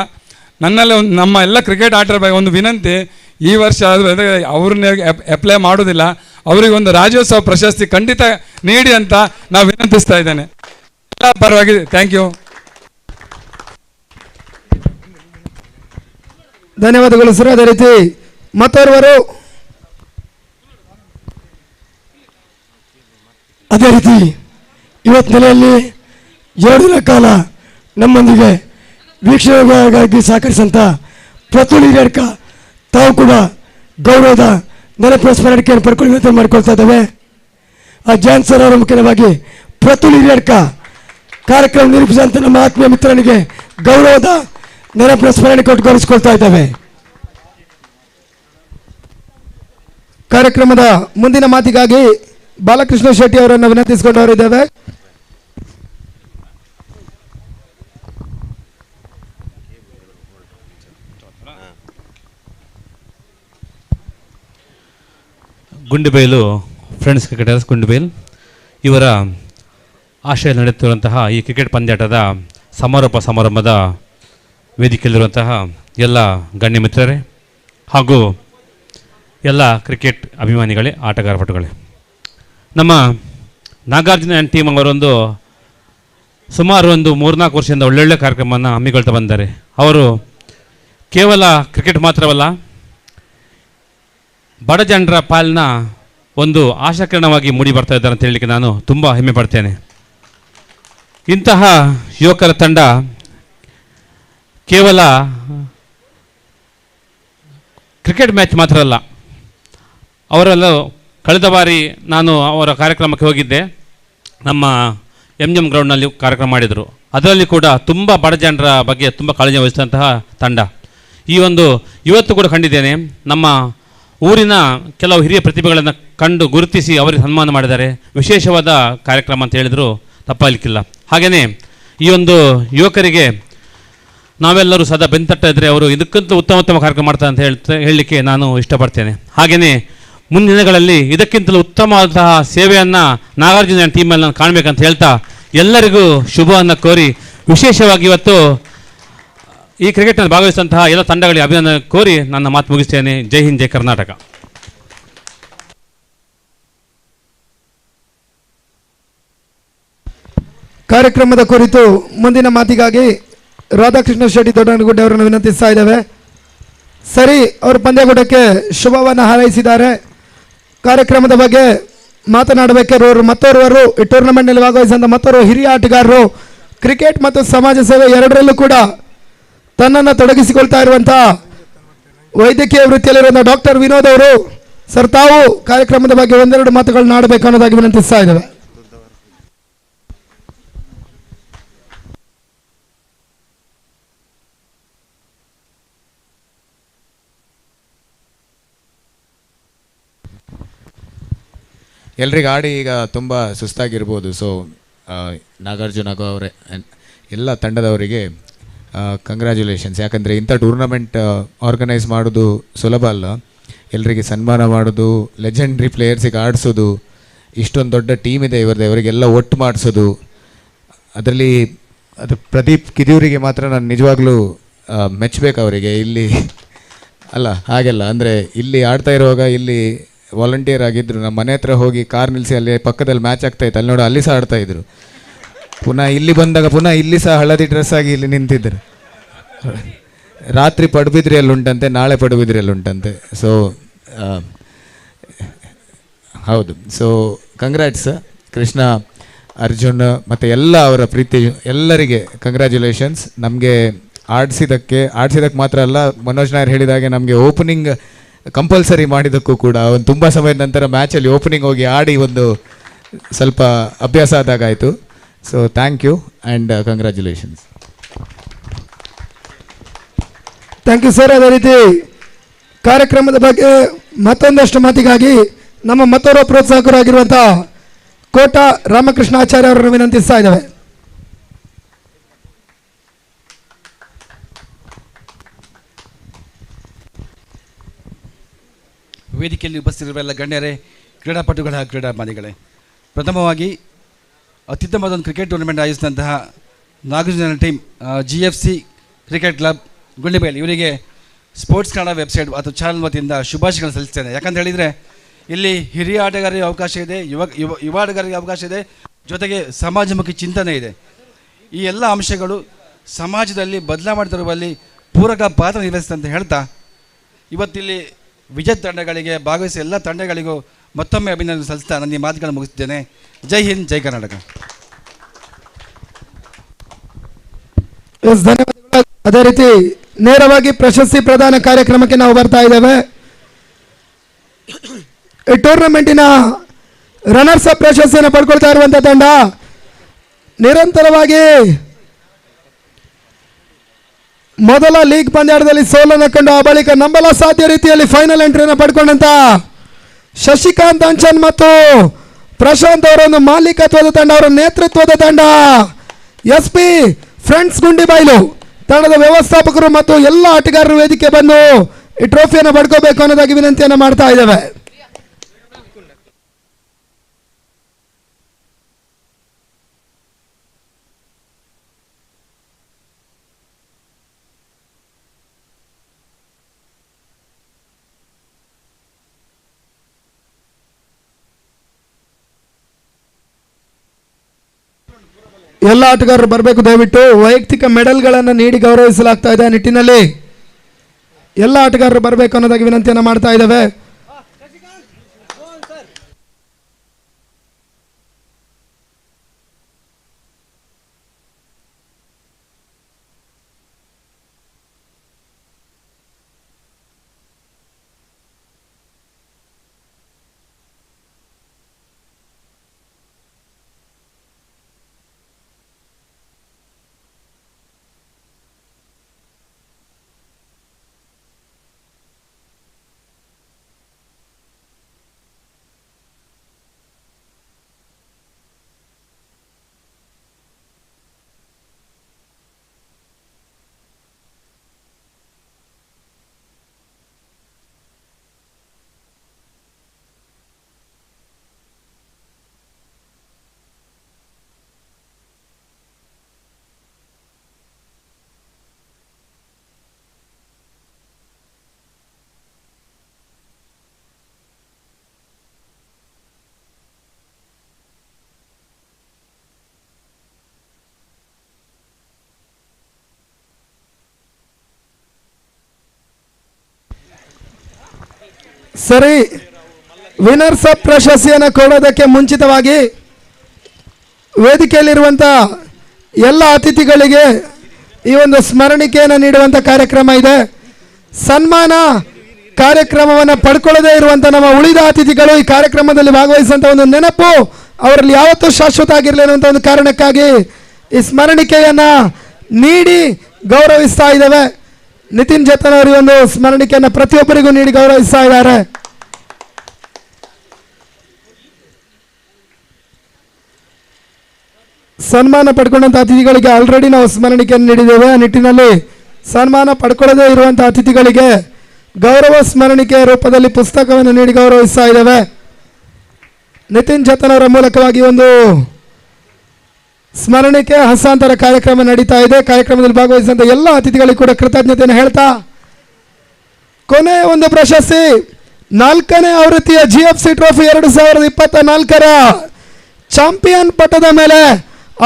ನನ್ನಲ್ಲಿ ನಮ್ಮ ಎಲ್ಲ ಕ್ರಿಕೆಟ್ ಆಟದ ಬಗ್ಗೆ ಒಂದು ವಿನಂತಿ, ಈ ವರ್ಷ ಅವ್ರನ್ನ ಅಪ್ಲೈ ಮಾಡೋದಿಲ್ಲ, ಅವರಿಗೆ ಒಂದು ರಾಜ್ಯೋತ್ಸವ ಪ್ರಶಸ್ತಿ ಖಂಡಿತ ನೀಡಿ ಅಂತ ನಾವು ವಿನಂತಿಸ್ತಾ ಇದ್ದೇನೆ. ಎಲ್ಲ ಪರವಾಗಿ ಥ್ಯಾಂಕ್ ಯು. ಧನ್ಯವಾದಗಳು ಸರ್. ಅದೇ ರೀತಿ ಮತ್ತೋರ್ವರು ಅದೇ ರೀತಿ ಇವತ್ತು ನೆಲೆಯಲ್ಲಿ 2 ದಿನ ಕಾಲ ನಮ್ಮೊಂದಿಗೆ ವೀಕ್ಷಣೆಗಾಗಿ ಸಹಕರಿಸಂತ ಪ್ರತುಲ್ ಹಿರಿಯಡ್ಕ ತಾವು ಕೂಡ ಗೌರವದ ನೆನಪುಸ್ಮರಣೆಯನ್ನು ಪಡ್ಕೊಂಡು ಮಾಡಿಕೊಳ್ತಾ ಇದ್ದೇವೆ. ಆ ಜಯಂತ್ ಸರ್ ಅವರ ಮುಖ್ಯವಾಗಿ ಪ್ರತುಲ್ ಹಿರಿಯಡ್ಕ ಕಾರ್ಯಕ್ರಮ ನಿರೂಪಿಸಿದಂಥ ನಮ್ಮ ಆತ್ಮೀಯ ಮಿತ್ರನಿಗೆ ಗೌರವದ ನೆನಪುಸ್ಮರಣೆ ಕೊಟ್ಟು ಗೌರವಿಸಿಕೊಳ್ತಾ ಇದ್ದೇವೆ. ಕಾರ್ಯಕ್ರಮದ ಮುಂದಿನ ಮಾತಿಗಾಗಿ ಬಾಲಕೃಷ್ಣ ಶೆಟ್ಟಿ ಅವರನ್ನು ವಿನಂತಿಸಿಕೊಂಡವರಿದ್ದೇವೆ. ಗುಂಡಿಬೈಲು ಫ್ರೆಂಡ್ಸ್ ಕ್ರಿಕೆಟರ್ಸ್ ಗುಂಡಿಬೈಲ್ ಇವರ ಆಶಯ ನಡೆಯುತ್ತಿರುವಂತಹ ಈ ಕ್ರಿಕೆಟ್ ಪಂದ್ಯಾಟದ ಸಮಾರೋಪ ಸಮಾರಂಭದ ವೇದಿಕೆಯಲ್ಲಿರುವಂತಹ ಎಲ್ಲ ಗಣ್ಯ ಮಿತ್ರರೇ ಹಾಗೂ ಎಲ್ಲ ಕ್ರಿಕೆಟ್ ಅಭಿಮಾನಿಗಳೇ, ಆಟಗಾರ ಪಟುಗಳೇ, ನಮ್ಮ ನಾಗಾರ್ಜುನ ಆ್ಯಂಡ್ ಟೀಮ್ ಅವರೊಂದು ಸುಮಾರು ಒಂದು 3-4 ವರ್ಷದಿಂದ ಒಳ್ಳೊಳ್ಳೆ ಕಾರ್ಯಕ್ರಮವನ್ನು ಹಮ್ಮಿಕೊಳ್ತಾ ಬಂದ್ದಾರೆ. ಅವರು ಕೇವಲ ಕ್ರಿಕೆಟ್ ಮಾತ್ರವಲ್ಲ, ಬಡ ಜನರ ಪಾಲಿನ ಒಂದು ಆಶಾಕಿರಣವಾಗಿ ಮೂಡಿ ಬರ್ತಾ ಇದ್ದಾರೆ ಅಂತ ಹೇಳಲಿಕ್ಕೆ ನಾನು ತುಂಬ ಹೆಮ್ಮೆ ಪಡ್ತೇನೆ. ಇಂತಹ ಯುವಕರ ತಂಡ ಕೇವಲ ಕ್ರಿಕೆಟ್ ಮ್ಯಾಚ್ ಮಾತ್ರ ಅಲ್ಲ. ಅವರೆಲ್ಲ ಕಳೆದ ಬಾರಿ ನಾನು ಅವರ ಕಾರ್ಯಕ್ರಮಕ್ಕೆ ಹೋಗಿದ್ದೆ. ನಮ್ಮ MGM ಗ್ರೌಂಡ್ನಲ್ಲಿ ಕಾರ್ಯಕ್ರಮ ಮಾಡಿದರು. ಅದರಲ್ಲಿ ಕೂಡ ತುಂಬ ಬಡ ಜನರ ಬಗ್ಗೆ ತುಂಬ ಕಾಳಜಿ ವಹಿಸಿದಂತಹ ತಂಡ. ಇವತ್ತು ಕೂಡ ಕಂಡಿದ್ದೇನೆ. ನಮ್ಮ ಊರಿನ ಕೆಲವು ಹಿರಿಯ ಪ್ರತಿಭೆಗಳನ್ನು ಕಂಡು ಗುರುತಿಸಿ ಅವರಿಗೆ ಸನ್ಮಾನ ಮಾಡಿದ್ದಾರೆ. ವಿಶೇಷವಾದ ಕಾರ್ಯಕ್ರಮ ಅಂತ ಹೇಳಿದರೂ ತಪ್ಪಾಗಲಿಕ್ಕಿಲ್ಲ. ಹಾಗೆಯೇ ಈ ಒಂದು ಯುವಕರಿಗೆ ನಾವೆಲ್ಲರೂ ಸದಾ ಬೆಂತಟ್ಟ ಇದ್ದರೆ ಅವರು ಇದಕ್ಕಿಂತ ಉತ್ತಮ ಕಾರ್ಯಕ್ರಮ ಮಾಡ್ತಾರೆ ಅಂತ ಹೇಳಲಿಕ್ಕೆ ನಾನು ಇಷ್ಟಪಡ್ತೇನೆ. ಹಾಗೆಯೇ ಮುಂದಿನ ದಿನಗಳಲ್ಲಿ ಇದಕ್ಕಿಂತಲೂ ಉತ್ತಮವಾದಂತಹ ಸೇವೆಯನ್ನು ನಾಗಾರ್ಜುನ ಟೀಮಲ್ಲಿ ನಾನು ಕಾಣಬೇಕಂತ ಹೇಳ್ತಾ ಎಲ್ಲರಿಗೂ ಶುಭವನ್ನು ಕೋರಿ, ವಿಶೇಷವಾಗಿ ಇವತ್ತು ಈ ಕ್ರಿಕೆಟ್ನಲ್ಲಿ ಭಾಗವಹಿಸಿದಂತಹ ಎಲ್ಲ ತಂಡಗಳಿಗೆ ಅಭಿನಂದನೆ ಕೋರಿ ನನ್ನ ಮಾತು ಮುಗಿಸ್ತೇನೆ. ಜೈ ಹಿಂದ್, ಜೈ ಕರ್ನಾಟಕ. ಕಾರ್ಯಕ್ರಮದ ಕುರಿತು ಮುಂದಿನ ಮಾತಿಗಾಗಿ ರಾಧಾಕೃಷ್ಣ ಶೆಟ್ಟಿ ದೊಡ್ಡನಗುಡ್ಡೆ ಅವರನ್ನು ವಿನಂತಿಸ್ತಾ ಇದ್ದೇವೆ. ಸರಿ, ಅವರು ಪಂದ್ಯಕೂಟಕ್ಕೆ ಶುಭವನ್ನು ಹಾರೈಸಿದ್ದಾರೆ. ಕಾರ್ಯಕ್ರಮದ ಬಗ್ಗೆ ಮಾತನಾಡಬೇಕಾದವರು ಮತ್ತೋರ್ವರು ಈ ಟೂರ್ನಮೆಂಟ್ನಲ್ಲಿ ಭಾಗವಹಿಸಿದ ಮತ್ತೋರ್ವ ಹಿರಿಯ ಆಟಗಾರರು ಕ್ರಿಕೆಟ್ ಮತ್ತು ಸಮಾಜ ಸೇವೆ ಎರಡರಲ್ಲೂ ಕೂಡ ತನ್ನನ್ನು ತೊಡಗಿಸಿಕೊಳ್ತಾ ಇರುವಂತಹ ವೈದ್ಯಕೀಯ ವೃತ್ತಿಯಲ್ಲಿರುವಂಥ ಡಾಕ್ಟರ್ ವಿನೋದ್ ಅವರು ಸರ್ ತಾವು ಕಾರ್ಯಕ್ರಮದ ಬಗ್ಗೆ 1-2 ಮಾತುಗಳನ್ನ ಆಡಬೇಕು ಅನ್ನೋದಾಗಿ ವಿನಂತಿಸ್ತಾ ಇದ್ದೇವೆ. ಎಲ್ರಿಗೂ ಆಡಿ ಈಗ ತುಂಬ ಸುಸ್ತಾಗಿರ್ಬೋದು. ಸೊ ನಾಗಾರ್ಜುನ ಅವರೇ ಎಲ್ಲ ತಂಡದವರಿಗೆ ಕಂಗ್ರ್ಯಾಚುಲೇಷನ್ಸ್. ಯಾಕಂದರೆ ಇಂಥ ಟೂರ್ನಮೆಂಟ್ ಆರ್ಗನೈಸ್ ಮಾಡೋದು ಸುಲಭ ಅಲ್ಲ. ಎಲ್ಲರಿಗೆ ಸನ್ಮಾನ ಮಾಡೋದು, ಲೆಜೆಂಡ್ರಿ ಪ್ಲೇಯರ್ಸಿಗೆ ಆಡಿಸೋದು, ಇಷ್ಟೊಂದು ದೊಡ್ಡ ಟೀಮ್ ಇದೆ ಇವರಿಗೆಲ್ಲ ಒಟ್ಟು ಮಾಡಿಸೋದು, ಅದರಲ್ಲಿ ಅದು ಪ್ರದೀಪ್ ಕಿದಿಯೂರಿಗೆ ಮಾತ್ರ ನಾನು ನಿಜವಾಗ್ಲೂ ಮೆಚ್ಚಬೇಕು ಅವರಿಗೆ. ಇಲ್ಲಿ ಅಲ್ಲ ಹಾಗೆಲ್ಲ ಅಂದರೆ ಇಲ್ಲಿ ಆಡ್ತಾ ಇರುವಾಗ ಇಲ್ಲಿ ವಾಲಂಟಿಯರ್ ಆಗಿದ್ದರು, ನಮ್ಮ ಮನೆ ಹತ್ರ ಹೋಗಿ ಕಾರ್ ನಿಲ್ಲಿಸಿ ಅಲ್ಲಿ ಪಕ್ಕದಲ್ಲಿ ಮ್ಯಾಚ್ ಆಗ್ತಾಯಿತ್ತು, ಅಲ್ಲಿ ನೋಡಿ ಅಲ್ಲಿ ಸಹ ಆಡ್ತಾಯಿದ್ರು. ಪುನಃ ಇಲ್ಲಿ ಬಂದಾಗ ಪುನಃ ಇಲ್ಲಿ ಸಹ ಹಳದಿ ಡ್ರೆಸ್ ಆಗಿ ಇಲ್ಲಿ ನಿಂತಿದ್ದರು. ರಾತ್ರಿ ಪಡುಬಿದ್ರಿಯಲ್ಲಿ ಉಂಟಂತೆ, ನಾಳೆ ಪಡುಬಿದ್ರಿಯಲ್ಲಿ ಉಂಟಂತೆ. ಸೊ ಹೌದು. ಸೊ ಕಂಗ್ರ್ಯಾಟ್ಸ್ ಕೃಷ್ಣ, ಅರ್ಜುನ್ ಮತ್ತು ಎಲ್ಲ ಅವರ ಪ್ರೀತಿ ಎಲ್ಲರಿಗೆ ಕಂಗ್ರ್ಯಾಚುಲೇಷನ್ಸ್. ನಮಗೆ ಆಡಿಸಿದ್ದಕ್ಕೆ ಮಾತ್ರ ಅಲ್ಲ, ಮನೋಜ್ ನಾಯರ್ ಹೇಳಿದಾಗೆ ನಮಗೆ ಓಪನಿಂಗ್ ಕಂಪಲ್ಸರಿ ಮಾಡಿದ್ದಕ್ಕೂ ಕೂಡ ಒಂದು ತುಂಬ ಸಮಯದ ನಂತರ ಮ್ಯಾಚಲ್ಲಿ ಓಪನಿಂಗ್ ಹೋಗಿ ಆಡಿ ಒಂದು ಸ್ವಲ್ಪ ಅಭ್ಯಾಸ ಆದಾಗಾಯಿತು. So thank you and congratulations. Thank you sir. ಅದೇ ರೀತಿ ಕಾರ್ಯಕ್ರಮದ ಬಗ್ಗೆ ಮತ್ತೊಂದಷ್ಟು ಮಾತಿಗಾಗಿ ನಮ್ಮ ಮತ್ತೋರ್ವ ಪ್ರೋತ್ಸಾಹಕರಾಗಿರುವಂಥ ಕೋಟಾ ರಾಮಕೃಷ್ಣ ಆಚಾರ್ಯ ಅವರನ್ನು ವಿನಂತಿಸ್ತಾ ಇದ್ದೇವೆ. ವೇದಿಕೆಯಲ್ಲಿ ಉಪಸ್ಥಿತಿರುವ ಎಲ್ಲ ಗಣ್ಯರೇ, ಕ್ರೀಡಾಪಟುಗಳ ಕ್ರೀಡಾಭಿಮಾನಿಗಳೇ, ಪ್ರಥಮವಾಗಿ ಅತ್ಯುತ್ತಮವಾದ ಒಂದು ಕ್ರಿಕೆಟ್ ಟೂರ್ನಮೆಂಟ್ ಆಯೋಜಿಸಿದಂತಹ Nagarjuna team GFC cricket club Gundibail ಇವರಿಗೆ ಸ್ಪೋರ್ಟ್ಸ್ ಕನ್ನಡ ವೆಬ್ಸೈಟ್ ಅಥವಾ ಚಾನಲ್ ವತಿಯಿಂದ ಶುಭಾಶಯಗಳನ್ನು ಸಲ್ಲಿಸ್ತೇನೆ. ಯಾಕಂತ ಹೇಳಿದರೆ ಇಲ್ಲಿ ಹಿರಿಯ ಆಟಗಾರರಿಗೆ ಅವಕಾಶ ಇದೆ, ಯುವ ಆಟಗಾರರಿಗೆ ಅವಕಾಶ ಇದೆ, ಜೊತೆಗೆ ಸಮಾಜಮುಖಿ ಚಿಂತನೆ ಇದೆ. ಈ ಎಲ್ಲ ಅಂಶಗಳು ಸಮಾಜದಲ್ಲಿ ಬದಲಾವಣೆ ತರುವಲ್ಲಿ ಪೂರಕ ಪಾತ್ರ ನಿರ್ವಹಿಸಿದೆ ಅಂತ ಹೇಳ್ತಾ ಇವತ್ತಿಲ್ಲಿ ವಿಜೇತ ತಂಡಗಳಿಗೆ ಭಾಗವಹಿಸಿ ಎಲ್ಲ ತಂಡಗಳಿಗೂ ಮತ್ತೊಮ್ಮೆ ಅಭಿನಂದನೆ ಸಲ್ಲಿಸ್ತಾ ನನ್ನ ಈ ಮಾತುಗಳನ್ನು ಮುಗಿಸ್ತೇನೆ. ಜೈ ಹಿಂದ್, ಜೈ ಕರ್ನಾಟಕ. ಧನ್ಯವಾದಗಳು. ಅದೇ ರೀತಿ ನೇರವಾಗಿ ಪ್ರಶಸ್ತಿ ಪ್ರದಾನ ಕಾರ್ಯಕ್ರಮಕ್ಕೆ ನಾವು ಬರ್ತಾ ಇದ್ದೇವೆ. ಈ ಟೂರ್ನಮೆಂಟಿನ ರನ್ನರ್ಸ್ ಅಪ್ ಪ್ರಶಸ್ತಿಯನ್ನು ಪಡ್ಕೊಳ್ತಾ ಇರುವಂಥ ತಂಡ ನಿರಂತರವಾಗಿ ಮೊದಲ ಲೀಗ್ ಪಂದ್ಯಾಟದಲ್ಲಿ ಸೋಲನ್ನು ಕಂಡು ಆ ಬಳಿಕ ನಂಬಲ ಸಾಧ್ಯ ರೀತಿಯಲ್ಲಿ ಫೈನಲ್ ಎಂಟ್ರಿಯನ್ನು ಪಡ್ಕೊಂಡಂತ ಶಶಿಕಾಂತ್ ಅಂಚನ್ ಮತ್ತು ಪ್ರಶಾಂತ್ ಅವರೊಂದು ಮಾಲೀಕತ್ವದ ತಂಡ, ಅವರ ನೇತೃತ್ವದ ತಂಡ SP ಫ್ರೆಂಡ್ಸ್ ಗುಂಡಿಬೈಲು ತಂಡದ ವ್ಯವಸ್ಥಾಪಕರು ಮತ್ತು ಎಲ್ಲ ಆಟಗಾರರು ವೇದಿಕೆ ಬಂದು ಈ ಟ್ರೋಫಿಯನ್ನು ಪಡ್ಕೋಬೇಕು ಅನ್ನೋದಾಗಿ ವಿನಂತಿಯನ್ನು ಮಾಡ್ತಾ ಇದ್ದೇವೆ. ಎಲ್ಲ ಆಟಗಾರರು ಬರಬೇಕು, ದಯವಿಟ್ಟು ವೈಯಕ್ತಿಕ ಮೆಡಲ್ಗಳನ್ನು ನೀಡಿ ಗೌರವಿಸಲಾಗ್ತಾ ಇದೆ. ನಿಟ್ಟಿನಲ್ಲಿ ಎಲ್ಲ ಆಟಗಾರರು ಬರಬೇಕು ಅನ್ನೋದಾಗಿ ವಿನಂತಿಯನ್ನು ಮಾಡ್ತಾ ಇದ್ದೇವೆ. ಸರಿ, ವಿನರ್ಸ್ ಅಪ್ ಪ್ರಶಸ್ತಿಯನ್ನು ಕೊಡೋದಕ್ಕೆ ಮುಂಚಿತವಾಗಿ ವೇದಿಕೆಯಲ್ಲಿರುವಂಥ ಎಲ್ಲ ಅತಿಥಿಗಳಿಗೆ ಈ ಒಂದು ಸ್ಮರಣಿಕೆಯನ್ನು ನೀಡುವಂಥ ಕಾರ್ಯಕ್ರಮ ಇದೆ. ಸನ್ಮಾನ ಕಾರ್ಯಕ್ರಮವನ್ನು ಪಡ್ಕೊಳ್ಳದೇ ಇರುವಂಥ ನಮ್ಮ ಉಳಿದ ಅತಿಥಿಗಳು ಈ ಕಾರ್ಯಕ್ರಮದಲ್ಲಿ ಭಾಗವಹಿಸುವಂಥ ಒಂದು ನೆನಪು ಅವರಲ್ಲಿ ಯಾವತ್ತೂ ಶಾಶ್ವತ ಆಗಿರಲಿ ಅನ್ನುವಂಥ ಒಂದು ಕಾರಣಕ್ಕಾಗಿ ಈ ಸ್ಮರಣಿಕೆಯನ್ನು ನೀಡಿ ಗೌರವಿಸ್ತಾ ಇದ್ದೇವೆ. ನಿತಿನ್ ಜತನ್ ಅವರು ಈ ಒಂದು ಸ್ಮರಣಿಕೆಯನ್ನು ಪ್ರತಿಯೊಬ್ಬರಿಗೂ ನೀಡಿ ಗೌರವಿಸ್ತಾ ಇದ್ದಾರೆ. ಸನ್ಮಾನ ಪಡ್ಕೊಂಡಂಥ ಅತಿಥಿಗಳಿಗೆ ಆಲ್ರೆಡಿ ನಾವು ಸ್ಮರಣಿಕೆಯನ್ನು ನೀಡಿದ್ದೇವೆ. ಆ ನಿಟ್ಟಿನಲ್ಲಿ ಸನ್ಮಾನ ಪಡ್ಕೊಳ್ಳದೇ ಇರುವಂಥ ಅತಿಥಿಗಳಿಗೆ ಗೌರವ ಸ್ಮರಣಿಕೆ ರೂಪದಲ್ಲಿ ಪುಸ್ತಕವನ್ನು ನೀಡಿ ಗೌರವಿಸ್ತಾ ಇದ್ದೇವೆ. ನಿತಿನ್ ಜತನ್ ಅವರ ಮೂಲಕವಾಗಿ ಒಂದು ಸ್ಮರಣಿಕೆ ಹಸ್ತಾಂತರ ಕಾರ್ಯಕ್ರಮ ನಡೀತಾ ಇದೆ. ಕಾರ್ಯಕ್ರಮದಲ್ಲಿ ಭಾಗವಹಿಸಿದಂಥ ಎಲ್ಲ ಅತಿಥಿಗಳಿಗೂ ಕೂಡ ಕೃತಜ್ಞತೆಯನ್ನು ಹೇಳ್ತಾ ಕೊನೆಯ ಒಂದು ಪ್ರಶಸ್ತಿ 4ನೇ ಆವೃತ್ತಿಯ GFC ಟ್ರೋಫಿ 2024ರ ಚಾಂಪಿಯನ್ ಪಟ್ಟದ ಮೇಲೆ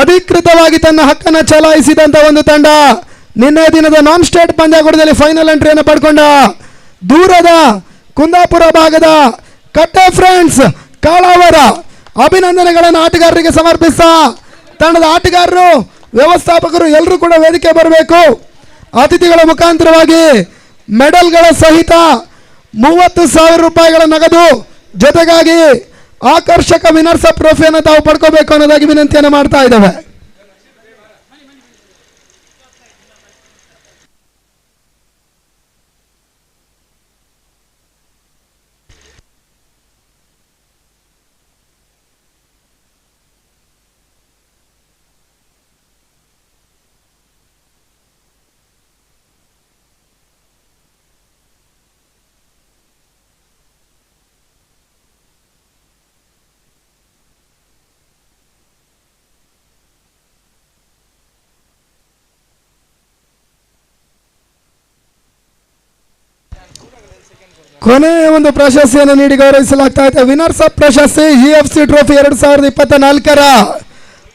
ಅಧಿಕೃತವಾಗಿ ತನ್ನ ಹಕ್ಕನ್ನು ಚಲಾಯಿಸಿದಂಥ ಒಂದು ತಂಡ ನಿನ್ನೆ ದಿನದ ನಾನ್ ಸ್ಟೇಟ್ ಪಂದ್ಯಾಕೂಟದಲ್ಲಿ ಫೈನಲ್ ಎಂಟ್ರಿಯನ್ನು ಪಡ್ಕೊಂಡ ದೂರದ ಕುಂದಾಪುರ ಭಾಗದ ಕಟ್ಟೆ ಫ್ರೆಂಡ್ಸ್ ಕಾಳಾವರ. ಅಭಿನಂದನೆಗಳನ್ನು ಆಟಗಾರರಿಗೆ ಸಮರ್ಪಿಸ್ತಾ ತಂಡದ ಆಟಗಾರರು, ವ್ಯವಸ್ಥಾಪಕರು ಎಲ್ಲರೂ ಕೂಡ ವೇದಿಕೆ ಬರಬೇಕು. ಅತಿಥಿಗಳ ಮುಖಾಂತರವಾಗಿ ಮೆಡಲ್ಗಳ ಸಹಿತ 30,000 ರೂಪಾಯಿಗಳ ನಗದು ಜೊತೆಗಾಗಿ ಆಕರ್ಷಕ ವಿನರ್ಸ್ ಅಪ್ ಟ್ರೋಫಿಯನ್ನು ತಾವು ಪಡ್ಕೋಬೇಕು ಅನ್ನೋದಾಗಿ ವಿನಂತಿಯನ್ನು ಮಾಡ್ತಾ ಇದ್ದೇವೆ. ಕೊನೆಯ ಒಂದು ಪ್ರಶಸ್ತಿಯನ್ನು ನೀಡಿ ಗೌರವಿಸಲಾಗ್ತಾ ಇದೆ. ವಿನರ್ಸ್ ಅಪ್ ಪ್ರಶಸ್ತಿ GFC ಟ್ರೋಫಿ 2024ರ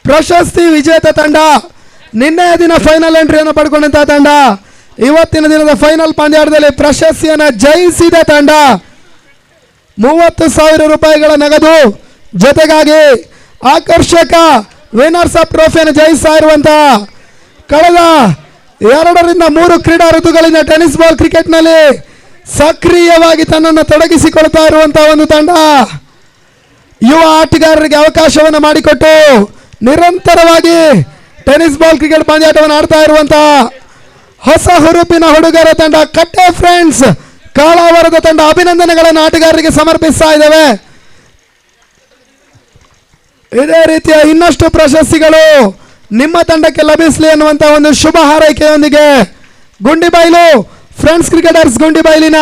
ಪ್ರಶಸ್ತಿ ವಿಜೇತ ತಂಡ, ನಿನ್ನೆಯ ದಿನ ಫೈನಲ್ ಎಂಟ್ರಿಯನ್ನು ಪಡ್ಕೊಂಡಂತಹ ತಂಡ, ಇವತ್ತಿನ ದಿನದ ಫೈನಲ್ ಪಂದ್ಯಾಟದಲ್ಲಿ ಪ್ರಶಸ್ತಿಯನ್ನು ಜಯಿಸಿದ ತಂಡ 30,000 ರೂಪಾಯಿಗಳ ನಗದು ಜೊತೆಗಾಗಿ ಆಕರ್ಷಕ ವಿನರ್ಸ್ ಅಪ್ ಟ್ರೋಫಿಯನ್ನು ಜಯಿಸ್ತಾ ಇರುವಂತಹ ಕಳೆದ 2 ರಿಂದ 3 ಕ್ರೀಡಾ ಋತುಗಳಿಂದ ಟೆನ್ನಿಸ್ ಬಾಲ್ ಕ್ರಿಕೆಟ್ನಲ್ಲಿ ಸಕ್ರಿಯವಾಗಿ ತನ್ನನ್ನು ತೊಡಗಿಸಿಕೊಳ್ತಾ ಇರುವಂತಹ ಒಂದು ತಂಡ, ಯುವ ಆಟಗಾರರಿಗೆ ಅವಕಾಶವನ್ನು ಮಾಡಿಕೊಟ್ಟು ನಿರಂತರವಾಗಿ ಟೆನ್ನಿಸ್ ಬಾಲ್ ಕ್ರಿಕೆಟ್ ಪಂದ್ಯಾಟವನ್ನು ಆಡ್ತಾ ಇರುವಂತಹ ಹೊಸ ಹುರುಪಿನ ಹುಡುಗರ ತಂಡ ಕಟ್ಟೆ ಫ್ರೆಂಡ್ಸ್ ಕಾಳಾವರದ ತಂಡ. ಅಭಿನಂದನೆಗಳನ್ನು ಆಟಗಾರರಿಗೆ ಸಮರ್ಪಿಸ್ತಾ ಇದ್ದೇವೆ. ಇದೇ ರೀತಿಯ ಇನ್ನಷ್ಟು ಪ್ರಶಸ್ತಿಗಳು ನಿಮ್ಮ ತಂಡಕ್ಕೆ ಲಭಿಸಲಿ ಅನ್ನುವಂತಹ ಒಂದು ಶುಭ ಹಾರೈಕೆಯೊಂದಿಗೆ ಗುಂಡಿಬೈಲು ಫ್ರೆಂಡ್ಸ್ ಕ್ರಿಕೆಟರ್ಸ್ ಗುಂಡಿಬೈಲಿನ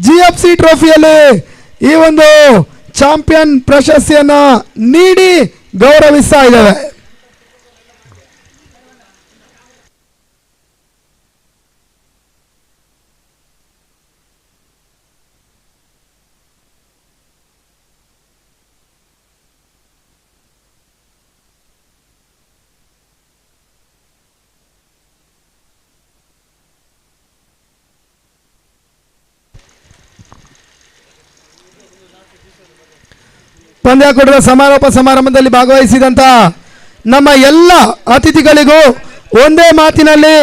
GFC ಟ್ರೋಫಿಯಲ್ಲಿ ಈ ಒಂದು ಚಾಂಪಿಯನ್ ಪ್ರಶಸ್ತಿಯನ್ನು ನೀಡಿ ಗೌರವಿಸ್ತಾ ಇದ್ದೇವೆ. ಪಂದ್ಯಾಕೂಟದ ಸಮಾರೋಪ ಸಮಾರಂಭದಲ್ಲಿ ಭಾಗವಹಿಸಿದಂಥ ನಮ್ಮ ಎಲ್ಲ ಅತಿಥಿಗಳಿಗೂ ಒಂದೇ ಮಾತಿನಲ್ಲಿ